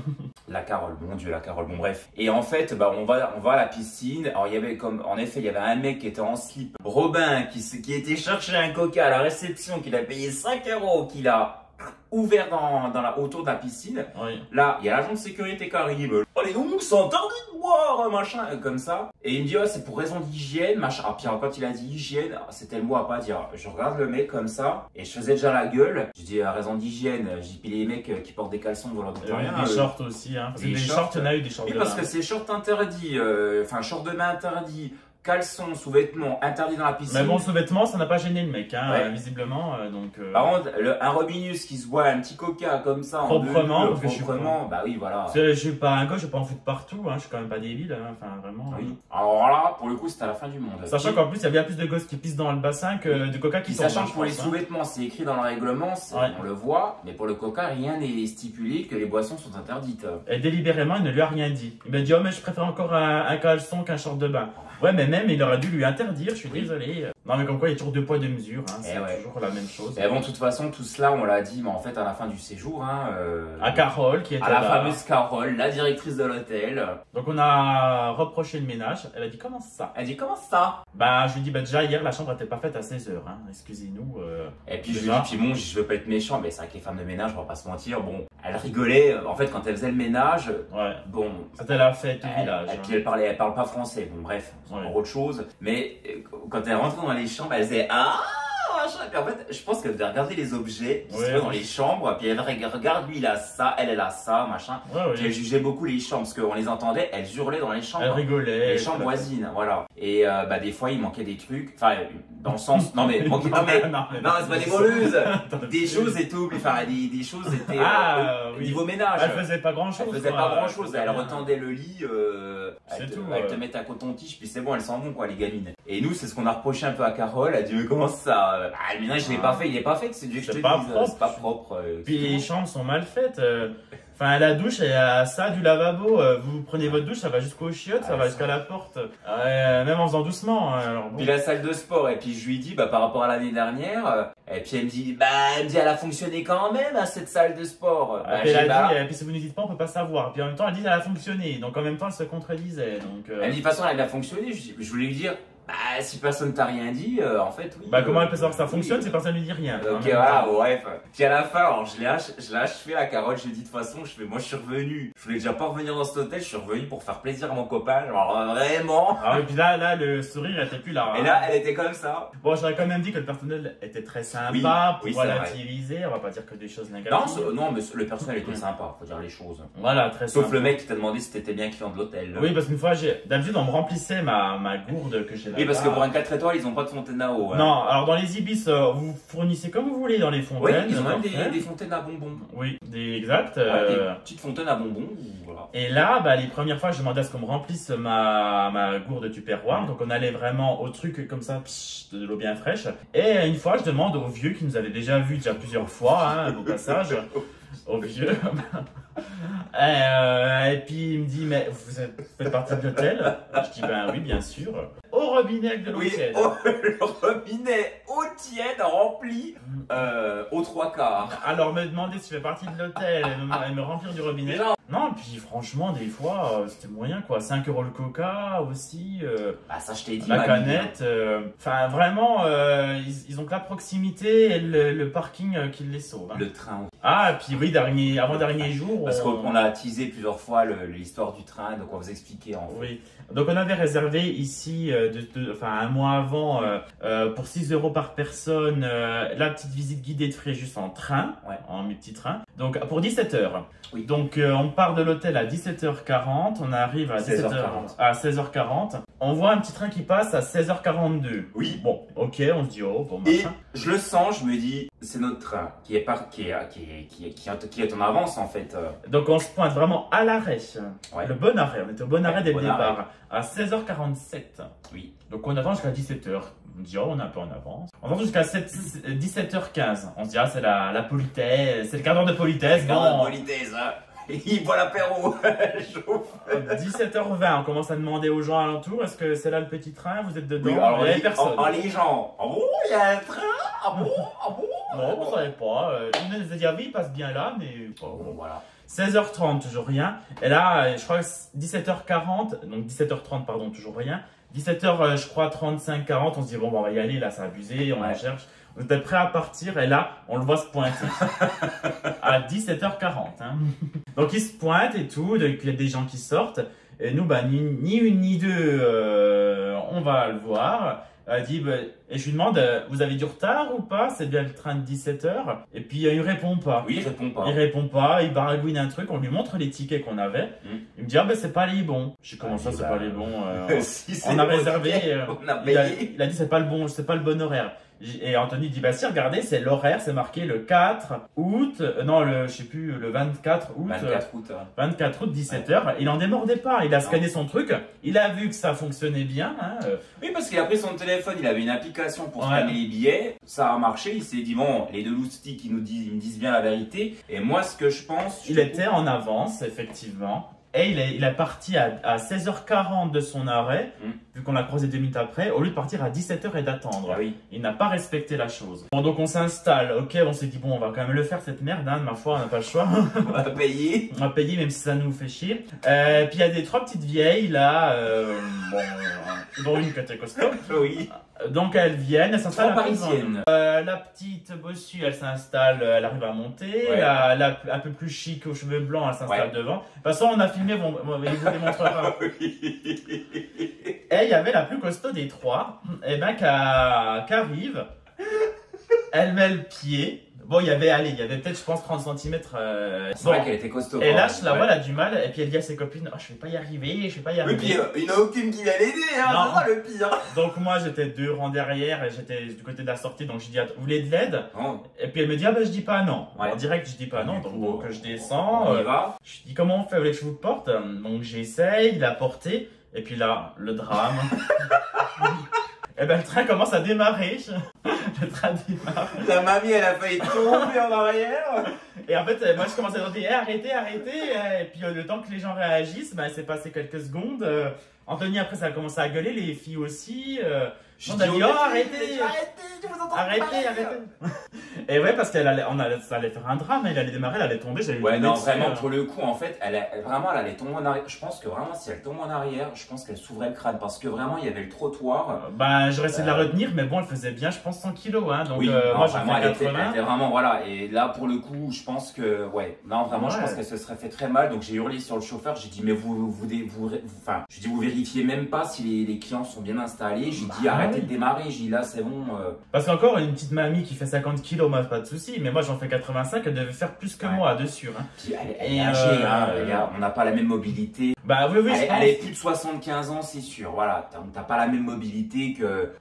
A: La Carole, mon Dieu, la Carole. Bon, bref. Et en fait, on va à la piscine. Alors, il y avait en effet, il y avait un mec qui était en slip. Robin, qui était chercher un coca à la réception, qu'il a payé 5 €, qu'il a ouvert autour de la piscine. Là, il y a l'agent de sécurité qui arrive. Allez donc, c'est interdit de boire, machin, comme ça. Et il me dit, c'est pour raison d'hygiène, machin. Ah, puis quand il a dit hygiène, c'était le mot à pas dire. Je regarde le mec comme ça, et je faisais déjà la gueule. Je dis, raison d'hygiène. J'ai puis les mecs qui portent des caleçons dans leur rien.
B: Des shorts aussi, hein. Des shorts, il y en a eu des shorts de bain.
A: Oui, parce que c'est shorts interdits, shorts de bain interdits. Caleçon, sous-vêtements, interdit dans la piscine.
B: Mais bon, sous-vêtements, ça n'a pas gêné le mec, hein, visiblement.
A: Par contre, un Robinus qui se boit un petit coca comme ça,
B: proprement,
A: bah oui, voilà.
B: Je suis pas un gars, je vais pas en foutre partout, hein, je suis quand même pas débile, hein, enfin vraiment.
A: Oui. Alors là, pour le coup, c'était à la fin du monde.
B: Sachant qu'en plus, il y a bien plus de gosses qui pissent dans le bassin que de coca qui sont.
A: Sachant que pour les sous-vêtements, c'est écrit dans le règlement, on le voit, mais pour le coca, rien n'est stipulé que les boissons sont interdites.
B: Et délibérément, il ne lui a rien dit. Il m'a dit, oh, mais je préfère encore un caleçon qu'un short de bain. Ouais, mais même, il aurait dû lui interdire, je suis désolé. Non, mais comme quoi, il y a toujours 2 poids 2 mesures, hein, c'est toujours la même chose.
A: Et bon, de toute façon, tout cela, on l'a dit, mais en fait, à la fin du séjour,
B: à Carole, qui était
A: à la fameuse Carole, la directrice de l'hôtel.
B: Donc, on a reproché le ménage. Elle a dit, comment ça?
A: Elle dit, comment ça?
B: Bah, je lui ai dit, déjà, hier, la chambre n'était pas faite à 16 h, hein, excusez-nous.
A: Et puis, je lui ai dit, puis bon, je veux pas être méchant, mais c'est vrai que les femmes de ménage, on va pas se mentir, bon, elles rigolaient, en fait, quand elles faisaient le ménage, bon.
B: C'était la fête du village.
A: Et puis, elle parle pas français, bon, bref, c'est encore autre chose. Mais quand elle rentrait dans les chambres, elle disait ah machin. Et puis en fait, je pense qu'elle devait regarder les objets qui se trouvent dans les chambres. Puis elle regarde, lui il a ça, elle a ça, machin. Puis elle jugeait beaucoup les chambres parce qu'on les entendait, elle hurlait dans les chambres.
B: Elle rigolait.
A: Les chambres voisines, voilà. Et des fois il manquait des trucs. Enfin, dans le sens, non mais c'est pas des moleuses. Des choses et tout. Enfin, des choses étaient niveau ménage.
B: Elle faisait pas grand chose.
A: Elle faisait pas grand chose. Elle retendait le lit. Elle te mettait un coton-tige, puis c'est bon, elles s'en vont quoi, les gamines. Et nous, c'est ce qu'on a reproché un peu à Carole. Elle a dit, mais comment ça? Le ménage, il est pas fait, c'est Dieu que je te dise. C'est pas propre.
B: Puis les chambres sont mal faites. Enfin, la douche, il y a ça du lavabo. Vous prenez votre douche, ça va jusqu'aux chiottes, ça va jusqu'à la porte. Même en faisant doucement. Alors, bon.
A: Puis la salle de sport, et puis je lui dis, par rapport à l'année dernière, et puis elle me dit, elle a fonctionné quand même, cette salle de sport.
B: Puis elle a dit, puis si vous ne dites pas, on peut pas savoir. Puis en même temps, elle dit, elle a fonctionné. Donc en même temps, elle se contredisait. Donc,
A: elle me dit, de toute façon, elle a fonctionné. Je voulais lui dire, si personne t'a rien dit, en fait, oui.
B: Comment elle peut savoir que ça fonctionne si personne ne lui dit rien?
A: Ok, voilà, bref. Puis à la fin, alors je l'ai achevé la Carole, j'ai dit de toute façon, moi je suis revenu. Je voulais déjà pas revenir dans cet hôtel, je suis revenu pour faire plaisir à mon copain, genre vraiment.
B: Ah, et puis là, le sourire était plus là.
A: Et là, elle était comme ça.
B: Bon, j'aurais quand même dit que le personnel était très sympa, pour relativiser, on va pas dire que des choses négatives.
A: Non, mais le personnel était sympa, faut dire les choses.
B: Voilà, très sympa.
A: Sauf le mec qui t'a demandé si t'étais bien client de l'hôtel.
B: Oui, parce qu'une fois, d'habitude, on me remplissait ma gourde que j'ai là.
A: Oui, parce que pour un 4 étoiles, ils ont pas de fontaine à eau.
B: Non, alors dans les Ibis, vous fournissez comme vous voulez dans les fontaines.
A: Oui, ils ont même des fontaines à bonbons.
B: Oui, exact.
A: Des petites fontaines à bonbons. Voilà.
B: Et là, les premières fois, je demandais à ce qu'on me remplisse ma gourde tupperware. Donc on allait vraiment au truc comme ça, de l'eau bien fraîche. Et une fois, je demande au vieux qui nous avait déjà vu plusieurs fois, au passage, au vieux. Et puis il me dit, mais vous faites partie de l'hôtel? Je dis, oui, bien sûr. Au robinet avec de l'eau tiède.
A: Le robinet eau tiède rempli aux 3/4.
B: Alors me demander si je fais partie de l'hôtel et me remplir du robinet. Non, puis franchement, des fois, c'était moyen quoi. 5 € le coca aussi.
A: Ça, je t'ai dit.
B: La canette. Enfin, vraiment, ils ont que la proximité et le parking qui les sauve. Hein.
A: Le train.
B: Ah, et puis oui, avant-dernier jour.
A: Parce qu'on a teasé plusieurs fois l'histoire du train, donc on va vous expliquer en fait.
B: Oui. Donc on avait réservé ici enfin un mois avant, pour 6 € par personne, la petite visite guidée de Fréjus en train, en multi-train. Donc pour 17 h. Oui. Donc on part de l'hôtel à 17h40, on arrive à 16h40. On voit un petit train qui passe à 16h42.
A: Oui.
B: Bon, ok, on se dit oh bon.
A: Et je le sens, je me dis c'est notre train qui est en avance en fait.
B: Donc on se pointe vraiment à l'arrêt. Le bon arrêt, on était au bon arrêt dès le départ. À 16h47.
A: Oui.
B: Donc on attend jusqu'à 17h. On dit oh on est un peu en avance. On attend jusqu'à 17h15. On se dit ah c'est la politesse, c'est le quart d'heure de politesse.
A: Le quart d'heure de politesse, hein. Il boit l'apéro.
B: 17h20, on commence à demander aux gens alentours, est-ce que c'est là le petit train, vous êtes dedans?
A: Oui, alors il y a personne. Les gens, ah bon, il y a un train? Ah bon?
B: Non, vous savez pas. On nous a dit, ah oui, il passe bien là, mais
A: bon, voilà.
B: 16h30, toujours rien. Et là, je crois que 17h40, donc 17h30, pardon, toujours rien. 17h, je crois, 35-40, on se dit, bon, on va y aller, là, c'est abusé, on en cherche. On était prêt à partir et là, on le voit se pointer à 17h40. Hein. Donc, il se pointe et tout, il y a des gens qui sortent. Et nous, bah, ni une ni deux, on va le voir. Elle dit, et je lui demande, vous avez du retard ou pas? C'est bien le train de 17h. Et puis, il répond pas.
A: Oui, il répond pas.
B: Il répond pas, il baragouine un truc, on lui montre les tickets qu'on avait. Il me dit, ah ben c'est pas les bons. Je dis, comment ça, c'est pas les bons?
A: Si
B: on a réservé,
A: on a payé.
B: Il a dit, c'est pas le bon horaire. Et Anthony dit, bah si, regardez, c'est l'horaire, c'est marqué le 4 août, je sais plus, le 24 août. 24 août, 17h. Il en démordait pas, il a scanné son truc, il a vu que ça fonctionnait bien. Hein.
A: Oui, parce qu'il a pris son téléphone, il avait une application pour scanner les billets, ça a marché, il s'est dit, bon, les deux loustiques, ils me disent bien la vérité. Et moi, ce que je pense...
B: Il était en avance, effectivement. Et il est parti à 16h40 de son arrêt, vu qu'on l'a croisé 2 minutes après, au lieu de partir à 17h et d'attendre.
A: Ah oui.
B: Il n'a pas respecté la chose. Bon, donc on s'installe, ok, on s'est dit, bon, on va quand même le faire cette merde, hein, de ma foi, on n'a pas le choix.
A: On va payer.
B: On va payer, même si ça nous fait chier. Puis il y a des 3 petites vieilles, là, dont une qui était costaud.
A: Oui.
B: Donc elles viennent, elles s'installent.
A: Parisienne.
B: La petite bossue, elle s'installe, elle arrive à monter. Ouais. La un peu plus chic aux cheveux blancs, elle s'installe devant. De toute façon, on a filmé, il vous démontrera. Et il y avait la plus costaud des 3, et ben qui arrive. Elle met le pied. Bon, il y avait peut-être, je pense, 30 cm.
A: C'est vrai qu'elle était costaud.
B: Et là, je la vois, elle a du mal. Et puis elle dit à ses copines, oh, je vais pas y arriver. Et puis
A: il n'y en a aucune qui va l'aider, hein, c'est ça le pire.
B: Donc moi, j'étais 2 rangs derrière et j'étais du côté de la sortie. Donc je dis, vous voulez de l'aide? Et puis elle me dit, ah ben je dis pas non. En direct, je dis pas non. Donc je descends.
A: On y va.
B: Je dis, comment on fait? Vous voulez que je vous porte? Donc j'essaye de la porter. Et puis là, le drame. Et ben le train commence à démarrer. Le train démarre.
A: La mamie, elle a failli tomber en arrière.
B: Et en fait, moi je commence à dire arrêtez. Et puis le temps que les gens réagissent, ben, c'est passé quelques secondes. Anthony, après, ça a commencé à gueuler, les filles aussi.
A: Je dis, oh, arrêtez.
B: Arrêtez. Et ouais, parce ça allait faire un drame, elle allait démarrer, elle allait tomber.
A: Ouais, non, vraiment, pour le coup, en fait, elle allait tomber en arrière. Je pense que vraiment, si elle tombe en arrière, je pense qu'elle s'ouvrait le crâne parce que vraiment, il y avait le trottoir.
B: Ben, j'aurais essayé de la retenir, mais bon, elle faisait bien, je pense, 100 kilos. Hein, donc,
A: oui,
B: moi, j'ai fait 80.
A: Elle était vraiment, voilà. Et là, pour le coup, je pense que, je pense qu'elle se serait fait très mal. Donc, j'ai hurlé sur le chauffeur. J'ai dit, mais vous vérifiez même pas si les clients sont bien installés. J'ai dit, arrêtez de démarrer. J'ai dit, là, c'est bon.
B: Parce qu'encore, une petite mamie qui fait 50 kilos, moi, pas de souci. Mais moi, j'en fais 85, elle devait faire plus que moi dessus. Hein.
A: Puis elle est âgée, on n'a pas la même mobilité.
B: Bah oui,
A: elle est plus de 75 ans, c'est sûr. Voilà, t'as pas la même mobilité que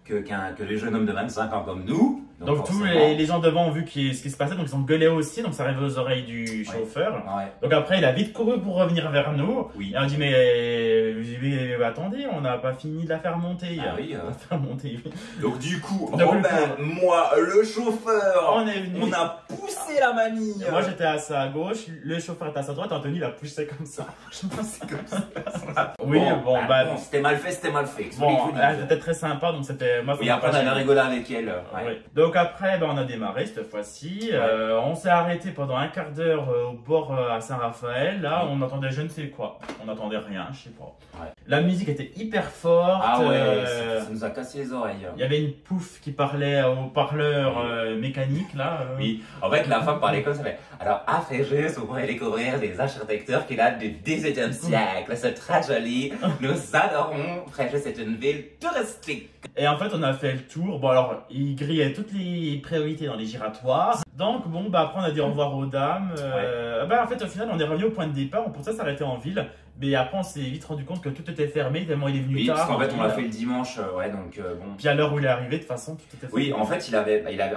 A: les jeunes hommes de 25 ans comme nous.
B: Donc tous les gens devant ont vu ce qui se passait, donc ils ont gueulé aussi, donc ça arrive aux oreilles du chauffeur. Ouais. Donc après, il a vite couru pour revenir vers nous. Oui. Et on dit, mais attendez, on n'a pas fini de la faire monter.
A: Ah oui.
B: Faire monter.
A: Donc du coup, moi, le chauffeur, on a poussé la mamie.
B: Moi, j'étais à sa gauche, le chauffeur était à sa droite, Anthony l'a poussé comme ça. Je pensais comme ça. Oui, bon,
A: c'était mal fait.
B: Bon, elle était très sympa, donc c'était...
A: Oui, après, on a rigolé avec elle.
B: Ouais. Donc après, on a démarré cette fois-ci. On s'est arrêté pendant un quart d'heure au bord à Saint-Raphaël. Là, on entendait je ne sais quoi. On n'entendait rien, je sais pas. Ouais. La musique était hyper forte.
A: Ah ouais, ça nous a cassé les oreilles.
B: Il y avait une pouffe qui parlait au parleur mécanique là.
A: Oui, en fait, la femme parlait comme ça. Mais, alors, à Fréjus, vous pourrez découvrir des architectures qui datent du XVIIIe siècle. C'est très joli. Nous adorons. Fréjus, c'est une ville touristique.
B: Et en fait, on a fait le tour. Bon, alors, il grillait toutes les priorités dans les giratoires. Donc, bon, bah, après, on a dit au revoir aux dames. Bah, en fait, au final, on est revenu au point de départ. On pensait s'arrêter en ville. Mais après, on s'est vite rendu compte que tout était fermé, tellement il est venu tard.
A: Oui, parce qu'en fait, on l'a fait le dimanche, ouais, donc bon.
B: Puis à l'heure où il est arrivé, de toute façon, tout était fermé.
A: Oui, en fait,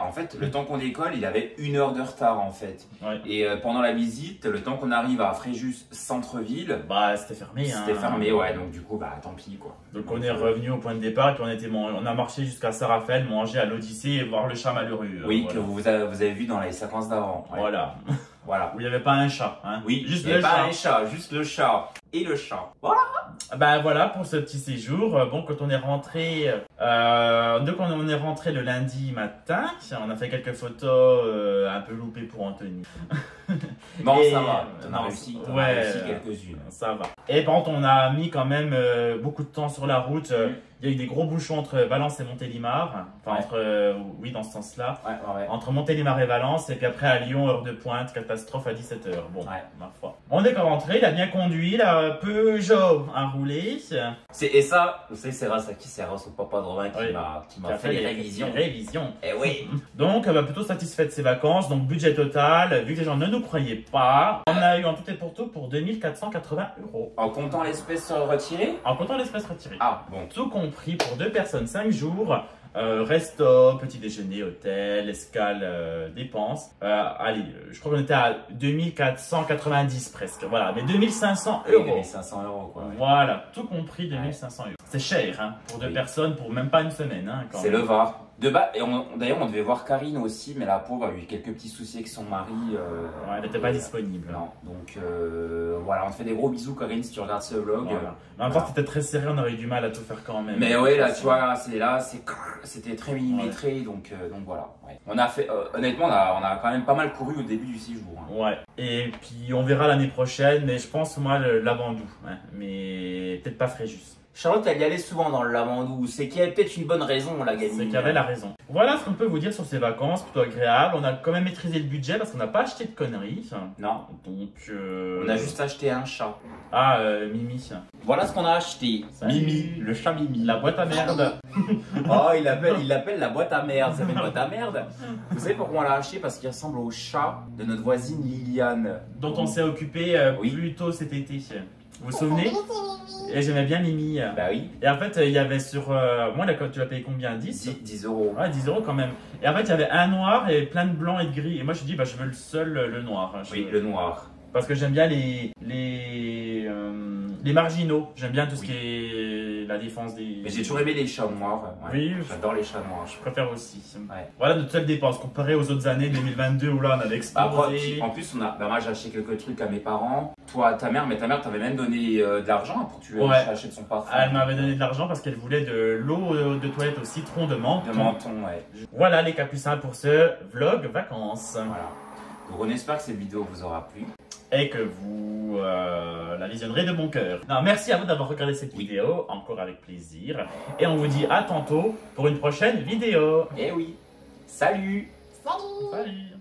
A: en fait, le temps qu'on décolle, il avait 1 heure de retard, en fait.
B: Ouais.
A: Et pendant la visite, le temps qu'on arrive à Fréjus centre-ville,
B: bah, c'était fermé.
A: C'était fermé, ouais, donc du coup, bah, tant pis, quoi.
B: Donc on est revenu au point de départ, et puis on a marché jusqu'à Saint-Raphaël, manger à l'Odyssée et voir le chat malheureux.
A: Oui,
B: voilà.
A: que vous avez vu dans les séquences d'avant. Ouais.
B: Voilà.
A: Voilà.
B: Où il n'y avait pas un chat. Hein.
A: Oui,
B: juste
A: le chat. Pas un chat, juste le chat. Et le chat. Voilà.
B: Ben voilà pour ce petit séjour. Bon, quand on est rentré, donc on est rentré le lundi matin, on a fait quelques photos un peu loupées pour Anthony.
A: Bon, ça va. On a réussi quelques-unes.
B: Ça va. Et par contre, on a mis quand même beaucoup de temps sur la route. Il y a eu des gros bouchons entre Valence et Montélimar. Enfin, oui, dans ce sens-là. Entre Montélimar et Valence. Et puis après, à Lyon, heure de pointe, catastrophe à 17h. Bon, ma foi. On est rentré, il a bien conduit, la Peugeot a roulé.
A: Et ça, vous savez, c'est grâce à qui? C'est grâce au papa de Romain qui m'a fait les révisions.
B: Et
A: oui.
B: Donc, plutôt satisfait de ses vacances. Donc, budget total, vu que les gens ne nous croyaient pas, on a eu en tout et pour tout pour 2480 €.
A: En comptant l'espèce retirée?
B: En comptant l'espèce retirée.
A: Ah, bon.
B: Tout compris pour 2 personnes, 5 jours. Resto, petit déjeuner, hôtel, escale, dépenses. Allez, je crois qu'on était à 2490 presque. Voilà, mais 2500 €.
A: 2500 €, quoi.
B: Voilà, tout compris 2500 €. C'est cher, hein, pour 2 personnes, pour même pas une semaine. Hein,
A: c'est le Var. D'ailleurs, on devait voir Karine aussi, mais la pauvre a eu quelques petits soucis avec son mari.
B: Elle n'était pas disponible.
A: Non, donc voilà, on te fait des gros bisous, Karine, si tu regardes ce vlog.
B: Voilà. Mais en fait, c'était très serré, on aurait eu du mal à tout faire quand même.
A: Mais ouais, là, tu vois, c'était très millimétré, donc voilà. Ouais. On a fait, honnêtement, on a quand même pas mal couru au début du séjour. Hein.
B: Ouais, et puis on verra l'année prochaine, mais je pense, moi, le Lavandou, hein, mais peut-être pas Fréjus.
A: Charlotte, elle y allait souvent dans le Lavandou. C'est qu'il y avait peut-être une bonne raison, la gamine.
B: C'est qu'il y avait la raison. Voilà ce qu'on peut vous dire sur ces vacances, plutôt agréable. On a quand même maîtrisé le budget parce qu'on n'a pas acheté de conneries.
A: Non.
B: Donc,
A: on a juste acheté un chat.
B: Ah, Mimi.
A: Voilà ce qu'on a acheté.
B: Salut.
A: Mimi, le chat Mimi.
B: La boîte à merde.
A: Oh, il l'appelle la boîte à merde. Ça fait une boîte à merde. Vous savez pourquoi on l'a acheté? Parce qu'il ressemble au chat de notre voisine Liliane.
B: Dont on s'est occupé plus tôt cet été. Vous vous souvenez? Et j'aimais bien Mimi.
A: Bah oui.
B: Et en fait, il y avait sur... moi, tu l'as payé combien? 10
A: 10 €.
B: Ouais, 10 € quand même. Et en fait, il y avait un noir et plein de blanc et de gris. Et moi, je dis, bah, je veux le seul, le noir.
A: Oui, le noir.
B: Parce que j'aime bien les marginaux. J'aime bien tout ce qui est la défense des...
A: Mais j'ai toujours aimé les chats noirs. Ouais.
B: Oui.
A: J'adore les chats noirs.
B: Je préfère aussi.
A: Ouais.
B: Voilà notre seule dépense comparée aux autres années 2022 où là on avait explosé.
A: En plus, moi j'ai acheté quelques trucs à mes parents. Toi, ta mère t'avait même donné de l'argent pour que tu achètes son parfum.
B: Elle m'avait donné de l'argent parce qu'elle voulait de l'eau de toilette au citron de menton.
A: De menton, ouais.
B: Voilà les capucins pour ce vlog vacances.
A: Voilà. Donc on espère que cette vidéo vous aura plu.
B: Et que vous la visionnerez de bon cœur. Non, merci à vous d'avoir regardé cette vidéo, encore avec plaisir. Et on vous dit à tantôt pour une prochaine vidéo.
A: Eh oui, salut.
D: Salut.
B: Salut.